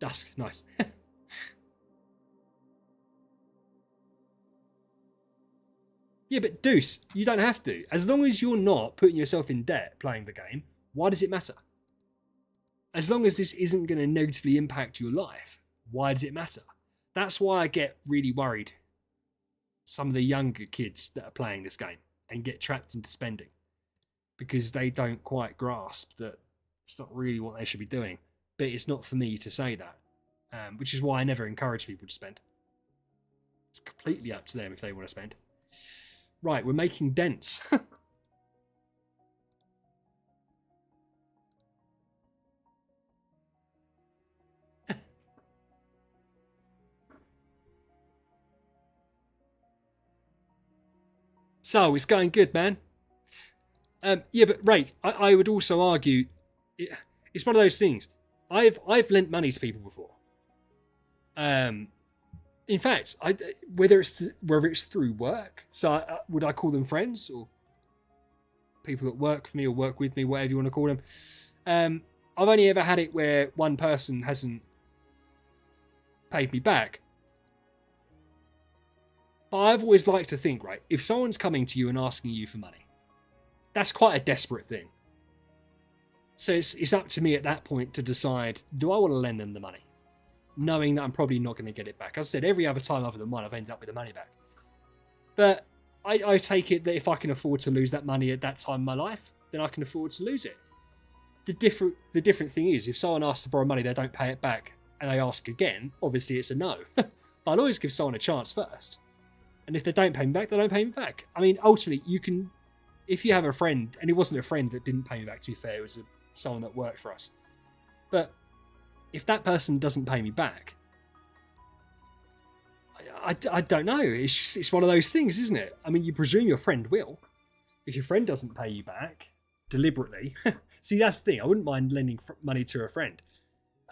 Dusk, nice. Yeah, but Deuce, you don't have to. As long as you're not putting yourself in debt playing the game, why does it matter? As long as this isn't going to negatively impact your life, why does it matter? That's why I get really worried. Some of the younger kids that are playing this game and get trapped into spending because they don't quite grasp that it's not really what they should be doing. But it's not for me to say that, which is why I never encourage people to spend. It's completely up to them if they want to spend. Right, we're making dents. So, it's going good, man. Yeah, but Ray, I would also argue it's one of those things. I've lent money to people before. In fact, whether it's through work, so would I call them friends or people that work for me or work with me, whatever you want to call them. I've only ever had it where one person hasn't paid me back. But I've always liked to think, right, if someone's coming to you and asking you for money, that's quite a desperate thing. So it's up to me at that point to decide, do I want to lend them the money? Knowing that I'm probably not going to get it back. As I said, every other time other than one, I've ended up with the money back. But I take it that if I can afford to lose that money at that time in my life, then I can afford to lose it. The different thing is, if someone asks to borrow money, they don't pay it back, and they ask again, obviously it's a no. But I'll always give someone a chance first. And if they don't pay me back, they don't pay me back. I mean, ultimately, you can, if you have a friend, and it wasn't a friend that didn't pay me back, to be fair, it was someone that worked for us. But if that person doesn't pay me back, I don't know. It's one of those things, isn't it? I mean, you presume your friend will. If your friend doesn't pay you back deliberately, see, that's the thing. I wouldn't mind lending money to a friend,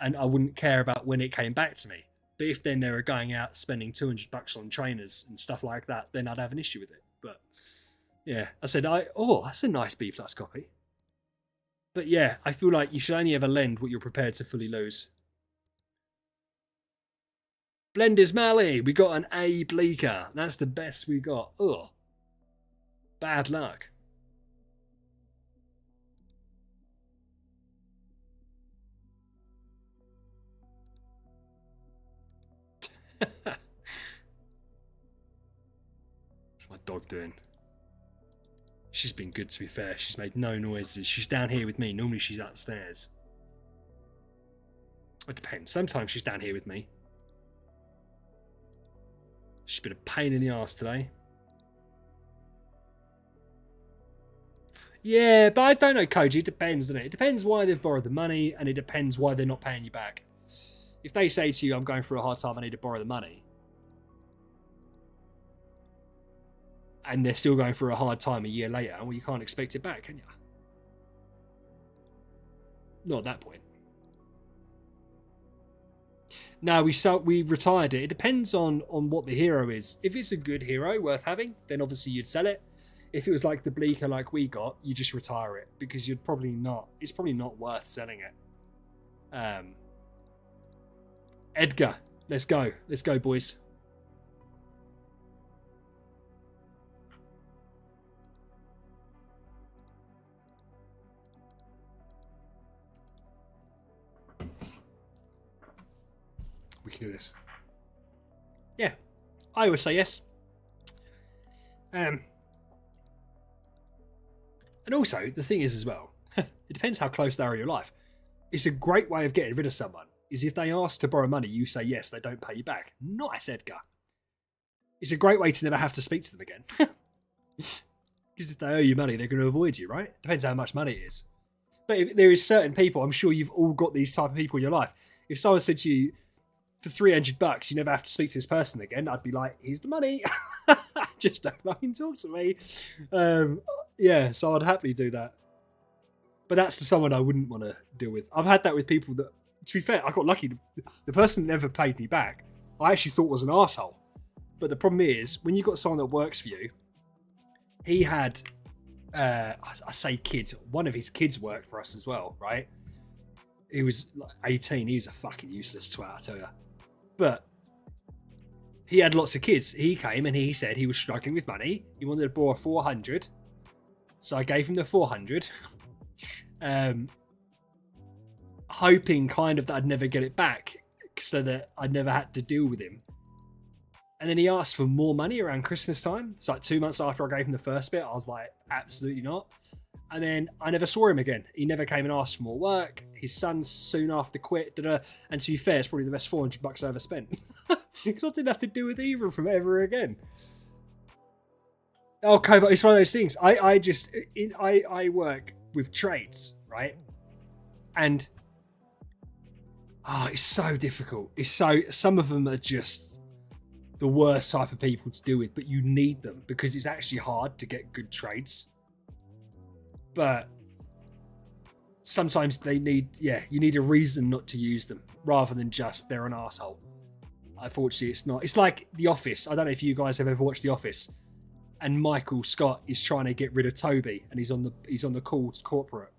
and I wouldn't care about when it came back to me. But if then they were going out spending $200 on trainers and stuff like that, then I'd have an issue with it. But yeah, I said, that's a nice B+ copy. But yeah, I feel like you should only ever lend what you're prepared to fully lose. Blender's Mally, we got an A Bleaker. That's the best we got. Ugh. Bad luck. What's my dog doing? She's been good, to be fair. She's made no noises. She's down here with me. Normally she's upstairs. It depends. Sometimes she's down here with me. She's been a pain in the arse today. Yeah, but I don't know, Koji. It depends, doesn't it? It depends why they've borrowed the money, and it depends why they're not paying you back. If they say to you, I'm going through a hard time, I need to borrow the money, and they're still going through a hard time a year later, well, you can't expect it back, can you? Not at that point. No, we retired it. It depends on what the hero is. If it's a good hero worth having, then obviously you'd sell it. If it was like the Bleaker like we got, you just retire it, because you'd probably not. It's probably not worth selling it. Edgar, let's go. Let's go, boys. We can do this. Yeah, I always say yes. And also, the thing is as well, it depends how close they are in your life. It's a great way of getting rid of someone, is if they ask to borrow money, you say yes, they don't pay you back. Nice, Edgar. It's a great way to never have to speak to them again. Because if they owe you money, they're going to avoid you, right? Depends how much money it is. But if there is certain people, I'm sure you've all got these type of people in your life. If someone said to you, for $300, you never have to speak to this person again, I'd be like, here's the money. Just don't fucking talk to me. Yeah, so I'd happily do that. But that's to someone I wouldn't want to deal with. I've had that with people that, to be fair, I got lucky. The person that never paid me back, I actually thought was an arsehole. But the problem is, when you've got someone that works for you, he had, I say kids, one of his kids worked for us as well, right? He was like 18. He was a fucking useless twat, I tell you. But he had lots of kids. He came and he said he was struggling with money. He wanted to borrow 400. So I gave him the 400. Hoping kind of that I'd never get it back, so that I never had to deal with him. And then he asked for more money around Christmas time. It's like 2 months after I gave him the first bit. I was like, absolutely not. And then I never saw him again. He never came and asked for more work. His sons soon after quit. And to be fair, it's probably the best $400 I ever spent. Because I didn't have to deal with either of them ever again. Okay, but it's one of those things. I work with trades, right? And it's so difficult. Some of them are just the worst type of people to deal with, but you need them because it's actually hard to get good trades. But sometimes you need a reason not to use them rather than just they're an arsehole. Unfortunately, it's not. It's like The Office. I don't know if you guys have ever watched The Office. And Michael Scott is trying to get rid of Toby, and he's on the call to corporate.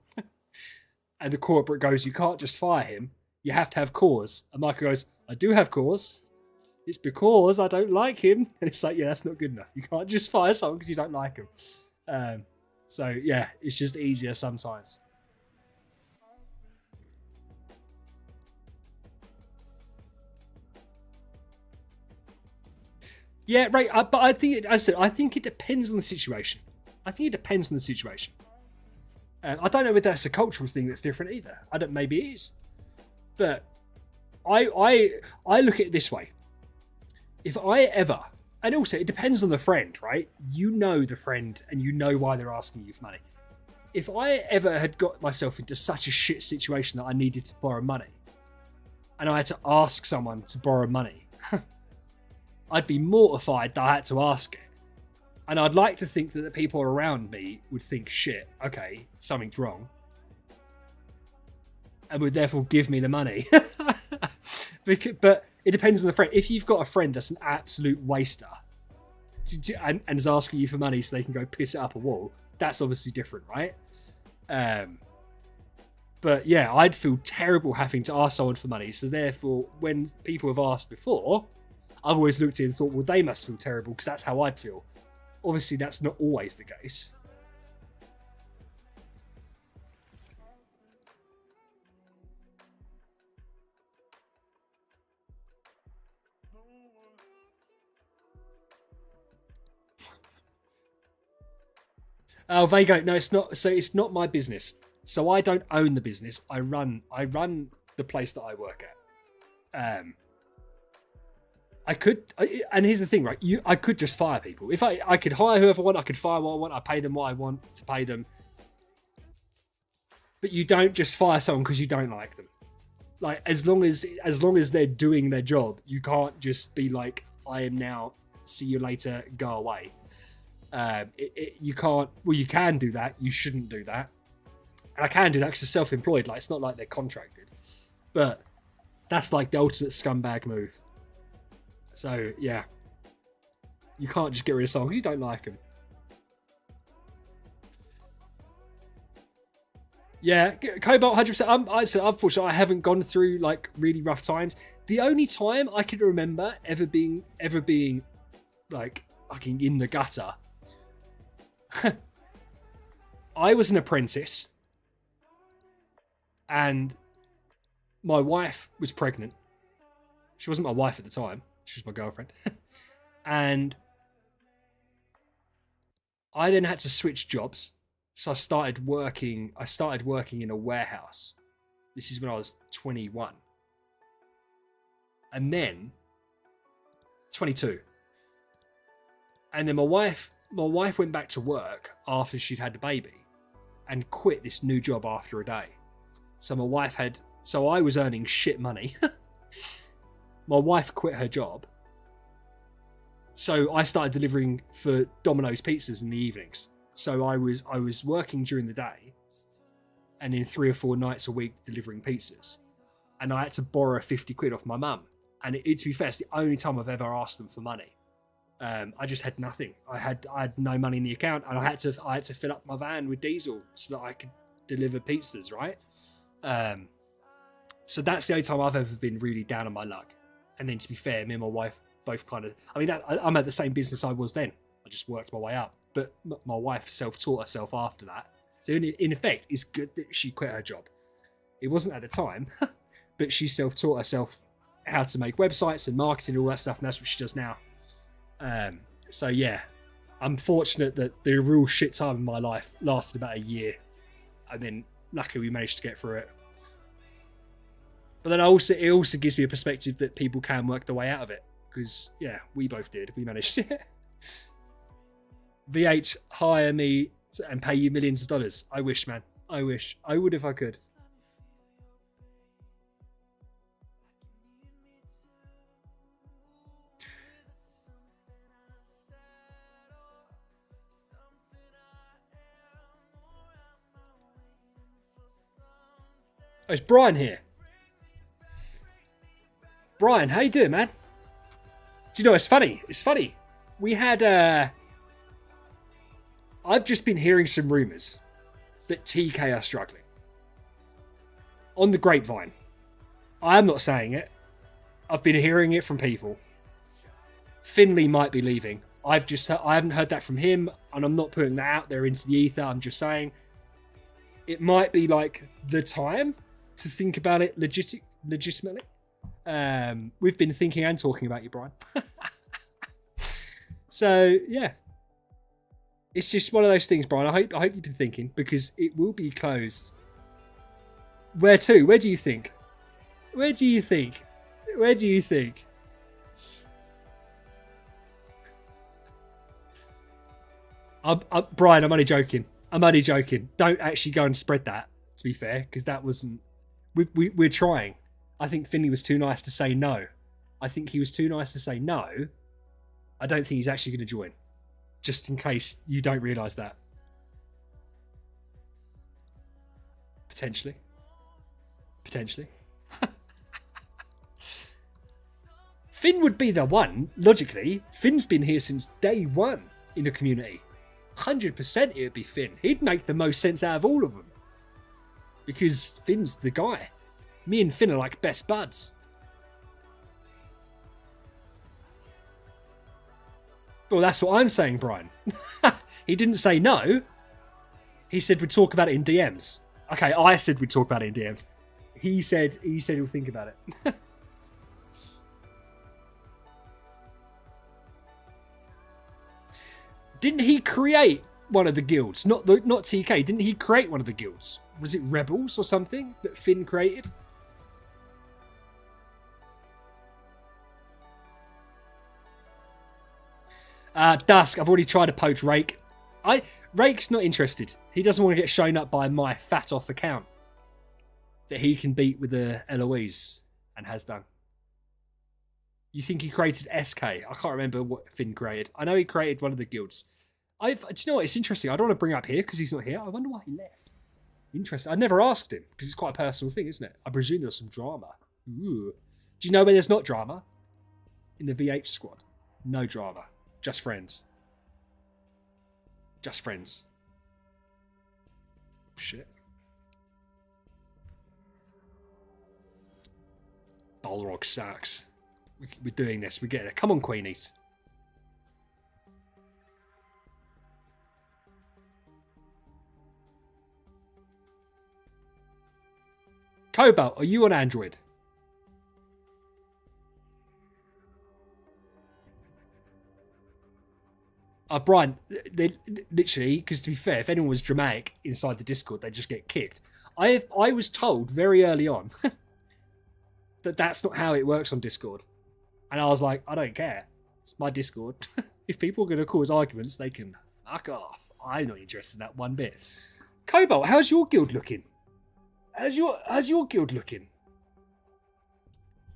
And the corporate goes, you can't just fire him. You have to have cause. And Michael goes, I do have cause. It's because I don't like him. And it's like, yeah, that's not good enough. You can't just fire someone because you don't like him. So yeah, it's just easier sometimes. Yeah, right. But I think, as I said, I think it depends on the situation. I think it depends on the situation. I don't know whether that's a cultural thing that's different either. I don't. Maybe it is. But I look at it this way. If I ever, and also it depends on the friend, right? You know the friend, and you know why they're asking you for money. If I ever had got myself into such a shit situation that I needed to borrow money, and I had to ask someone to borrow money, I'd be mortified that I had to ask it. And I'd like to think that the people around me would think, shit, okay, something's wrong. And would therefore give me the money. But it depends on the friend. If you've got a friend that's an absolute waster and is asking you for money so they can go piss it up a wall, that's obviously different, right? But yeah, I'd feel terrible having to ask someone for money. So therefore, when people have asked before, I've always looked at it and thought, well, they must feel terrible because that's how I'd feel. Obviously, that's not always the case. Oh, Vago, no, it's not. So it's not my business. So I don't own the business. I run the place that I work at. I could, and here's the thing, right? I could just fire people. If I could hire whoever I want, I could fire what I want. I pay them what I want to pay them. But you don't just fire someone because you don't like them. Like as long as they're doing their job, you can't just be like, I am now. See you later. Go away. You can't. Well, you can do that. You shouldn't do that. And I can do that because it's self-employed. Like it's not like they're contracted. But that's like the ultimate scumbag move. So yeah, you can't just get rid of someone because you don't like them. Yeah, Cobalt 100%. Unfortunately, I haven't gone through like really rough times. The only time I can remember ever being like fucking in the gutter, I was an apprentice, and my wife was pregnant. She wasn't my wife at the time. She was my girlfriend. And I then had to switch jobs. So I started working in a warehouse. This is when I was 21. And then 22. And then my wife went back to work after she'd had the baby and quit this new job after a day. So I was earning shit money. My wife quit her job. So I started delivering for Domino's pizzas in the evenings. So I was working during the day and then 3 or 4 nights a week delivering pizzas. And I had to borrow 50 quid off my mum. And to be fair, it's the only time I've ever asked them for money. I just had nothing. I had no money in the account, and I had to fill up my van with diesel so that I could deliver pizzas, right? So that's the only time I've ever been really down on my luck. And then to be fair, me and my wife both kind of, I'm at the same business I was then. I just worked my way up. But my wife self-taught herself after that. So in effect, it's good that she quit her job. It wasn't at the time, but she self-taught herself how to make websites and marketing and all that stuff, and that's what she does now. So yeah, I'm fortunate that the real shit time in my life lasted about a year, and then luckily we managed to get through it. But then it also gives me a perspective that people can work their way out of it, because yeah, we both did. We managed it. VH, hire me and pay you millions of dollars. I wish, man. I wish. I would if I could. Oh, it's Brian here. Brian, how you doing, man? Do you know, it's funny. It's funny. We had... I've just been hearing some rumours that TK are struggling. On the grapevine. I am not saying it. I've been hearing it from people. Finley might be leaving. I haven't heard that from him, and I'm not putting that out there into the ether. I'm just saying it might be like the time to think about it legitimately. We've been thinking and talking about you, Brian. So yeah, it's just one of those things, Brian. I hope you've been thinking, because it will be closed. Where to? Where do you think? Where do you think? Where do you think? Brian, I'm only joking. I'm only joking. Don't actually go and spread that, to be fair, because that wasn't... We're trying. I think Finley was too nice to say no. I think he was too nice to say no. I don't think he's actually going to join. Just in case you don't realise that. Potentially. Potentially. Finn would be the one, logically. Finn's been here since day one in the community. 100% it would be Finn. He'd make the most sense out of all of them. Because Finn's the guy. Me and Finn are like best buds. Well, that's what I'm saying, Brian. He didn't say no. He said we'd talk about it in DMs. Okay, I said we'd talk about it in DMs. He said he'll think about it. Didn't he create one of the guilds? Not TK. Didn't he create one of the guilds? Was it Rebels or something that Finn created? Dusk. I've already tried to poach Rake. Rake's not interested. He doesn't want to get shown up by my fat off account that he can beat with the Eloise, and has done. You think he created SK? I can't remember what Finn created. I know he created one of the guilds. Do you know what? It's interesting. I don't want to bring it up here because he's not here. I wonder why he left. Interesting. I never asked him because it's quite a personal thing, isn't it? I presume there's some drama. Ooh. Do you know where there's not drama? In the VH squad. No drama. Just friends. Just friends. Shit. Balrog sucks. We're doing this. We're getting it. Come on, Queenies. Cobalt, are you on Android? Brian, they literally, because to be fair, if anyone was dramatic inside the Discord, they'd just get kicked. I was told very early on that that's not how it works on Discord. And I was like, I don't care. It's my Discord. If people are going to cause arguments, they can fuck off. I'm not interested in that one bit. Cobalt, how's your guild looking? How's your guild looking?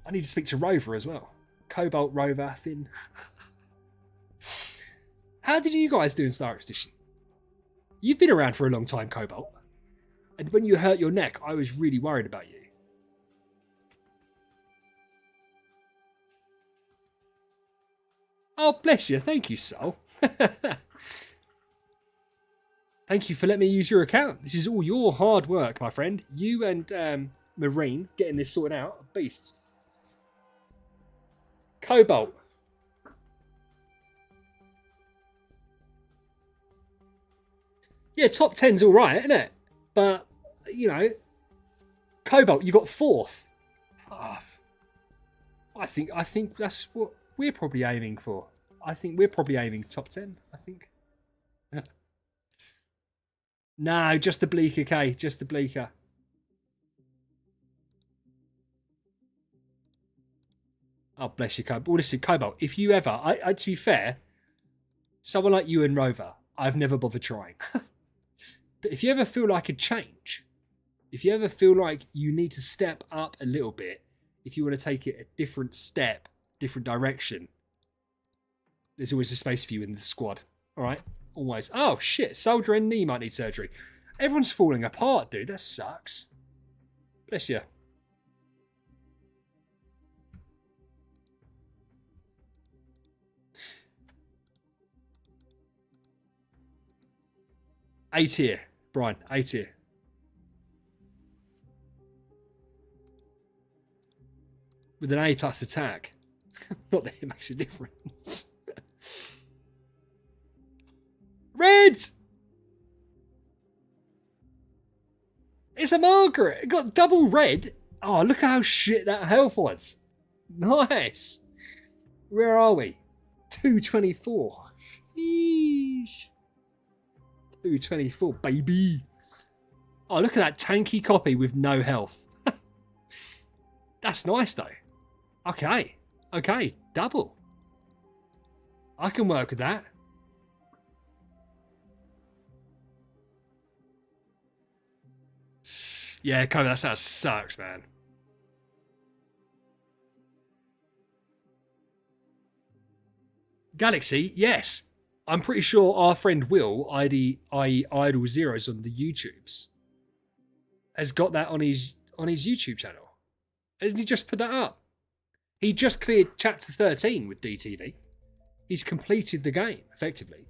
I need to speak to Rover as well. Cobalt, Rover, Finn. How did you guys do in Star Expedition? You've been around for a long time, Cobalt. And when you hurt your neck, I was really worried about you. Oh, bless you. Thank you, Sol. Thank you for letting me use your account. This is all your hard work, my friend. You and Marine getting this sorted out. Beasts. Cobalt. Yeah, top 10's all right, isn't it? But, you know, Cobalt, you got 4th. I think that's what we're probably aiming for. I think we're probably aiming top 10, I think. No, just the Bleaker, K. Just the Bleaker. Oh, bless you, Cobalt. Well, listen, Cobalt, if you ever... to be fair, someone like you and Rover, I've never bothered trying. But if you ever feel like a change, if you ever feel like you need to step up a little bit, if you want to take it a different step, different direction, there's always a space for you in the squad. All right? Always. Oh, shit. Soldier and knee might need surgery. Everyone's falling apart, dude. That sucks. Bless you. A tier, Brian. A tier. with an A plus attack. Not that it makes a difference. Red! It's a Margaret. It got double red. Oh, look at how shit that health was. Nice. Where are we? 224. Sheesh. 224, baby. Oh, look at that tanky copy with no health. That's nice, though. Okay. Okay, double. I can work with that. Yeah, Kobe, that sounds sucks, man. Galaxy, yes. I'm pretty sure our friend Will, i.e. Idle Zeros on the YouTubes, has got that on his YouTube channel. Hasn't he just put that up? He just cleared chapter 13 with DTV. He's completed the game, effectively.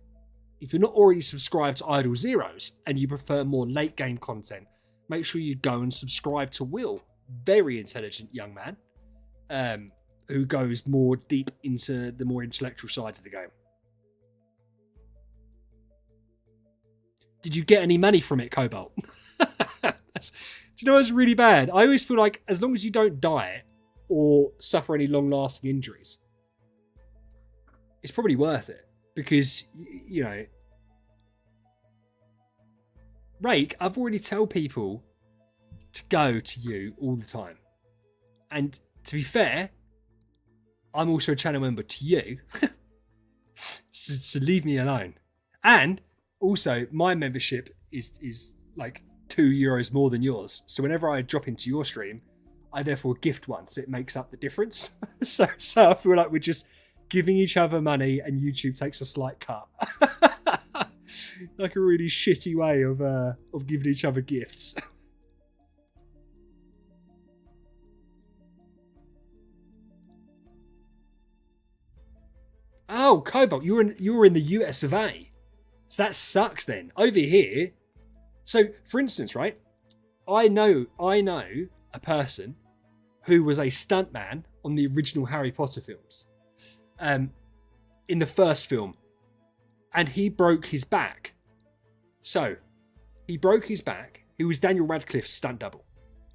If you're not already subscribed to Idle Zeros and you prefer more late game content, make sure you go and subscribe to Will. Very intelligent young man, who goes more deep into the more intellectual sides of the game. Did you get any money from it, Cobalt? Do you know what's really bad? I always feel like as long as you don't die or suffer any long-lasting injuries, it's probably worth it. Because, you know, Rake, I've already told people to go to you all the time. And to be fair, I'm also a channel member to you. so leave me alone. And also, my membership is like €2 more than yours. So whenever I drop into your stream, I therefore gift one. So it makes up the difference. so I feel like we're just giving each other money and YouTube takes a slight cut. Like a really shitty way of giving each other gifts. Oh, Cobalt, you were in the US of A. So that sucks then. Over here, so for instance, right? I know a person who was a stuntman on the original Harry Potter films. In the first film. And he broke his back. So, he broke his back. He was Daniel Radcliffe's stunt double.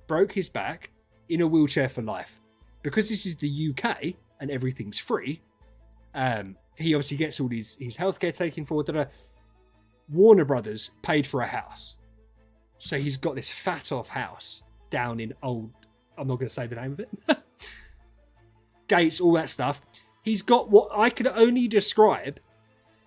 Broke his back in a wheelchair for life. Because this is the UK and everything's free, he obviously gets all his healthcare taken forward. Warner Brothers paid for a house. So he's got this fat off house down in old... I'm not going to say the name of it. Gates, all that stuff. He's got what I could only describe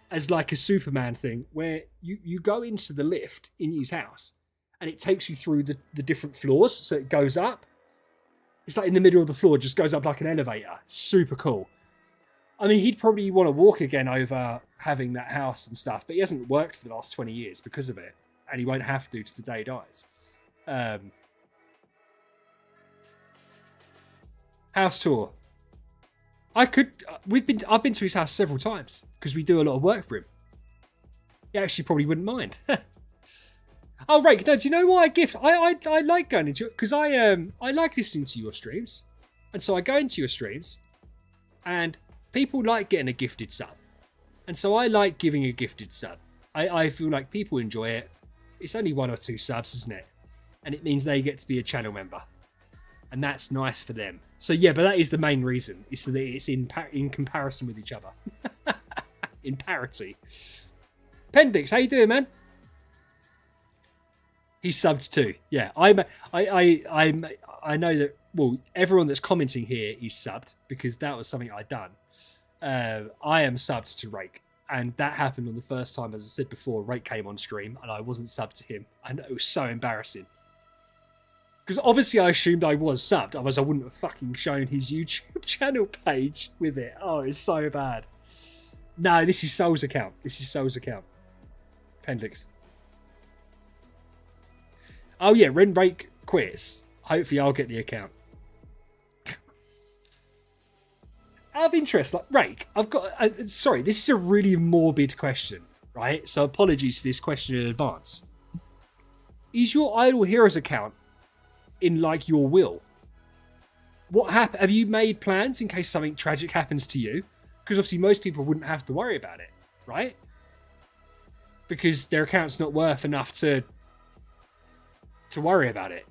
as like a Superman thing, where you go into the lift in his house and it takes you through the different floors. So it goes up. It's like in the middle of the floor, just goes up like an elevator. Super cool. I mean, he'd probably want to walk again over having that house and stuff, but he hasn't worked for the last 20 years because of it. And he won't have to the day he dies. House tour. I've been to his house several times because we do a lot of work for him. He actually probably wouldn't mind. Oh, Rake, no, do you know why I gift? I like going into it because I like listening to your streams, and so I go into your streams, and people like getting a gifted sub, and so I like giving a gifted sub. I feel like people enjoy it. It's only 1 or 2 subs, isn't it? And it means they get to be a channel member, and that's nice for them. So yeah, but that is the main reason, is so that it's in comparison with each other, in parity. Pendix, how you doing, man? He's subbed too. Yeah, I know that. Well, everyone that's commenting here is subbed because that was something I'd done. I am subbed to Rake, and that happened on the first time, as I said before. Rake came on stream, and I wasn't subbed to him, and it was so embarrassing. Because obviously I assumed I was subbed, otherwise I wouldn't have fucking shown his YouTube channel page with it. Oh, it's so bad. No, this is Soul's account. This is Soul's account. Pendix. Oh yeah, when Rake quits, hopefully I'll get the account. Out of interest, like Rake, I've got... sorry, this is a really morbid question, right? So apologies for this question in advance. Is your Idle Heroes account in like your will? what happened? Have you made plans in case something tragic happens to you? Because obviously most people wouldn't have to worry about it, right? Because their account's not worth enough to worry about it.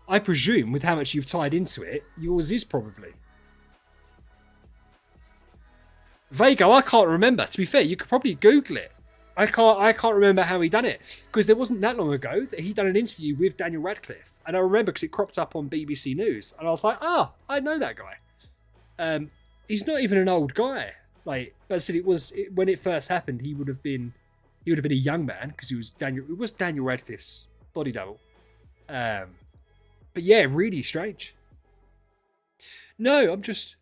I presume with how much you've tied into it, yours is probably. Vago, I can't remember. To be fair, you could probably Google it. I can't remember how he done it, because there wasn't that long ago that he done an interview with Daniel Radcliffe, and I remember because it cropped up on BBC News, and I was like, I know that guy. He's not even an old guy. Like, but I said when it first happened, he would have been a young man because it was Daniel Radcliffe's body double. But yeah, really strange. No, I'm just,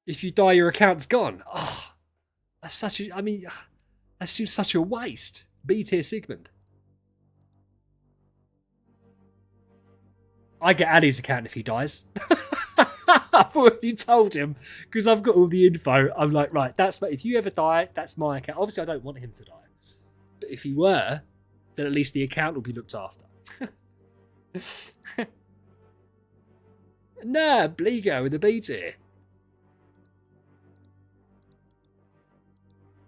if you die, your account's gone. Oh, that's such a. I mean. That seems such a waste. B-tier Sigmund. I get Ali's account if he dies. I've already told him because I've got all the info. I'm like, right, if you ever die, that's my account. Obviously, I don't want him to die. But if he were, then at least the account will be looked after. Nah, Bligo with a B-tier.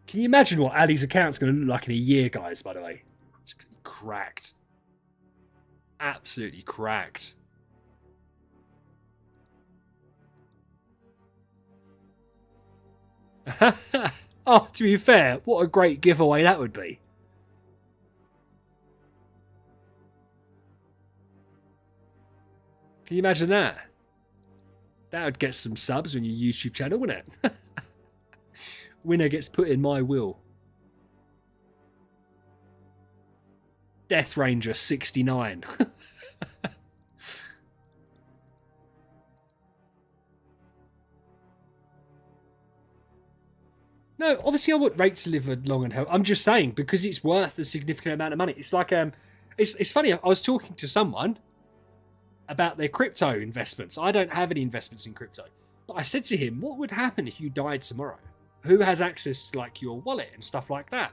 Can you imagine what Ali's account's going to look like in a year, guys, by the way? It's going to be cracked. Absolutely cracked. Oh, to be fair, what a great giveaway that would be. Can you imagine that? That would get some subs on your YouTube channel, wouldn't it? Winner gets put in my will. Death Ranger 69. No, obviously I want Rake to live a long and healthy. I'm just saying because it's worth a significant amount of money. It's like it's funny. I was talking to someone about their crypto investments. I don't have any investments in crypto, but I said to him, "What would happen if you died tomorrow? Who has access to like your wallet and stuff like that?"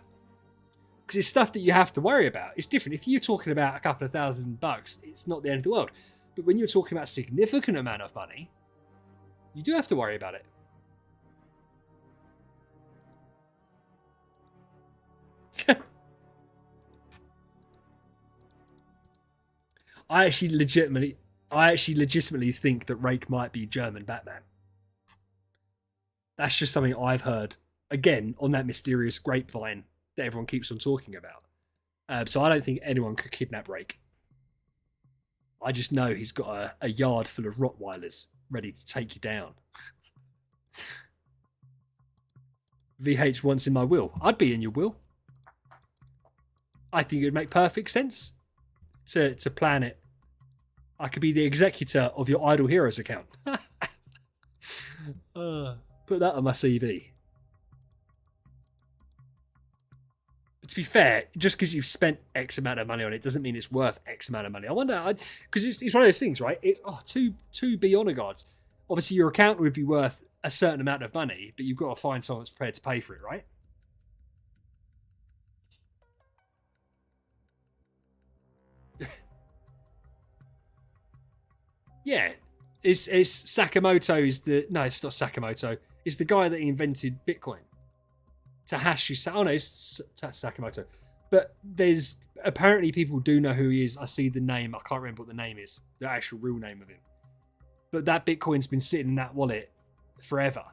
Because it's stuff that you have to worry about. It's different. If you're talking about a couple of $1,000, it's not the end of the world. But when you're talking about a significant amount of money, you do have to worry about it. I actually legitimately think that Rake might be German Batman. That's just something I've heard, again, on that mysterious grapevine that everyone keeps on talking about. So I don't think anyone could kidnap Rake. I just know he's got a yard full of Rottweilers ready to take you down. VH wants in my will. I'd be in your will. I think it would make perfect sense to plan it. I could be the executor of your Idle Heroes account. Put that on my CV. But to be fair, just because you've spent X amount of money on it doesn't mean it's worth X amount of money. I wonder, because it's one of those things, right? To be honor guards. Obviously, your account would be worth a certain amount of money, but you've got to find someone that's prepared to pay for it, right? Yeah, it's Sakamoto is the no, it's not Sakamoto. It's the guy that invented Bitcoin. Oh no, it's Sakamoto. But there's apparently people do know who he is. I see the name. I can't remember what the name is, the actual real name of him. But that Bitcoin's been sitting in that wallet forever.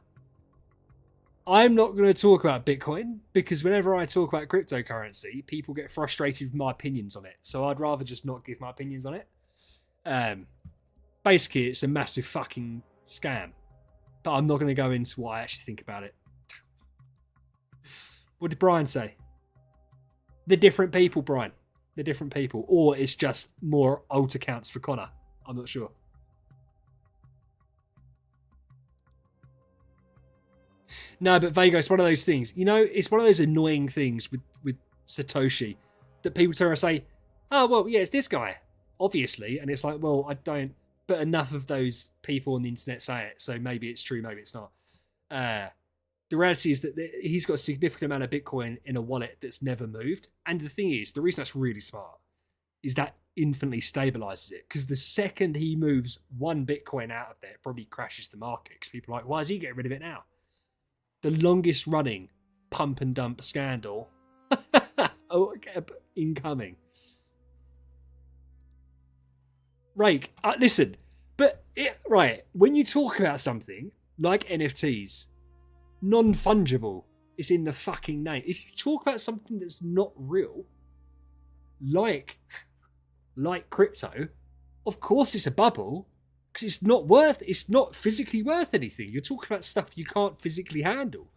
I'm not going to talk about Bitcoin because whenever I talk about cryptocurrency, people get frustrated with my opinions on it. So I'd rather just not give my opinions on it. Basically, it's a massive fucking scam. But I'm not going to go into what I actually think about it. What did Brian say? They're different people, Brian. They're different people. Or it's just more alt accounts for Connor. I'm not sure. No, but Vago, it's one of those things. You know, it's one of those annoying things with Satoshi that people turn around and say, oh, well, yeah, it's this guy, obviously. And it's like, well, I don't. But enough of those people on the internet say it. So maybe it's true, maybe it's not. The reality is that he's got a significant amount of Bitcoin in a wallet that's never moved. And the thing is, the reason that's really smart is that infinitely stabilizes it. Because the second he moves one Bitcoin out of there, it probably crashes the market. Because people are like, why is he getting rid of it now? The longest running pump and dump scandal incoming. Rake, listen, but when you talk about something like NFTs, non-fungible is in the fucking name. If you talk about something that's not real, like crypto, of course it's a bubble, because it's not physically worth anything. You're talking about stuff you can't physically handle.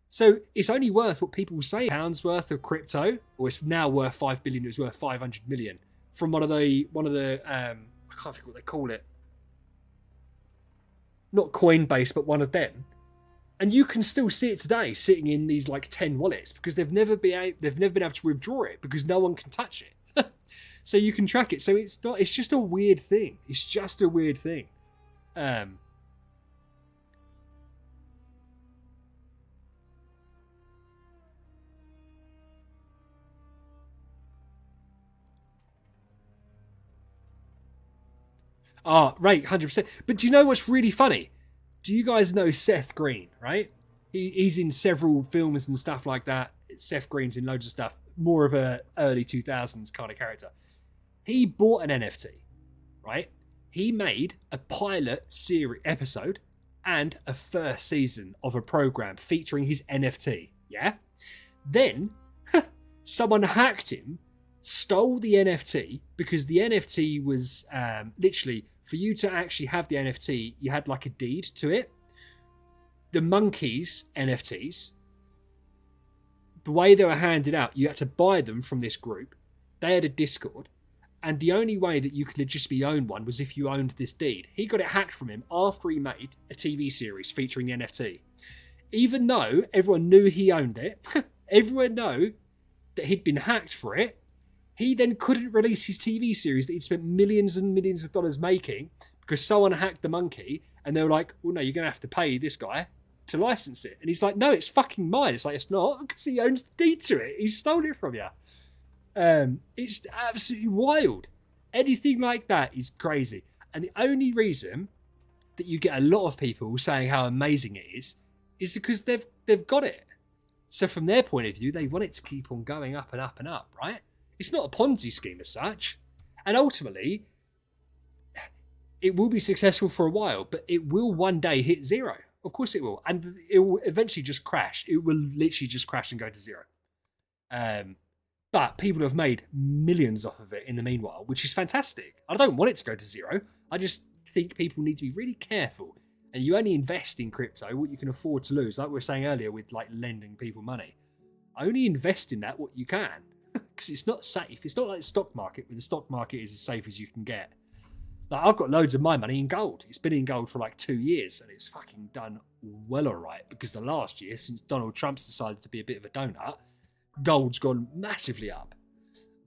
So it's only worth what people say pounds worth of crypto, or it's now worth 5 billion, it was worth 500 million from one of the I can't think what they call it. Not Coinbase, but one of them. And you can still see it today sitting in these like 10 wallets because they've never been able to withdraw it because no one can touch it. So you can track it. So it's just a weird thing. It's just a weird thing. Right, 100%. But do you know what's really funny? Do you guys know Seth Green, right? He's in several films and stuff like that. Seth Green's in loads of stuff. More of a early 2000s kind of character. He bought an NFT, right? He made a pilot series episode and a first season of a program featuring his NFT, yeah? Then someone hacked him, stole the NFT, because the NFT was literally, for you to actually have the NFT, you had like a deed to it. The monkeys NFTs, the way they were handed out, you had to buy them from this group. They had a Discord, and the only way that you could legitimately own one was if you owned this deed. He got it hacked from him after he made a TV series featuring the NFT. Even though everyone knew he owned it, everyone knew that he'd been hacked for it, he then couldn't release his TV series that he'd spent millions and millions of dollars making because someone hacked the monkey, and they were like, well, no, you're going to have to pay this guy to license it. And he's like, no, it's fucking mine. It's like, it's not, because he owns the deed to it. He stole it from you. It's absolutely wild. Anything like that is crazy. And the only reason that you get a lot of people saying how amazing it is because they've got it. So from their point of view, they want it to keep on going up and up and up, right? It's not a Ponzi scheme as such. And ultimately, it will be successful for a while, but it will one day hit zero. Of course it will. And it will eventually just crash. It will literally just crash and go to zero. But people have made millions off of it in the meanwhile, which is fantastic. I don't want it to go to zero. I just think people need to be really careful. And you only invest in crypto what you can afford to lose. Like we were saying earlier with like lending people money. Only invest in that what you can. Because it's not safe. It's not like the stock market, where the stock market is as safe as you can get. Like, I've got loads of my money in gold. It's been in gold for like 2 years, and it's fucking done well alright. Because the last year, since Donald Trump's decided to be a bit of a donut, gold's gone massively up.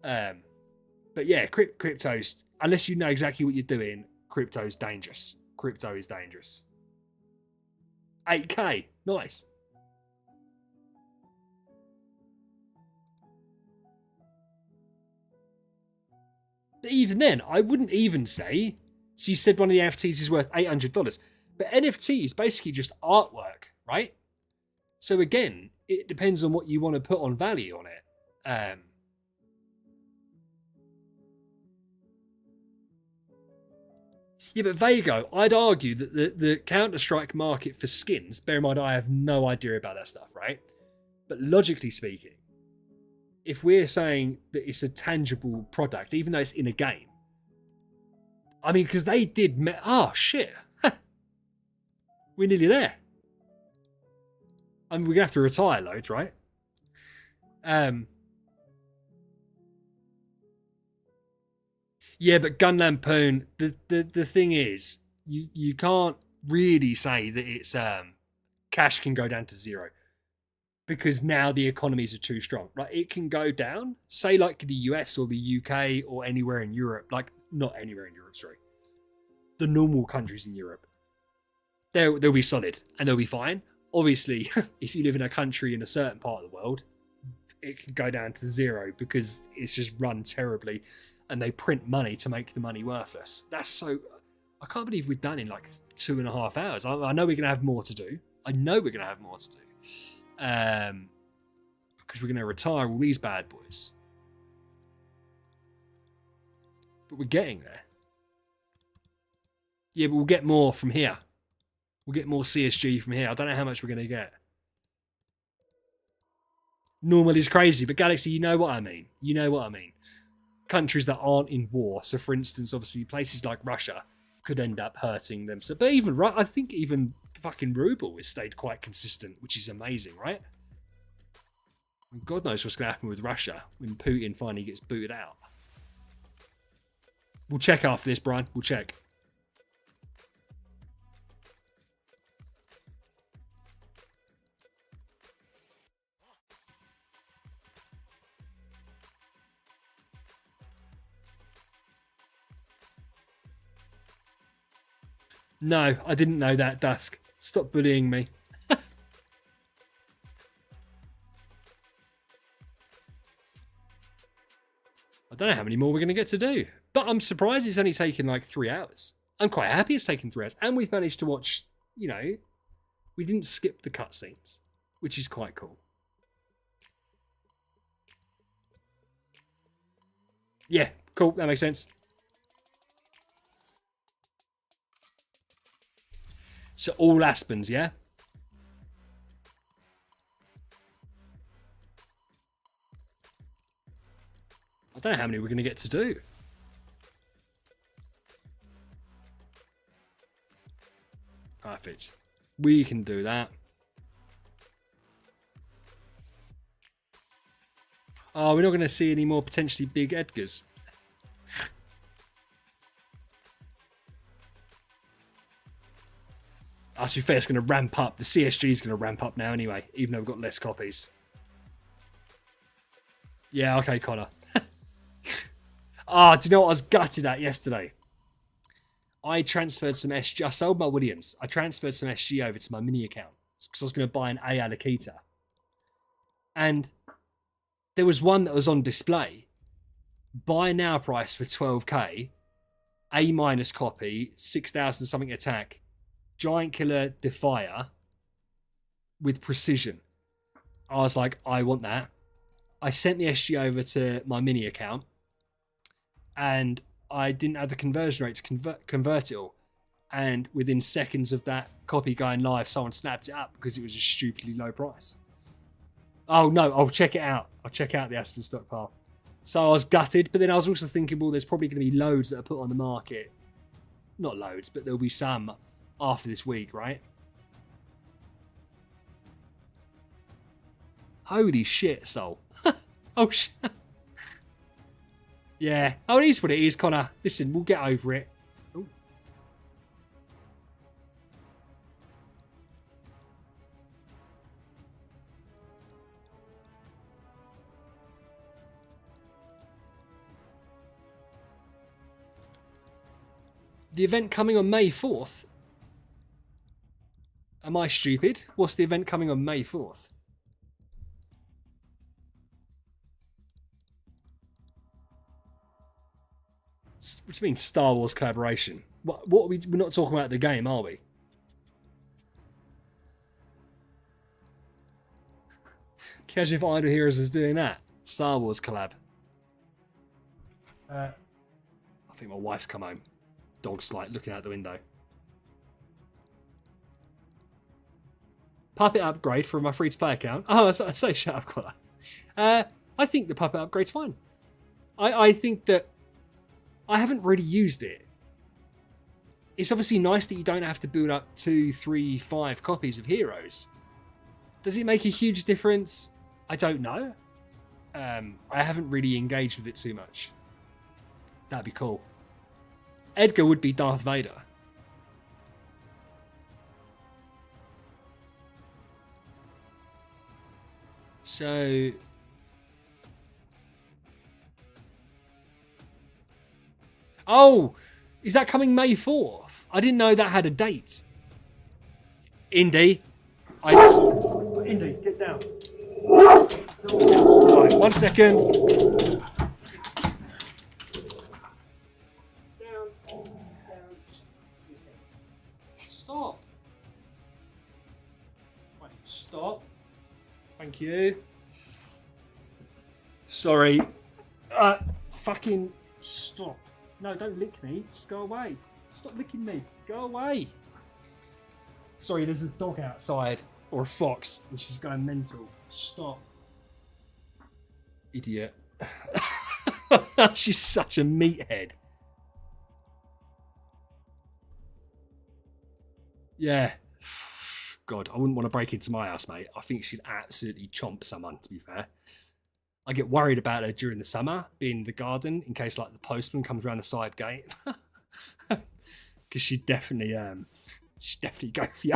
But yeah, crypto's, unless you know exactly what you're doing, crypto's dangerous. Crypto is dangerous. 8k, nice. But even then, I wouldn't even say. So you said one of the NFTs is worth $800, but NFT is basically just artwork, right? So again, it depends on what you want to put on value on it. Yeah, but Vago, I'd argue that the Counter-Strike market for skins, bear in mind I have no idea about that stuff, right? But logically speaking, if we're saying that it's a tangible product, even though it's in a game, I mean, because they did... Oh, shit. We're nearly there. I mean, we're going to have to retire loads, right? Yeah, but Gun Lampoon, the thing is, you can't really say that it's cash can go down to zero. Because now the economies are too strong. Like, it can go down, say like the US or the UK or anywhere in Europe, like not anywhere in Europe, sorry. The normal countries in Europe. They'll be solid and they'll be fine. Obviously, if you live in a country in a certain part of the world, it can go down to zero because it's just run terribly. and they print money to make the money worthless. That's so... I can't believe we've done in like 2.5 hours. I know we're going to have more to do. I know we're going to have more to do. Because we're going to retire all these bad boys. But we're getting there. Yeah, but we'll get more from here. We'll get more CSG from here. I don't know how much we're going to get. Normal is crazy, but Galaxy, you know what I mean. You know what I mean. Countries that aren't in war. So, for instance, obviously, places like Russia could end up hurting them. So, but even, right, I think even fucking ruble has stayed quite consistent, which is amazing, right? God knows what's going to happen with Russia when Putin finally gets booted out. We'll check after this, Brian. We'll check. No, I didn't know that, Dusk. Stop bullying me. I don't know how many more we're going to get to do. But I'm surprised it's only taken like 3 hours. I'm quite happy it's taken 3 hours. And we've managed to watch, you know, we didn't skip the cutscenes, which is quite cool. Yeah, cool. That makes sense. So all Aspens, yeah? I don't know how many we're going to get to do. Perfect. We can do that. Oh, we're not going to see any more potentially big Edgars. To be fair, it's going to ramp up. The CSG is going to ramp up now anyway, even though we've got less copies. Yeah, okay, Connor. Do you know what I was gutted at yesterday? I transferred some SG. I sold my Williams. I transferred some SG over to my mini account because I was going to buy an A Alakita. And there was one that was on display. Buy now price for 12k. A minus copy, 6,000 something attack. Giant Killer Defier with precision. I was like, I want that. I sent the SG over to my mini account and I didn't have the conversion rate to convert it all. And within seconds of that copy going live, someone snapped it up because it was a stupidly low price. Oh no, I'll check it out. I'll check out the Aspen stockpile. So I was gutted, but then I was also thinking, well, there's probably going to be loads that are put on the market. Not loads, but there'll be some after this week, right? Holy shit, Soul. Oh, shit. Yeah. Oh, it is what it is, Connor. Listen, we'll get over it. Ooh. The event coming on May 4th? Am I stupid? What's the event coming on May 4th? What do you mean, Star Wars collaboration? What are we? We're not talking about the game, are we? Catch if Idle Heroes is doing that. Star Wars collab. I think my wife's come home. Dog's like looking out the window. Puppet upgrade for my free-to-play account. Oh, I was about to say, shut up, Connor. I think the puppet upgrade's fine. I think that I haven't really used it. It's obviously nice that you don't have to build up 2, 3, 5 copies of heroes. Does it make a huge difference? I don't know. I haven't really engaged with it too much. That'd be cool. Edgar would be Darth Vader. So... Oh! Is that coming May 4th? I didn't know that had a date. Indy. Indy, get down. Right, 1 second. Stop. Right, stop. Thank you. Sorry. Fucking stop. No, don't lick me. Just go away. Stop licking me. Go away. Sorry, there's a dog outside. Or a fox, and she's going mental. Stop. Idiot. She's such a meathead. Yeah. God, I wouldn't want to break into my house, mate. I think she'd absolutely chomp someone, to be fair. I get worried about her during the summer, being in the garden, in case like the postman comes around the side gate. Because she'd definitely go for you.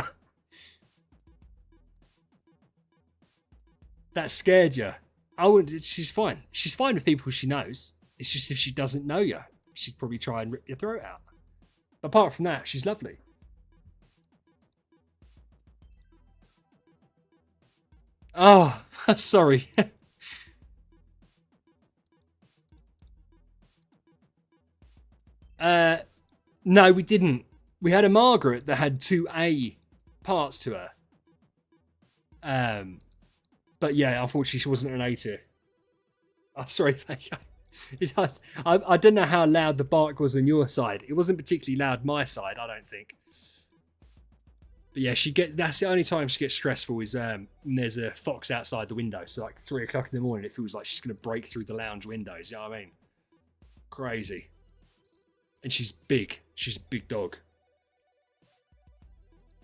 That scared you. She's fine. She's fine with people she knows. It's just if she doesn't know you, she'd probably try and rip your throat out. But apart from that, she's lovely. Oh, sorry. No, we didn't. We had a Margaret that had 2A parts to her. But yeah, unfortunately, she wasn't an A tier. Oh, sorry, mate. I don't know how loud the bark was on your side. It wasn't particularly loud my side, I don't think. But yeah, that's the only time she gets stressful is when there's a fox outside the window. So like 3 o'clock in the morning, it feels like she's going to break through the lounge windows. You know what I mean? Crazy. And she's big. She's a big dog.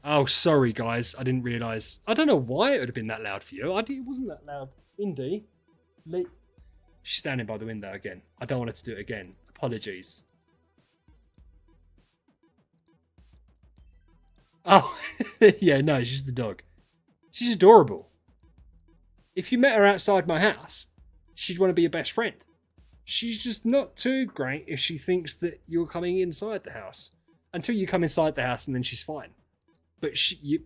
Oh, sorry, guys. I didn't realise. I don't know why it would have been that loud for you. It wasn't that loud. Indy. She's standing by the window again. I don't want her to do it again. Apologies. Oh, yeah, no, she's the dog. She's adorable. If you met her outside my house, she'd want to be your best friend. She's just not too great if she thinks that you're coming inside the house. Until you come inside the house and then she's fine. But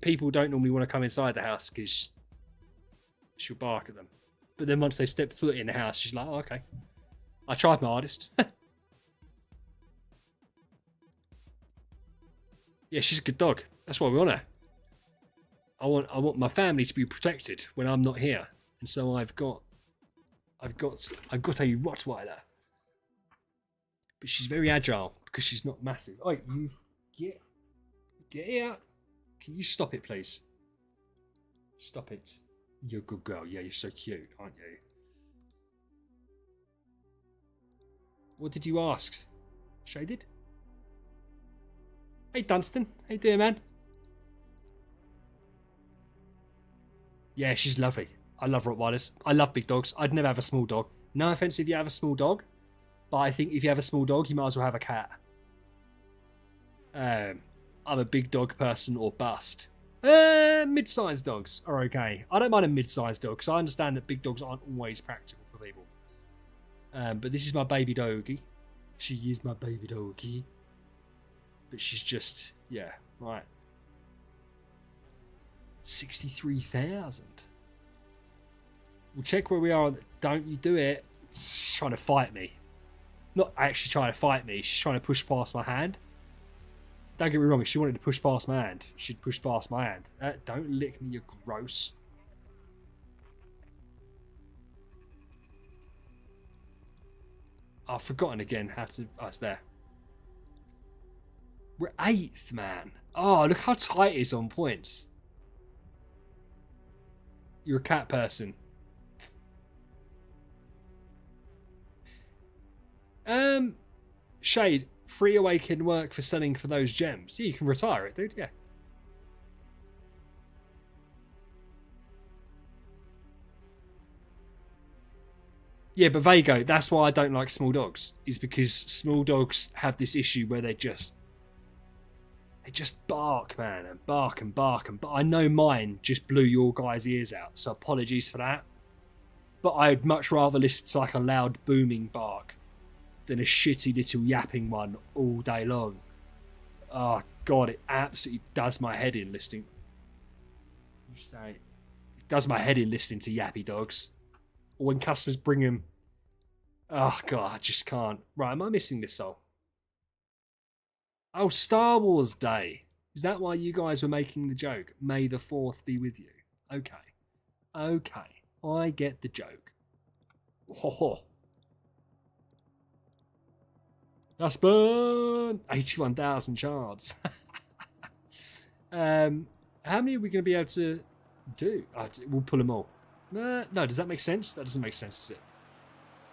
people don't normally want to come inside the house because she'll bark at them. But then once they step foot in the house, she's like, oh, okay. I tried my hardest. Yeah, she's a good dog. That's why we want her. I want my family to be protected when I'm not here. And so I've got a Rottweiler. But she's very agile because she's not massive. Oh, you get here. Can you stop it, please? Stop it. You're a good girl. Yeah, you're so cute, aren't you? What did you ask? Shaded? Hey, Dunstan. How you doing, man? Yeah, she's lovely. I love Rottweilers. I love big dogs. I'd never have a small dog. No offense if you have a small dog, but I think if you have a small dog, you might as well have a cat. I'm a big dog person or bust. Mid-sized dogs are okay. I don't mind a mid-sized dog because I understand that big dogs aren't always practical for people. But this is my baby doggy. She is my baby doggy. But she's just, yeah, right. 63,000. We'll check where we are. Don't you do it. She's trying to fight me. Not actually trying to fight me. She's trying to push past my hand. Don't get me wrong. If she wanted to push past my hand, she'd push past my hand. Don't lick me, you're gross. I've forgotten again how to... Oh, it's there. We're 8th, man. Oh, look how tight it is on points. You're a cat person. Shade, free awaken work for selling for those gems. Yeah, you can retire it, dude. Yeah. Yeah, but Vago, that's why I don't like small dogs. Is because small dogs have this issue where they just bark, man, and bark and bark and bark. I know mine just blew your guys' ears out, so apologies for that. But I'd much rather listen to like a loud booming bark than a shitty little yapping one all day long. Oh god, it absolutely does my head in listening. It does my head in listening to yappy dogs. Or when customers bring them. Oh god, I just can't. Right, am I missing this soul? Oh, Star Wars Day. Is that why you guys were making the joke? May the 4th be with you. Okay. Okay. I get the joke. Oh. That's burn! 81,000 shards. How many are we going to be able to do? We'll pull them all. No, does that make sense? That doesn't make sense, does it?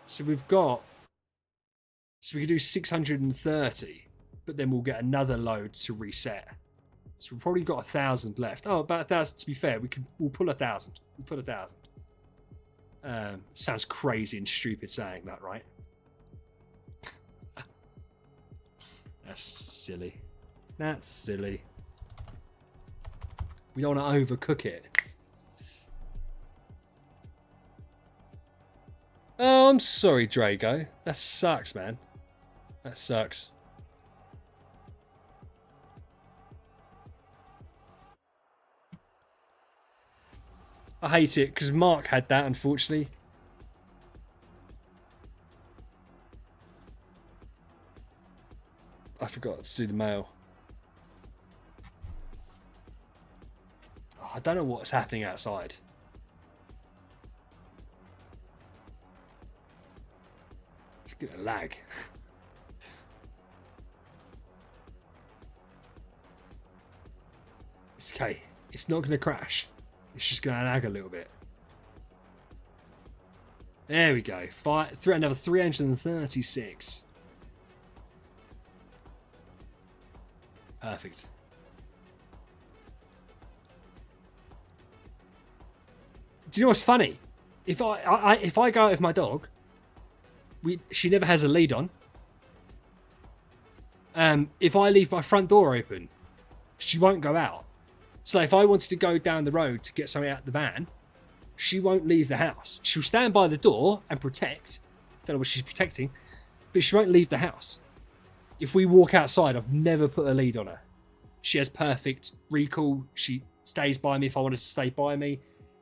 So we've got... So we can do 630, but then we'll get another load to reset. So we've probably got 1,000 left. Oh, about 1,000, to be fair. We'll pull 1,000. We'll put 1,000. Sounds crazy and stupid saying that, right? That's silly. That's silly. We don't want to overcook it. Oh, I'm sorry, Drago. That sucks, man. That sucks. I hate it because Mark had that, unfortunately. I forgot to do the mail. Oh, I don't know what's happening outside. It's gonna lag. It's okay. It's not gonna crash. It's just gonna lag a little bit. There we go. Another 336. Perfect. Do you know what's funny? If I go out with my dog, she never has a lead on. If I leave my front door open, she won't go out. So if I wanted to go down the road to get something out of the van, she won't leave the house. She'll stand by the door and protect. Don't know what she's protecting, but she won't leave the house. If we walk outside, I've never put a lead on her. She has perfect recall. She stays by me if I wanted to stay by me.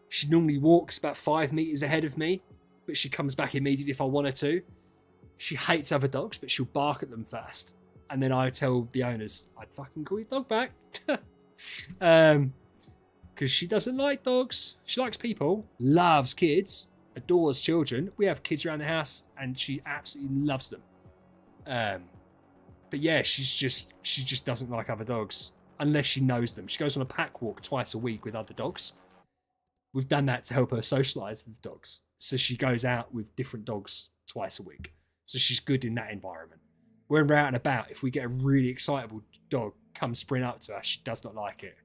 She normally walks about 5 meters ahead of me, but she comes back immediately if I want her to. She hates other dogs, but she'll bark at them first. And then I tell the owners, I'd fucking call your dog back. Because she doesn't like dogs. She likes people, loves kids, adores children. We have kids around the house and she absolutely loves them. But yeah, she just doesn't like other dogs unless she knows them. She goes on a pack walk twice a week with other dogs. We've done that to help her socialize with dogs. So she goes out with different dogs twice a week. So she's good in that environment. When we're out and about, if we get a really excitable dog come sprint up to her, she does not like it.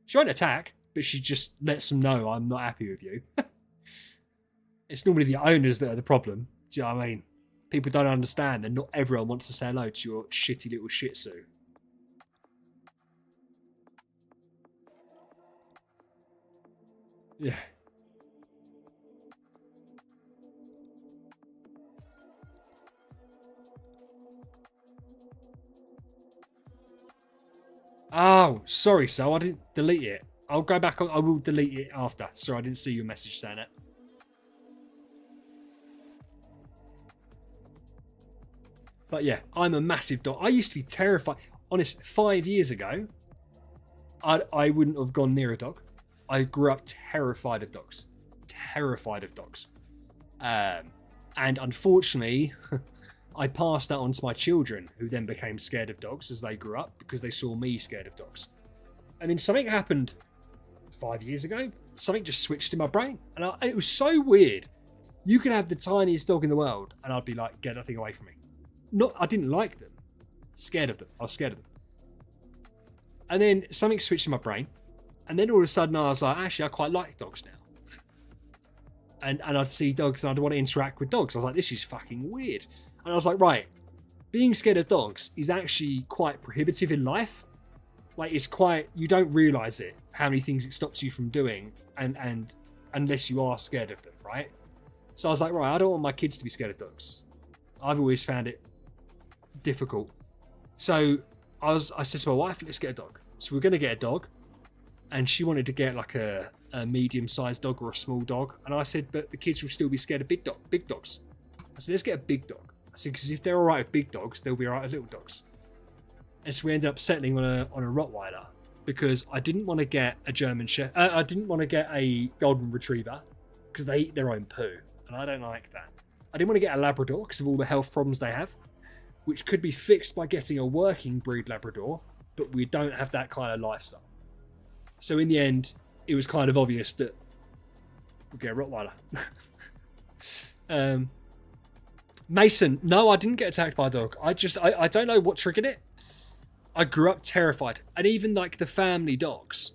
She won't attack, but she just lets them know I'm not happy with you. It's normally the owners that are the problem. Do you know what I mean? People don't understand and not everyone wants to say hello to your shitty little shih tzu. Yeah. Oh, sorry, so I didn't delete it. I'll go back on. I will delete it after. Sorry, I didn't see your message saying it. But yeah, I'm a massive dog. I used to be terrified. Honest, 5 years ago, I wouldn't have gone near a dog. I grew up terrified of dogs. Terrified of dogs. And unfortunately, I passed that on to my children, who then became scared of dogs as they grew up because they saw me scared of dogs. And then something happened 5 years ago. Something just switched in my brain. And it was so weird. You could have the tiniest dog in the world and I'd be like, get that thing away from me. I didn't like them. Scared of them. I was scared of them. And then something switched in my brain. And then all of a sudden I was like, actually, I quite like dogs now. And I'd see dogs and I'd want to interact with dogs. I was like, this is fucking weird. And I was like, right, being scared of dogs is actually quite prohibitive in life. Like, it's quite, you don't realise it, how many things it stops you from doing, and unless you are scared of them, right? So I was like, right, I don't want my kids to be scared of dogs. I've always found it difficult. So I said to my wife, let's get a dog. So we're going to get a dog. And she wanted to get like a medium-sized dog or a small dog. And I said, but the kids will still be scared of big dogs. I said, let's get a big dog. I said, because if they're all right with big dogs, they'll be all right with little dogs. And so we ended up settling on a Rottweiler. because I didn't want to get a German Shepherd. I didn't want to get a Golden Retriever because they eat their own poo, and I don't like that. I didn't want to get a Labrador because of all the health problems they have, which could be fixed by getting a working breed Labrador, but we don't have that kind of lifestyle. So in the end, it was kind of obvious that we'll get a Rottweiler. Mason, no, I didn't get attacked by a dog. I don't know what triggered it. I grew up terrified. And even like the family dogs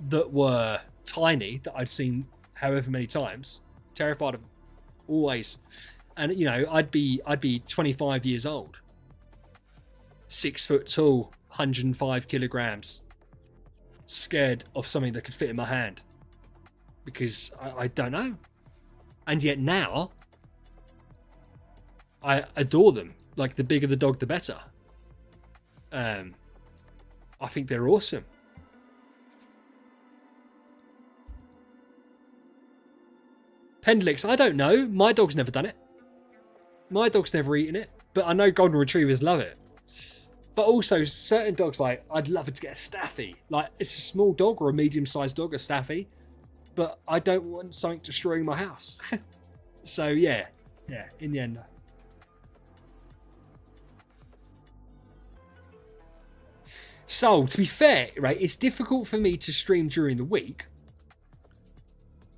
that were tiny, that I'd seen however many times, terrified of them. Always. And you know, I'd be 25 years old. 6 foot tall, 105 kilograms. Scared of something that could fit in my hand. Because I don't know. And yet now, I adore them. Like, the bigger the dog, the better. I think they're awesome. Pendlix, I don't know. My dog's never done it. My dog's never eaten it. But I know Golden Retrievers love it. But also, certain dogs, like, I'd love it to get a Staffy. Like, it's a small dog or a medium-sized dog, a Staffy. But I don't want something destroying my house. So, yeah. Yeah, in the end. So, to be fair, right, it's difficult for me to stream during the week.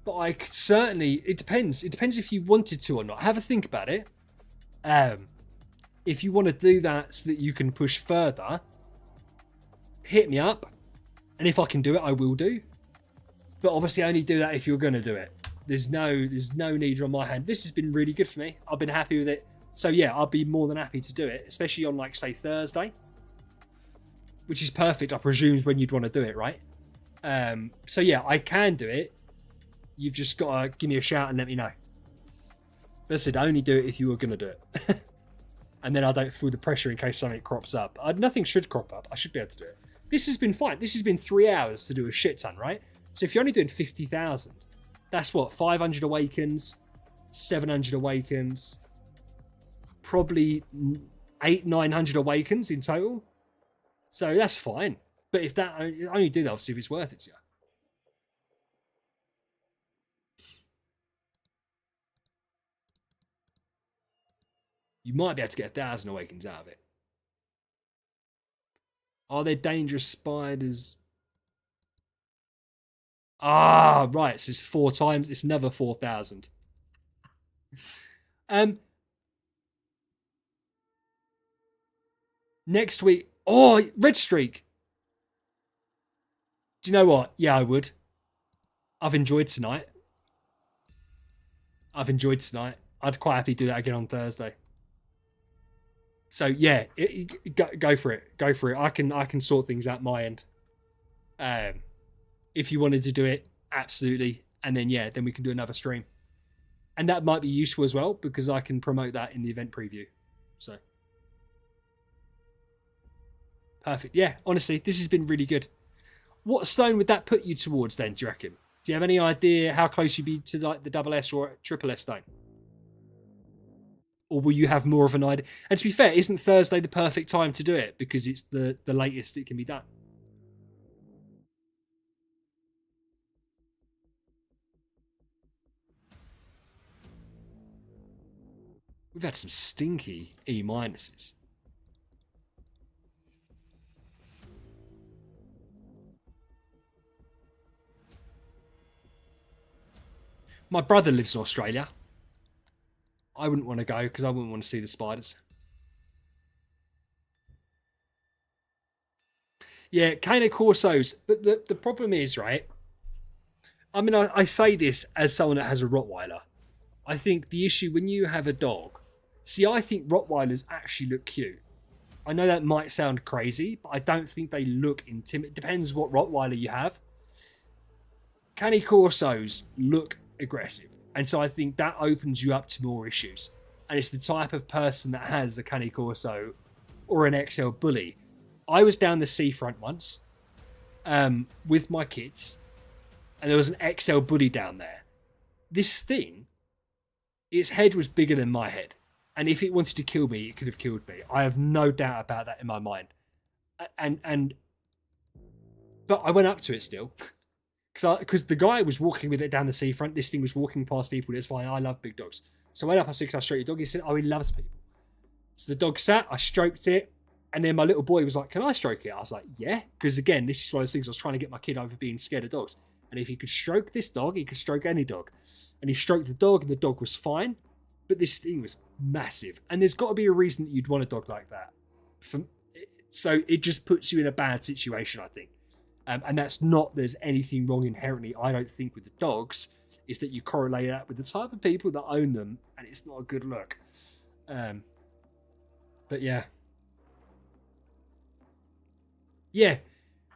But I could certainly... It depends. It depends if you wanted to or not. Have a think about it. If you want to do that so that you can push further, hit me up. And if I can do it, I will do. But obviously, I only do that if you're going to do it. There's no need on my hand. This has been really good for me. I've been happy with it. So yeah, I'll be more than happy to do it, especially on, like, say, Thursday. Which is perfect, I presume, when you'd want to do it, right? So yeah, I can do it. You've just got to give me a shout and let me know. But I said, only do it if you were going to do it. And then I don't feel the pressure in case something crops up. Nothing should crop up. I should be able to do it. This has been fine. This has been 3 hours to do a shit ton, right? So if you're only doing 50,000, that's what? 500 awakens, 700 awakens, probably 900 awakens in total. So that's fine. But if that, only do that obviously if it's worth it to you. You might be able to get 1,000 awakens out of it. Are there dangerous spiders? Ah, right. So it's 4 times. It's another 4,000. Next week. Oh, Red Streak. Do you know what? Yeah, I would. I've enjoyed tonight. I'd quite happily do that again on Thursday. So yeah, go for it. Go for it. I can sort things out my end. If you wanted to do it, absolutely. And then yeah, then we can do another stream. And that might be useful as well because I can promote that in the event preview. So perfect. Yeah, honestly, this has been really good. What stone would that put you towards then, do you reckon? Do you have any idea how close you'd be to like the double S or triple S stone? Or will you have more of an idea? And to be fair, isn't Thursday the perfect time to do it because it's the latest it can be done? We've had some stinky E minuses. My brother lives in Australia. I wouldn't want to go because I wouldn't want to see the spiders. Yeah, Cane Corsos. But the problem is, right? I mean, I say this as someone that has a Rottweiler. I think the issue when you have a dog... See, I think Rottweilers actually look cute. I know that might sound crazy, but I don't think they look intimidating. Depends what Rottweiler you have. Cane Corsos look aggressive. And so I think that opens you up to more issues. And it's the type of person that has a Cane Corso or an XL Bully. I was down the seafront once with my kids. And there was an XL Bully down there. This thing, its head was bigger than my head. And if it wanted to kill me, it could have killed me. I have no doubt about that in my mind. And But I went up to it still. Because the guy was walking with it down the seafront. This thing was walking past people. It's fine. I love big dogs. So I went up. I said, "Can I stroke your dog?" He said, "Oh, he loves people." So the dog sat. I stroked it. And then my little boy was like, "Can I stroke it?" I was like, "Yeah." Because again, this is one of those things I was trying to get my kid over being scared of dogs. And if he could stroke this dog, he could stroke any dog. And he stroked the dog and the dog was fine. But this thing was massive. And there's got to be a reason that you'd want a dog like that. So it just puts you in a bad situation, I think. And that's not, there's anything wrong inherently, I don't think, with the dogs. Is that you correlate that with the type of people that own them. And it's not a good look. But yeah. Yeah,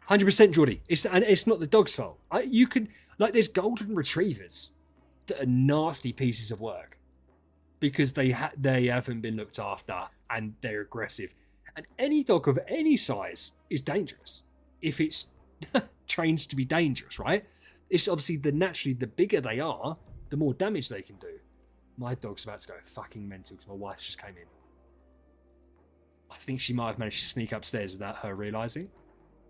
100% Geordie. It's not the dog's fault. You can, like, there's golden retrievers that are nasty pieces of work because they haven't been looked after and they're aggressive. And any dog of any size is dangerous if it's trained to be dangerous, right? It's obviously naturally the bigger they are, the more damage they can do. My dog's about to go fucking mental because my wife just came in. I think she might have managed to sneak upstairs without her realising.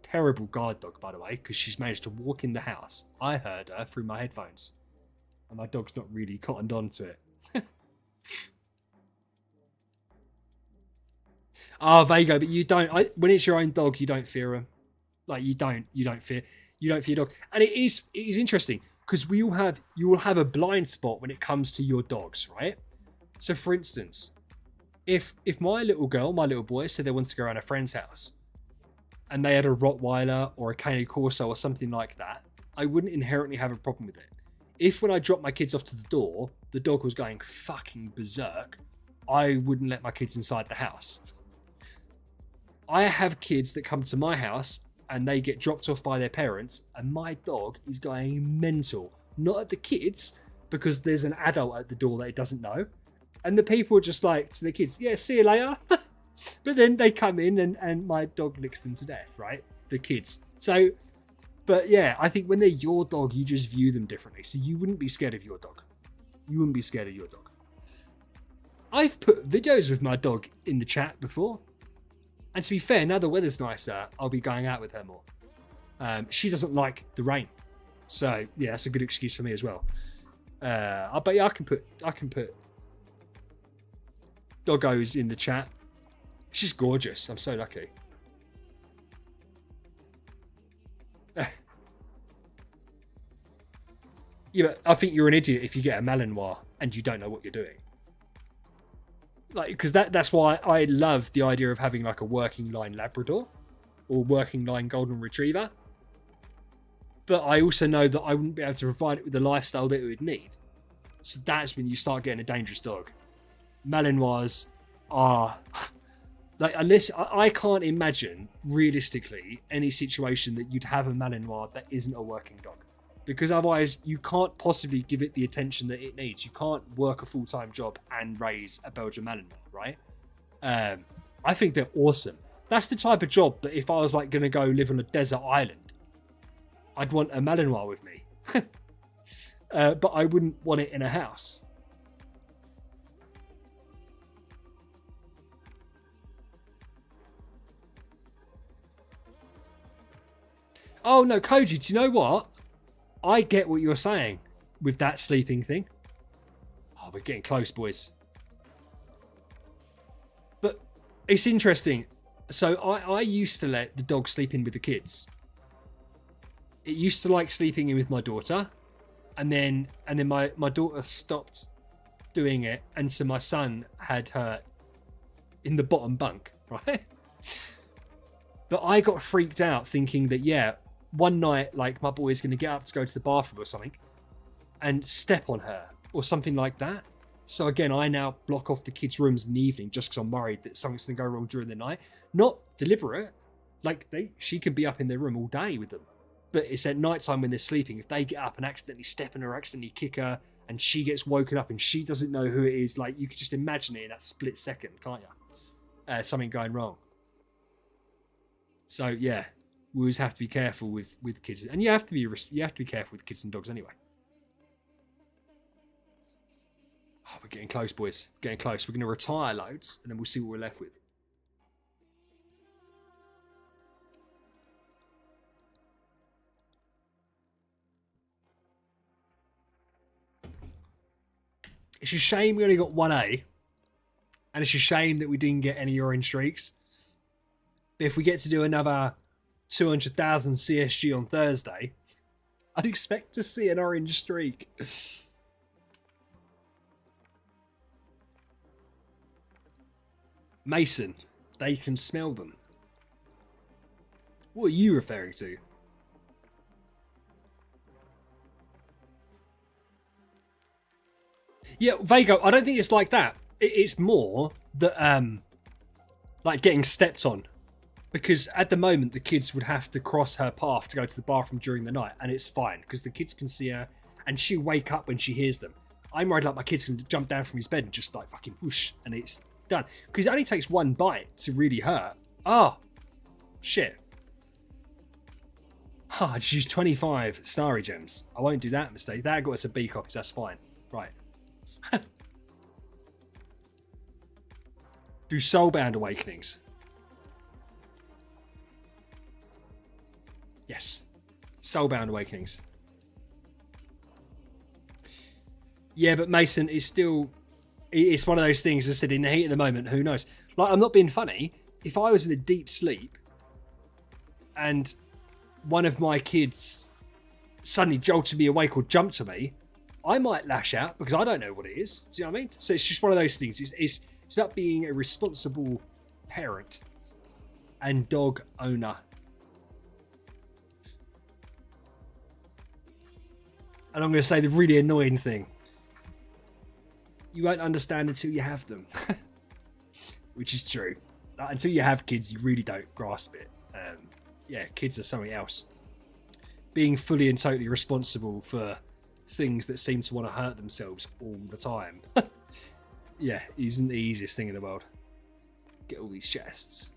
Terrible guard dog, by the way, because she's managed to walk in the house. I heard her through my headphones. And my dog's not really cottoned on to it. Oh, there you go. But you don't. When it's your own dog, you don't fear them. Like you don't fear your dog. And it is interesting because you will have a blind spot when it comes to your dogs, right? So, for instance, if my little girl, my little boy, said they wanted to go around a friend's house, and they had a Rottweiler or a Cane Corso or something like that, I wouldn't inherently have a problem with it. If when I dropped my kids off to the door, the dog was going fucking berserk, I wouldn't let my kids inside the house. I have kids that come to my house and they get dropped off by their parents and my dog is going mental. Not at the kids, because there's an adult at the door that it doesn't know. And the people are just like to the kids, "Yeah, see you later." But then they come in and my dog licks them to death, right? The kids. So, but yeah, I think when they're your dog, you just view them differently. So you wouldn't be scared of your dog. You wouldn't be scared of your dog. I've put videos of my dog in the chat before. And to be fair, now the weather's nicer, I'll be going out with her more. She doesn't like the rain. So yeah, that's a good excuse for me as well. But yeah, I can put doggos in the chat. She's gorgeous. I'm so lucky. Yeah, but I think you're an idiot if you get a Malinois and you don't know what you're doing. Like, because that's why I love the idea of having like a working line Labrador or working line Golden Retriever. But I also know that I wouldn't be able to provide it with the lifestyle that it would need. So that's when you start getting a dangerous dog. Malinois are... Like, unless I can't imagine realistically any situation that you'd have a Malinois that isn't a working dog, because otherwise you can't possibly give it the attention that it needs. You can't work a full-time job and raise a Belgian Malinois, right? I think they're awesome. That's the type of job that if I was like going to go live on a desert island, I'd want a Malinois with me, but I wouldn't want it in a house. Oh no, Koji, do you know what? I get what you're saying with that sleeping thing. Oh, we're getting close, boys. But it's interesting. So I used to let the dog sleep in with the kids. It used to like sleeping in with my daughter. And then my daughter stopped doing it. And so my son had her in the bottom bunk, right? But I got freaked out thinking that, yeah, one night, like, my boy's going to get up to go to the bathroom or something and step on her or something like that. So again, I now block off the kids' rooms in the evening just because I'm worried that something's going to go wrong during the night. Not deliberate. Like, she could be up in their room all day with them. But it's at night time when they're sleeping. If they get up and accidentally step on her, accidentally kick her, and she gets woken up and she doesn't know who it is, like, you could just imagine it in that split second, can't you? Something going wrong. So, yeah. We always have to be careful with kids, and you have to be careful with kids and dogs anyway. Oh, we're getting close, boys. Getting close. We're going to retire loads, and then we'll see what we're left with. It's a shame we only got 1A. And it's a shame that we didn't get any orange streaks. But if we get to do another 200,000 CSG on Thursday, I'd expect to see an orange streak. Mason, they can smell them. What are you referring to? Yeah, Vago, I don't think it's like that. It's more that, like getting stepped on. Because at the moment, the kids would have to cross her path to go to the bathroom during the night, and it's fine because the kids can see her, and she'll wake up when she hears them. I'm worried like my kids can jump down from his bed and just like fucking whoosh, and it's done. Because it only takes one bite to really hurt. Oh, shit. Ah, just use 25 starry gems. I won't do that mistake. That got us a B copies. That's fine. Right. Do soulbound awakenings. Yes. Soulbound awakenings. Yeah, but Mason is still... It's one of those things, as I said, in the heat of the moment, who knows? Like, I'm not being funny. If I was in a deep sleep and one of my kids suddenly jolted me awake or jumped to me, I might lash out because I don't know what it is. Do you know what I mean? So it's just one of those things. It's about being a responsible parent and dog owner. And I'm going to say the really annoying thing. You won't understand until you have them. Which is true. Until you have kids, you really don't grasp it. Yeah, kids are something else. Being fully and totally responsible for things that seem to want to hurt themselves all the time. Yeah, isn't the easiest thing in the world. Get all these chests.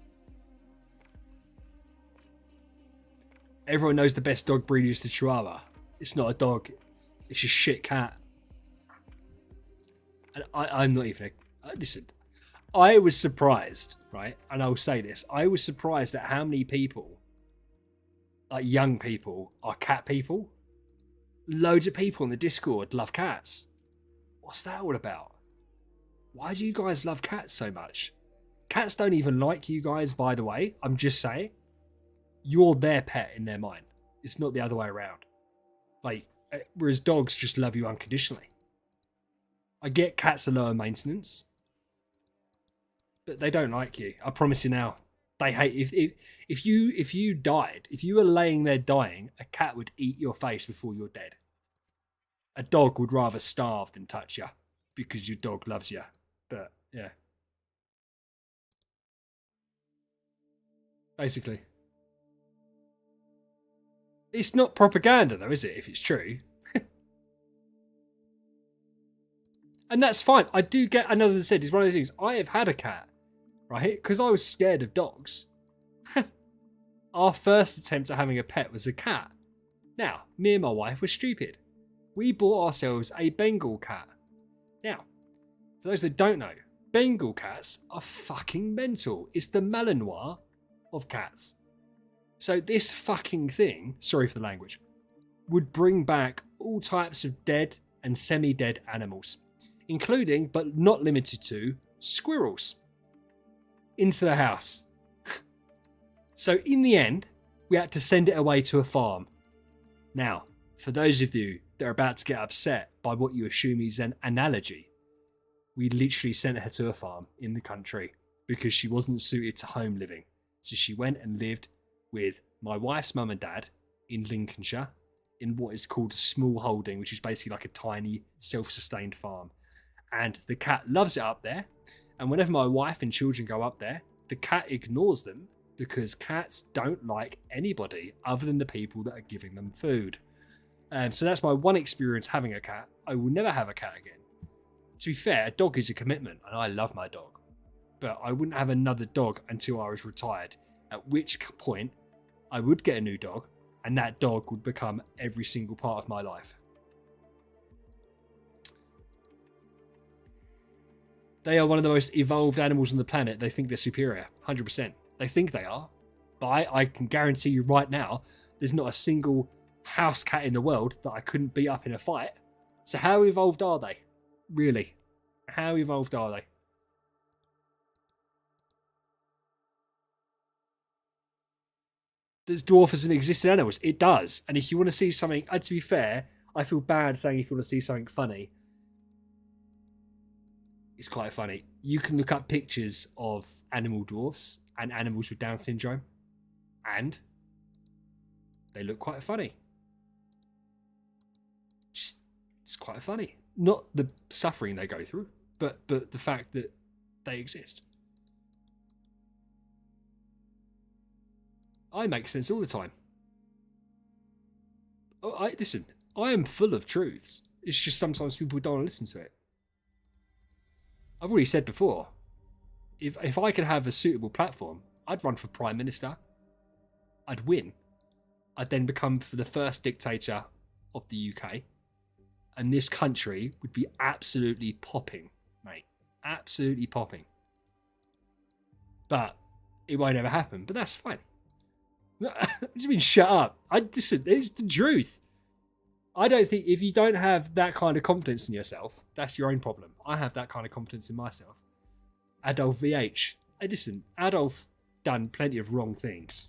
Everyone knows the best dog breed is the Chihuahua. It's not a dog. It's a shit cat. And I'm not even... listen, I was surprised, right? And I'll say this. I was surprised at how many people, like young people, are cat people. Loads of people in the Discord love cats. What's that all about? Why do you guys love cats so much? Cats don't even like you guys, by the way. I'm just saying. You're their pet in their mind. It's not the other way around. Like, whereas dogs just love you unconditionally. I get cats are lower maintenance, but they don't like you. I promise you now. They hate if you died, if you were laying there dying, a cat would eat your face before you're dead. A dog would rather starve than touch you because your dog loves you. But yeah, basically, it's not propaganda though, is it? If it's true. And that's fine. I do get, and as I said, it's one of those things. I have had a cat, right? Because I was scared of dogs. Our first attempt at having a pet was a cat. Now, me and my wife were stupid. We bought ourselves a Bengal cat. Now, for those that don't know, Bengal cats are fucking mental. It's the Malinois of cats. So this fucking thing, sorry for the language, would bring back all types of dead and semi-dead animals, including, but not limited to, squirrels, into the house. So in the end, we had to send it away to a farm. Now, for those of you that are about to get upset by what you assume is an analogy, we literally sent her to a farm in the country because she wasn't suited to home living. So she went and lived with my wife's mum and dad in Lincolnshire in what is called a small holding, which is basically like a tiny self-sustained farm. And the cat loves it up there. And whenever my wife and children go up there, the cat ignores them because cats don't like anybody other than the people that are giving them food. So that's my one experience having a cat. I will never have a cat again. To be fair, a dog is a commitment, and I love my dog. But I wouldn't have another dog until I was retired, at which point I would get a new dog, and that dog would become every single part of my life. They are one of the most evolved animals on the planet. They think they're superior, 100%. They think they are. But I can guarantee you right now, there's not a single house cat in the world that I couldn't beat up in a fight. So how evolved are they? Really? How evolved are they? Does dwarfism exist in animals? It does. And if you want to see something, to be fair, I feel bad saying if you want to see something funny, it's quite funny. You can look up pictures of animal dwarfs and animals with Down syndrome, and they look quite funny. Just, it's quite funny. Not the suffering they go through, but the fact that they exist. I make sense all the time. Listen, I am full of truths. It's just sometimes people don't want to listen to it. I've already said before, if I could have a suitable platform, I'd run for Prime Minister. I'd win. I'd then become the first dictator of the UK. And this country would be absolutely popping, mate. Absolutely popping. But it won't ever happen. But that's fine. I just mean, shut up. Listen, it's the truth. I don't think if you don't have that kind of confidence in yourself, that's your own problem. I have that kind of confidence in myself. Adolf VH. Hey, listen, Adolf done plenty of wrong things.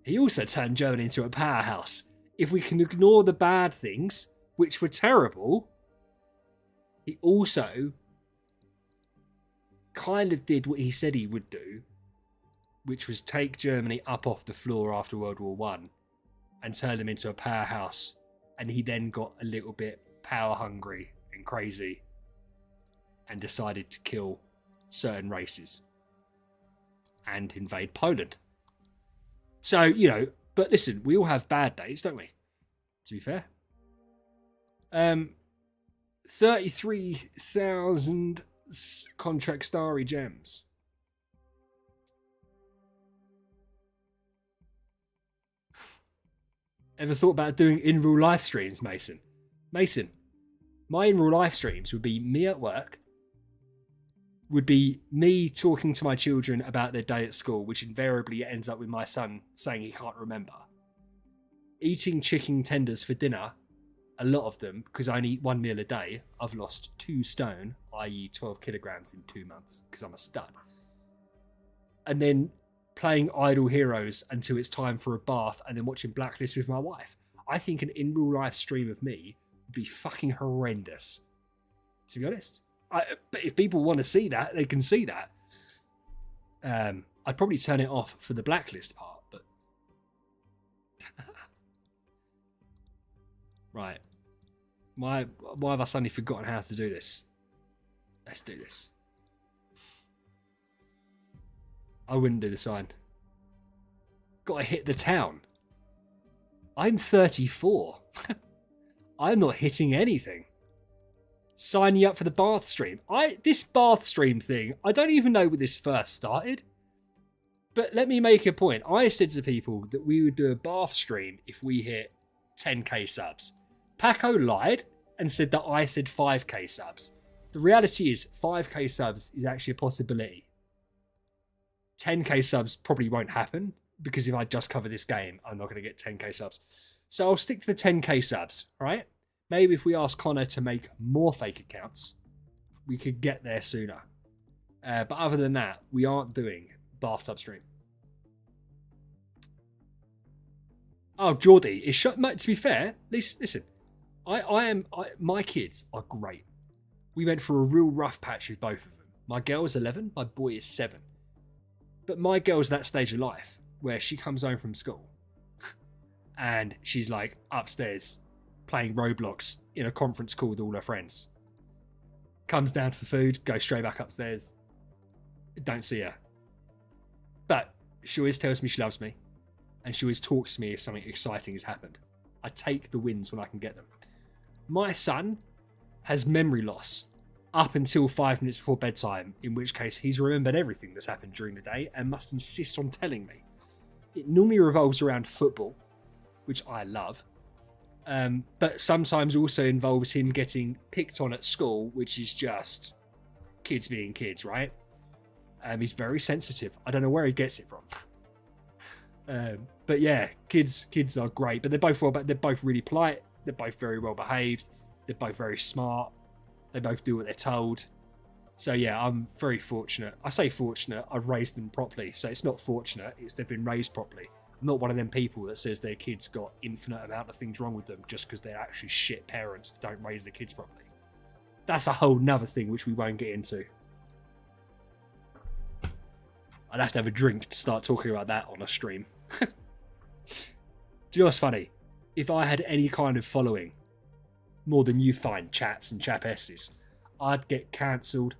He also turned Germany into a powerhouse. If we can ignore the bad things, which were terrible, he also kind of did what he said he would do, which was take Germany up off the floor after World War One and turn them into a powerhouse. And he then got a little bit power hungry and crazy and decided to kill certain races and invade Poland. So, you know, but listen, we all have bad days, don't we? To be fair. 33,000 contract starry gems. Ever thought about doing in real life streams, Mason? Mason, my in real life streams would be me at work, would be me talking to my children about their day at school, which invariably ends up with my son saying he can't remember. Eating chicken tenders for dinner, a lot of them, because I only eat one meal a day. I've lost 2 stone, i.e. 12 kilograms in 2 months, because I'm a stud. And then playing Idle Heroes until it's time for a bath, and then watching Blacklist with my wife. I think an in real life stream of me would be fucking horrendous, to be honest. But if people want to see that, they can see that. I'd probably turn it off for the Blacklist part, but right. Why have I suddenly forgotten how to do this? Let's do this. I wouldn't do the sign. Gotta hit the town. I'm 34. I'm not hitting anything. Sign you up for the bath stream. This bath stream thing, I don't even know when this first started. But let me make a point. I said to people that we would do a bath stream if we hit 10k subs. Paco lied and said that I said 5k subs. The reality is 5k subs is actually a possibility. 10k subs probably won't happen because if I just cover this game, I'm not going to get 10k subs. So I'll stick to the 10k subs, right? Maybe if we ask Connor to make more fake accounts, we could get there sooner. But other than that, we aren't doing bathtub stream. Oh, Geordie is shut. To be fair, listen, my kids are great. We went for a real rough patch with both of them. My girl's 11, my boy is 7. But my girl's at that stage of life where she comes home from school and she's like upstairs playing Roblox in a conference call with all her friends. Comes down for food, goes straight back upstairs. Don't see her. But she always tells me she loves me. And she always talks to me if something exciting has happened. I take the wins when I can get them. My son has memory loss up until 5 minutes before bedtime, in which case he's remembered everything that's happened during the day and must insist on telling me. It normally revolves around football, which I love. But sometimes also involves him getting picked on at school, which is just kids being kids, right? He's very sensitive. I don't know where he gets it from. But yeah, kids are great, but they're both really polite. They're both very well behaved. They're both very smart. They both do what they're told. So yeah, I'm very fortunate. I say fortunate, I've raised them properly. So it's not fortunate, it's they've been raised properly. I'm not one of them people that says their kids got infinite amount of things wrong with them just because they're actually shit parents that don't raise their kids properly. That's a whole nother thing which we won't get into. I'd have to have a drink to start talking about that on a stream. Do you know what's funny? If I had any kind of following, more than you find chaps and chapesses, I'd get cancelled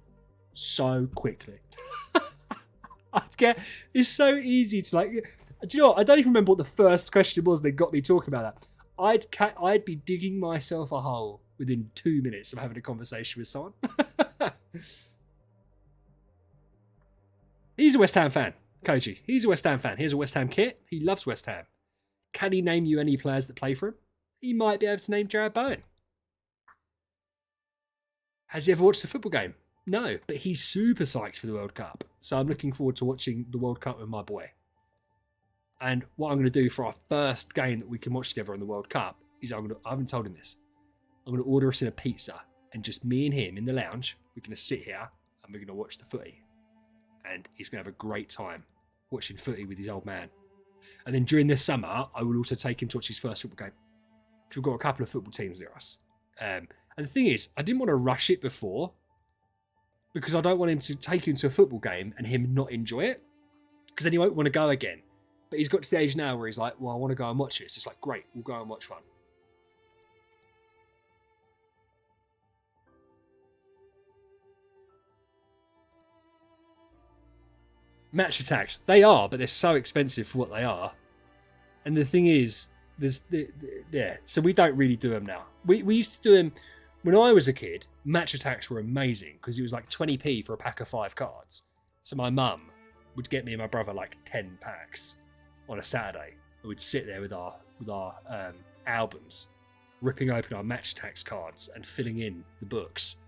so quickly. It's so easy to like. Do you know what? I don't even remember what the first question was that got me talking about that. I'd be digging myself a hole within 2 minutes of having a conversation with someone. He's a West Ham fan, Koji. He's a West Ham fan. Here's a West Ham kit. He loves West Ham. Can he name you any players that play for him? He might be able to name Jared Bowen. Has he ever watched a football game? No, but he's super psyched for the World Cup. So I'm looking forward to watching the World Cup with my boy. And what I'm going to do for our first game that we can watch together on the World Cup is I haven't told him this. I'm going to order us in a pizza and just me and him in the lounge. We're going to sit here and we're going to watch the footy. And he's going to have a great time watching footy with his old man. And then during this summer, I will also take him to watch his first football game. We've got a couple of football teams near us. And the thing is, I didn't want to rush it before because I don't want him to take him to a football game and him not enjoy it because then he won't want to go again. But he's got to the age now where he's like, well, I want to go and watch it. So it's like, great, we'll go and watch one. Match attacks. They are, but they're so expensive for what they are. And the thing is, so we don't really do them now. We used to do them when I was a kid. Match attacks were amazing because it was like 20p for a pack of 5 cards. So my mum would get me and my brother like 10 packs on a Saturday. And we'd sit there with our albums, ripping open our match attacks cards and filling in the books.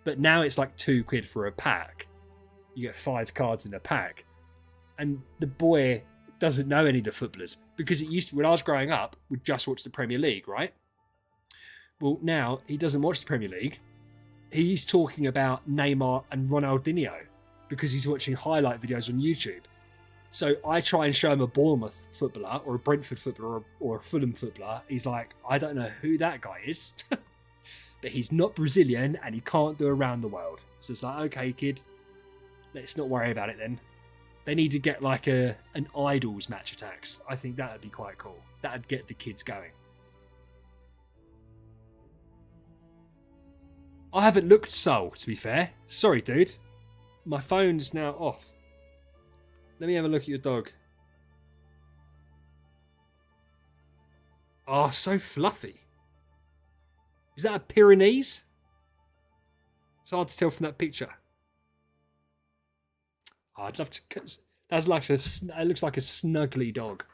But now it's like £2 for a pack. You get 5 cards in a pack. And the boy doesn't know any of the footballers because it used to, when I was growing up, we'd just watch the Premier League, right? Well, now he doesn't watch the Premier League. He's talking about Neymar and Ronaldinho because he's watching highlight videos on YouTube. So I try and show him a Bournemouth footballer or a Brentford footballer or a Fulham footballer. He's like, I don't know who that guy is, but he's not Brazilian and he can't do around the world. So it's like, okay, kid, let's not worry about it then. They need to get like an Idols match attacks. I think that would be quite cool. That would get the kids going. I haven't looked Soul, to be fair. Sorry, dude. My phone's now off. Let me have a look at your dog. Oh, so fluffy. Is that a Pyrenees? It's hard to tell from that picture. Oh, I'd love to. That's like it looks like a snuggly dog.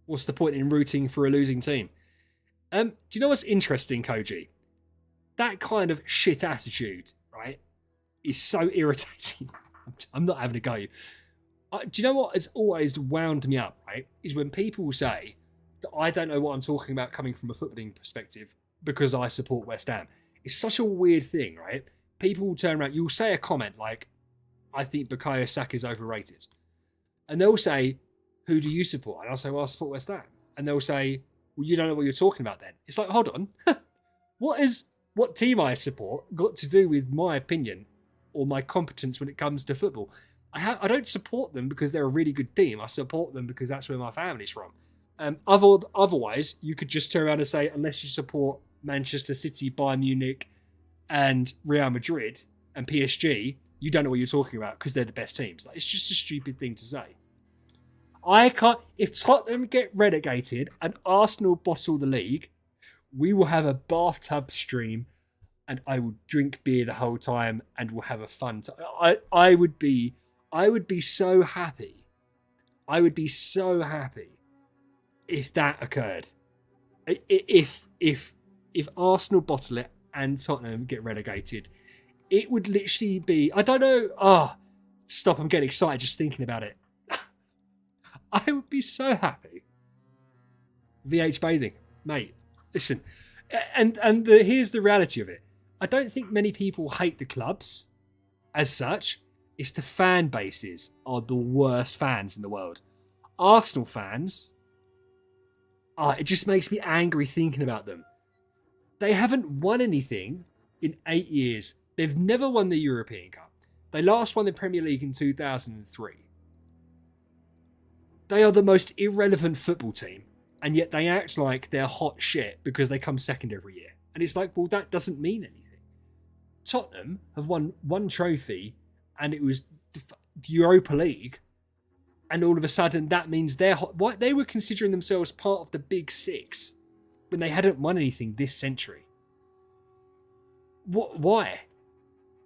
What's the point in rooting for a losing team? Do you know what's interesting, Koji? That kind of shit attitude, right, is so irritating. I'm not having a go. Do you know what has always wound me up, right? Is when people say that I don't know what I'm talking about coming from a footballing perspective because I support West Ham. It's such a weird thing, right? People will turn around, you'll say a comment like, I think Bukayo Saka is overrated. And they'll say, who do you support? And I'll say, well, I support West Ham. And they'll say, well, you don't know what you're talking about then. It's like, hold on. What team I support got to do with my opinion or my competence when it comes to football? I don't support them because they're a really good team. I support them because that's where my family's from. Otherwise, you could just turn around and say, unless you support Manchester City, Bayern Munich, and Real Madrid and PSG, you don't know what you're talking about because they're the best teams. Like, it's just a stupid thing to say. I can't. If Tottenham get relegated and Arsenal bottle the league, we will have a bathtub stream, and I will drink beer the whole time, and we'll have a fun time. I would be so happy. I would be so happy if that occurred. If Arsenal bottle it and Tottenham get relegated, it would literally be. I don't know. Stop, I'm getting excited just thinking about it. I would be so happy. VH bathing, mate. Listen, and here's the reality of it. I don't think many people hate the clubs as such. It's the fan bases are the worst fans in the world. Arsenal fans, it just makes me angry thinking about them. They haven't won anything in 8 years. They've never won the European Cup. They last won the Premier League in 2003. They are the most irrelevant football team, and yet they act like they're hot shit because they come second every year. And it's like, well, that doesn't mean anything. Tottenham have won one trophy, and it was the Europa League, and all of a sudden that means they're hot. Why? They were considering themselves part of the Big Six when they hadn't won anything this century. What? Why?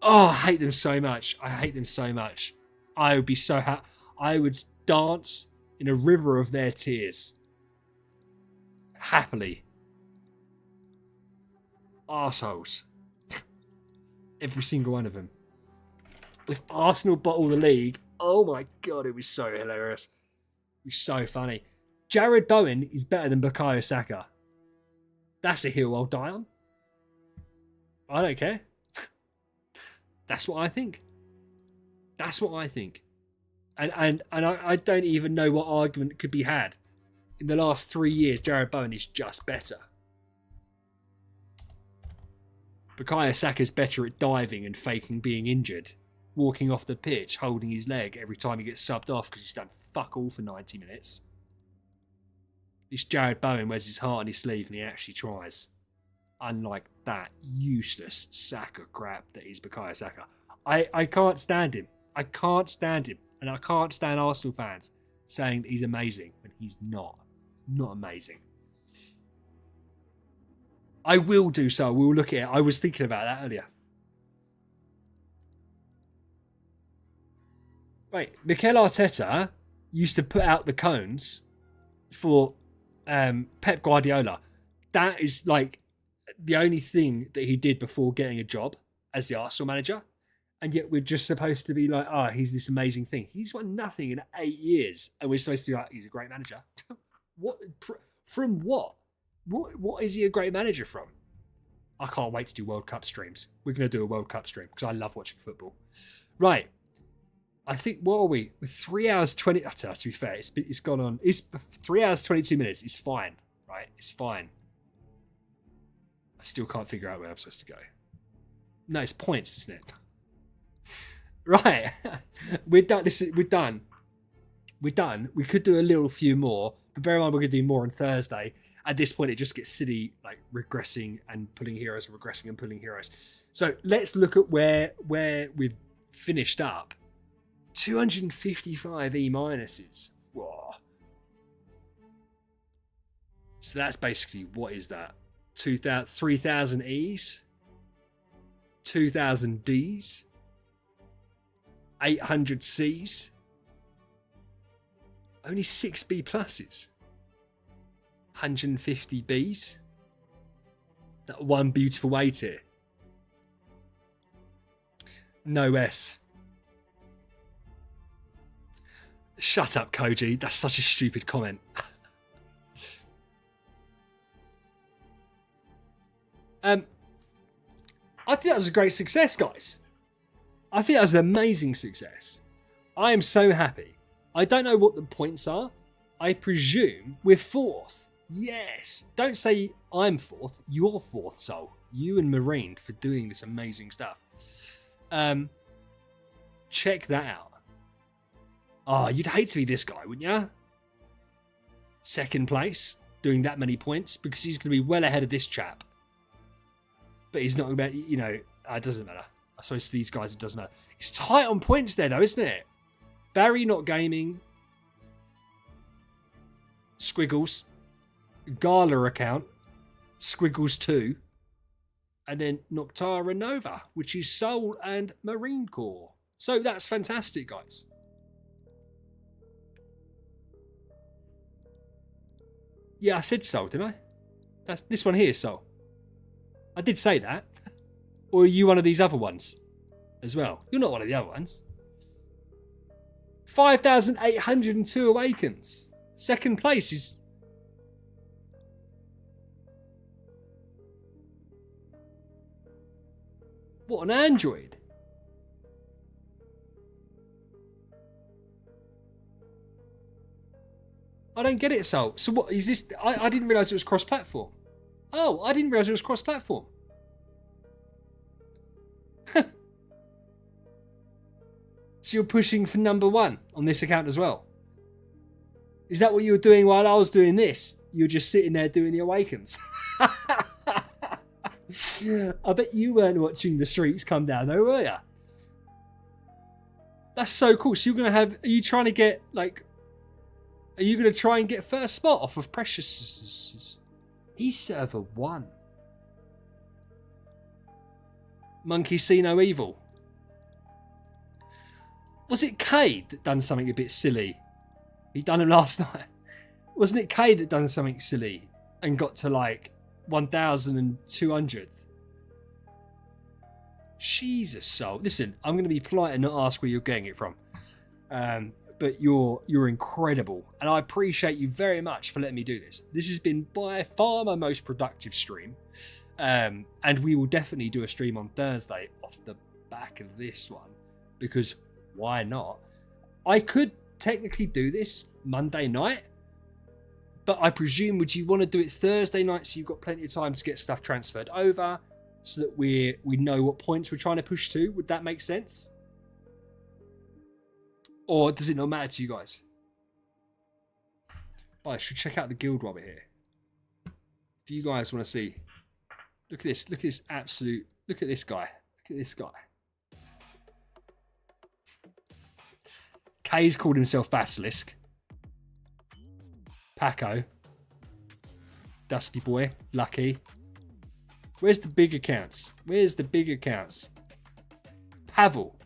Oh, I hate them so much. I hate them so much. I would be so happy. I would dance in a river of their tears. Happily. Arseholes. Every single one of them. If Arsenal bottle the league, oh my God, it was so hilarious. It was so funny. Jared Bowen is better than Bukayo Saka. That's a hill I'll die on. I don't care. That's what I think. That's what I think. And I don't even know what argument could be had. In the last 3 years, Jared Bowen is just better. Bukayo Saka's better at diving and faking being injured. Walking off the pitch, holding his leg every time he gets subbed off because he's done fuck all for 90 minutes. This Jared Bowen wears his heart on his sleeve and he actually tries. Unlike that useless Saka crap that is Bukayo Saka. I can't stand him. I can't stand him. And I can't stand Arsenal fans saying that he's amazing when he's not. Not amazing. I will do so. We'll look at it. I was thinking about that earlier. Right. Mikel Arteta used to put out the cones for Pep Guardiola. That is like the only thing that he did before getting a job as the Arsenal manager. And yet we're just supposed to be like, oh, he's this amazing thing. He's won nothing in 8 years. And we're supposed to be like, he's a great manager. What? From what? What is he a great manager from? I can't wait to do World Cup streams. We're going to do a World Cup stream because I love watching football. Right. I think, what are we? With 3 hours 20... Oh, to be fair, it's gone on. It's 3 hours 22 minutes. It's fine. Right? It's fine. I still can't figure out where I'm supposed to go. No, it's points, isn't it? Right. We're done. We're done. We're done. We could do a little few more. But bear in mind, we're going to do more on Thursday. At this point, it just gets silly, like regressing and pulling heroes, regressing and pulling heroes. So let's look at where we've finished up. 255 E minuses. Whoa. So that's basically, what is that? 3,000 E's? 2,000 D's? 800 C's? Only 6 B pluses. 150 B's. That one beautiful A tier. No S. Shut up, Koji. That's such a stupid comment. I think that was a great success, guys. I think that was an amazing success. I am so happy. I don't know what the points are. I presume we're fourth. Yes. Don't say I'm fourth. You're fourth, Soul. You and Marine for doing this amazing stuff. Check that out. Oh, you'd hate to be this guy, wouldn't you? Second place, doing that many points, because he's going to be well ahead of this chap. But he's not about, you know, it doesn't matter. I suppose to these guys it doesn't matter. It's tight on points there, though, isn't it? Barry not gaming. Squiggles. Gala account. Squiggles 2. And then Noctara Nova, which is Soul and Marine Corps. So that's fantastic, guys. Yeah, I said Soul, didn't I? That's this one here, Soul. I did say that. Or are you one of these other ones as well? You're not one of the other ones. 5,802 awakens. Second place is... What an android. I don't get it, so what is this? I didn't realise it was cross-platform. Oh, I didn't realise it was cross-platform. So you're pushing for number 1 on this account as well. Is that what you were doing while I was doing this? You were just sitting there doing the awakens. I bet you weren't watching the streaks come down though, were you? That's so cool. So you're going to have... Are you trying to get, like... Are you going to try and get first spot off of Precious? He's server 1. Monkey see no evil. Was it Cade that done something a bit silly? He done it last night. Wasn't it Cade that done something silly and got to like 1,200? Jesus, soul. Listen, I'm going to be polite and not ask where you're getting it from. But you're incredible, and I appreciate you very much for letting me do this. This has been by far my most productive stream, and we will definitely do a stream on Thursday off the back of this one, because why not? I could technically do this Monday night, but I presume, would you want to do it Thursday night so you've got plenty of time to get stuff transferred over, so that we know what points we're trying to push to? Would that make sense? Or does it not matter to you guys? Oh, I should check out the guild while we're here. If you guys want to see. Look at this. Look at this absolute... Look at this guy. Look at this guy. Kay's called himself Basilisk. Paco. Dusty Boy. Lucky. Where's the big accounts? Where's the big accounts? Pavel.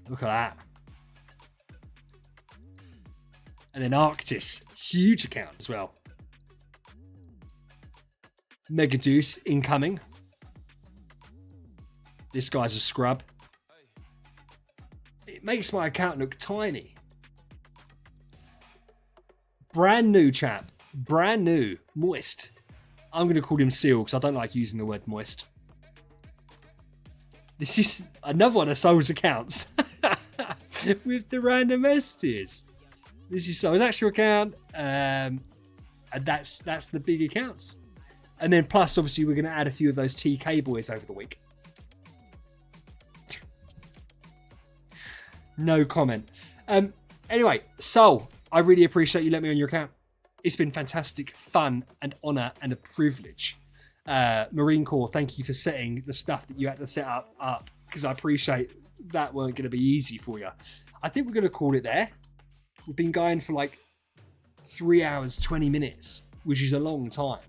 Look at that. And then Arctis, huge account as well. Mega Juice incoming. This guy's a scrub. It makes my account look tiny. Brand new chap. Brand new. Moist. I'm going to call him Seal because I don't like using the word moist. This is another one of Soul's accounts. With the random S tiers. This is Soul's actual account, and that's the big accounts. And then plus, obviously, we're going to add a few of those TK boys over the week. No comment. Anyway, Soul, I really appreciate you letting me on your account. It's been fantastic, fun, and honour, and a privilege. Marine Corps, thank you for setting the stuff that you had to set up, because I appreciate that weren't going to be easy for you. I think we're going to call it there. We've been going for like 3 hours, 20 minutes, which is a long time.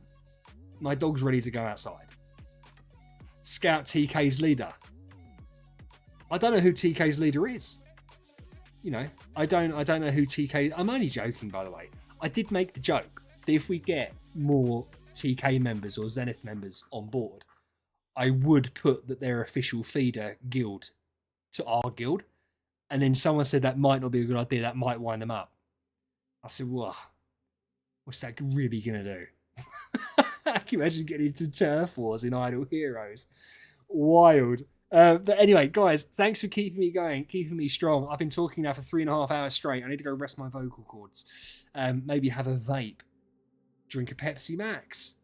My dog's ready to go outside. Scout TK's leader. I don't know who TK's leader is. You know, I don't know who TK... I'm only joking, by the way. I did make the joke that if we get more TK members or Zenith members on board, I would put that they're official feeder guild to our guild. And then someone said that might not be a good idea. That might wind them up. I said, "Whoa, what's that really going to do?" I can imagine getting into turf wars in Idle Heroes. Wild. But anyway, guys, thanks for keeping me going, keeping me strong. I've been talking now for 3.5 hours straight. I need to go rest my vocal cords. Maybe have a vape. Drink a Pepsi Max.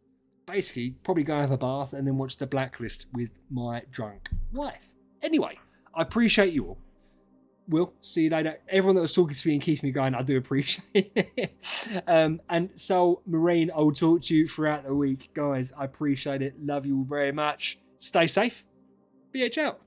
Basically, probably go have a bath and then watch The Blacklist with my drunk wife. Anyway, I appreciate you all. Will, see you later. Everyone that was talking to me and keeping me going, I do appreciate it. And so, Marine, I'll talk to you throughout the week. Guys, I appreciate it. Love you all very much. Stay safe. BH out.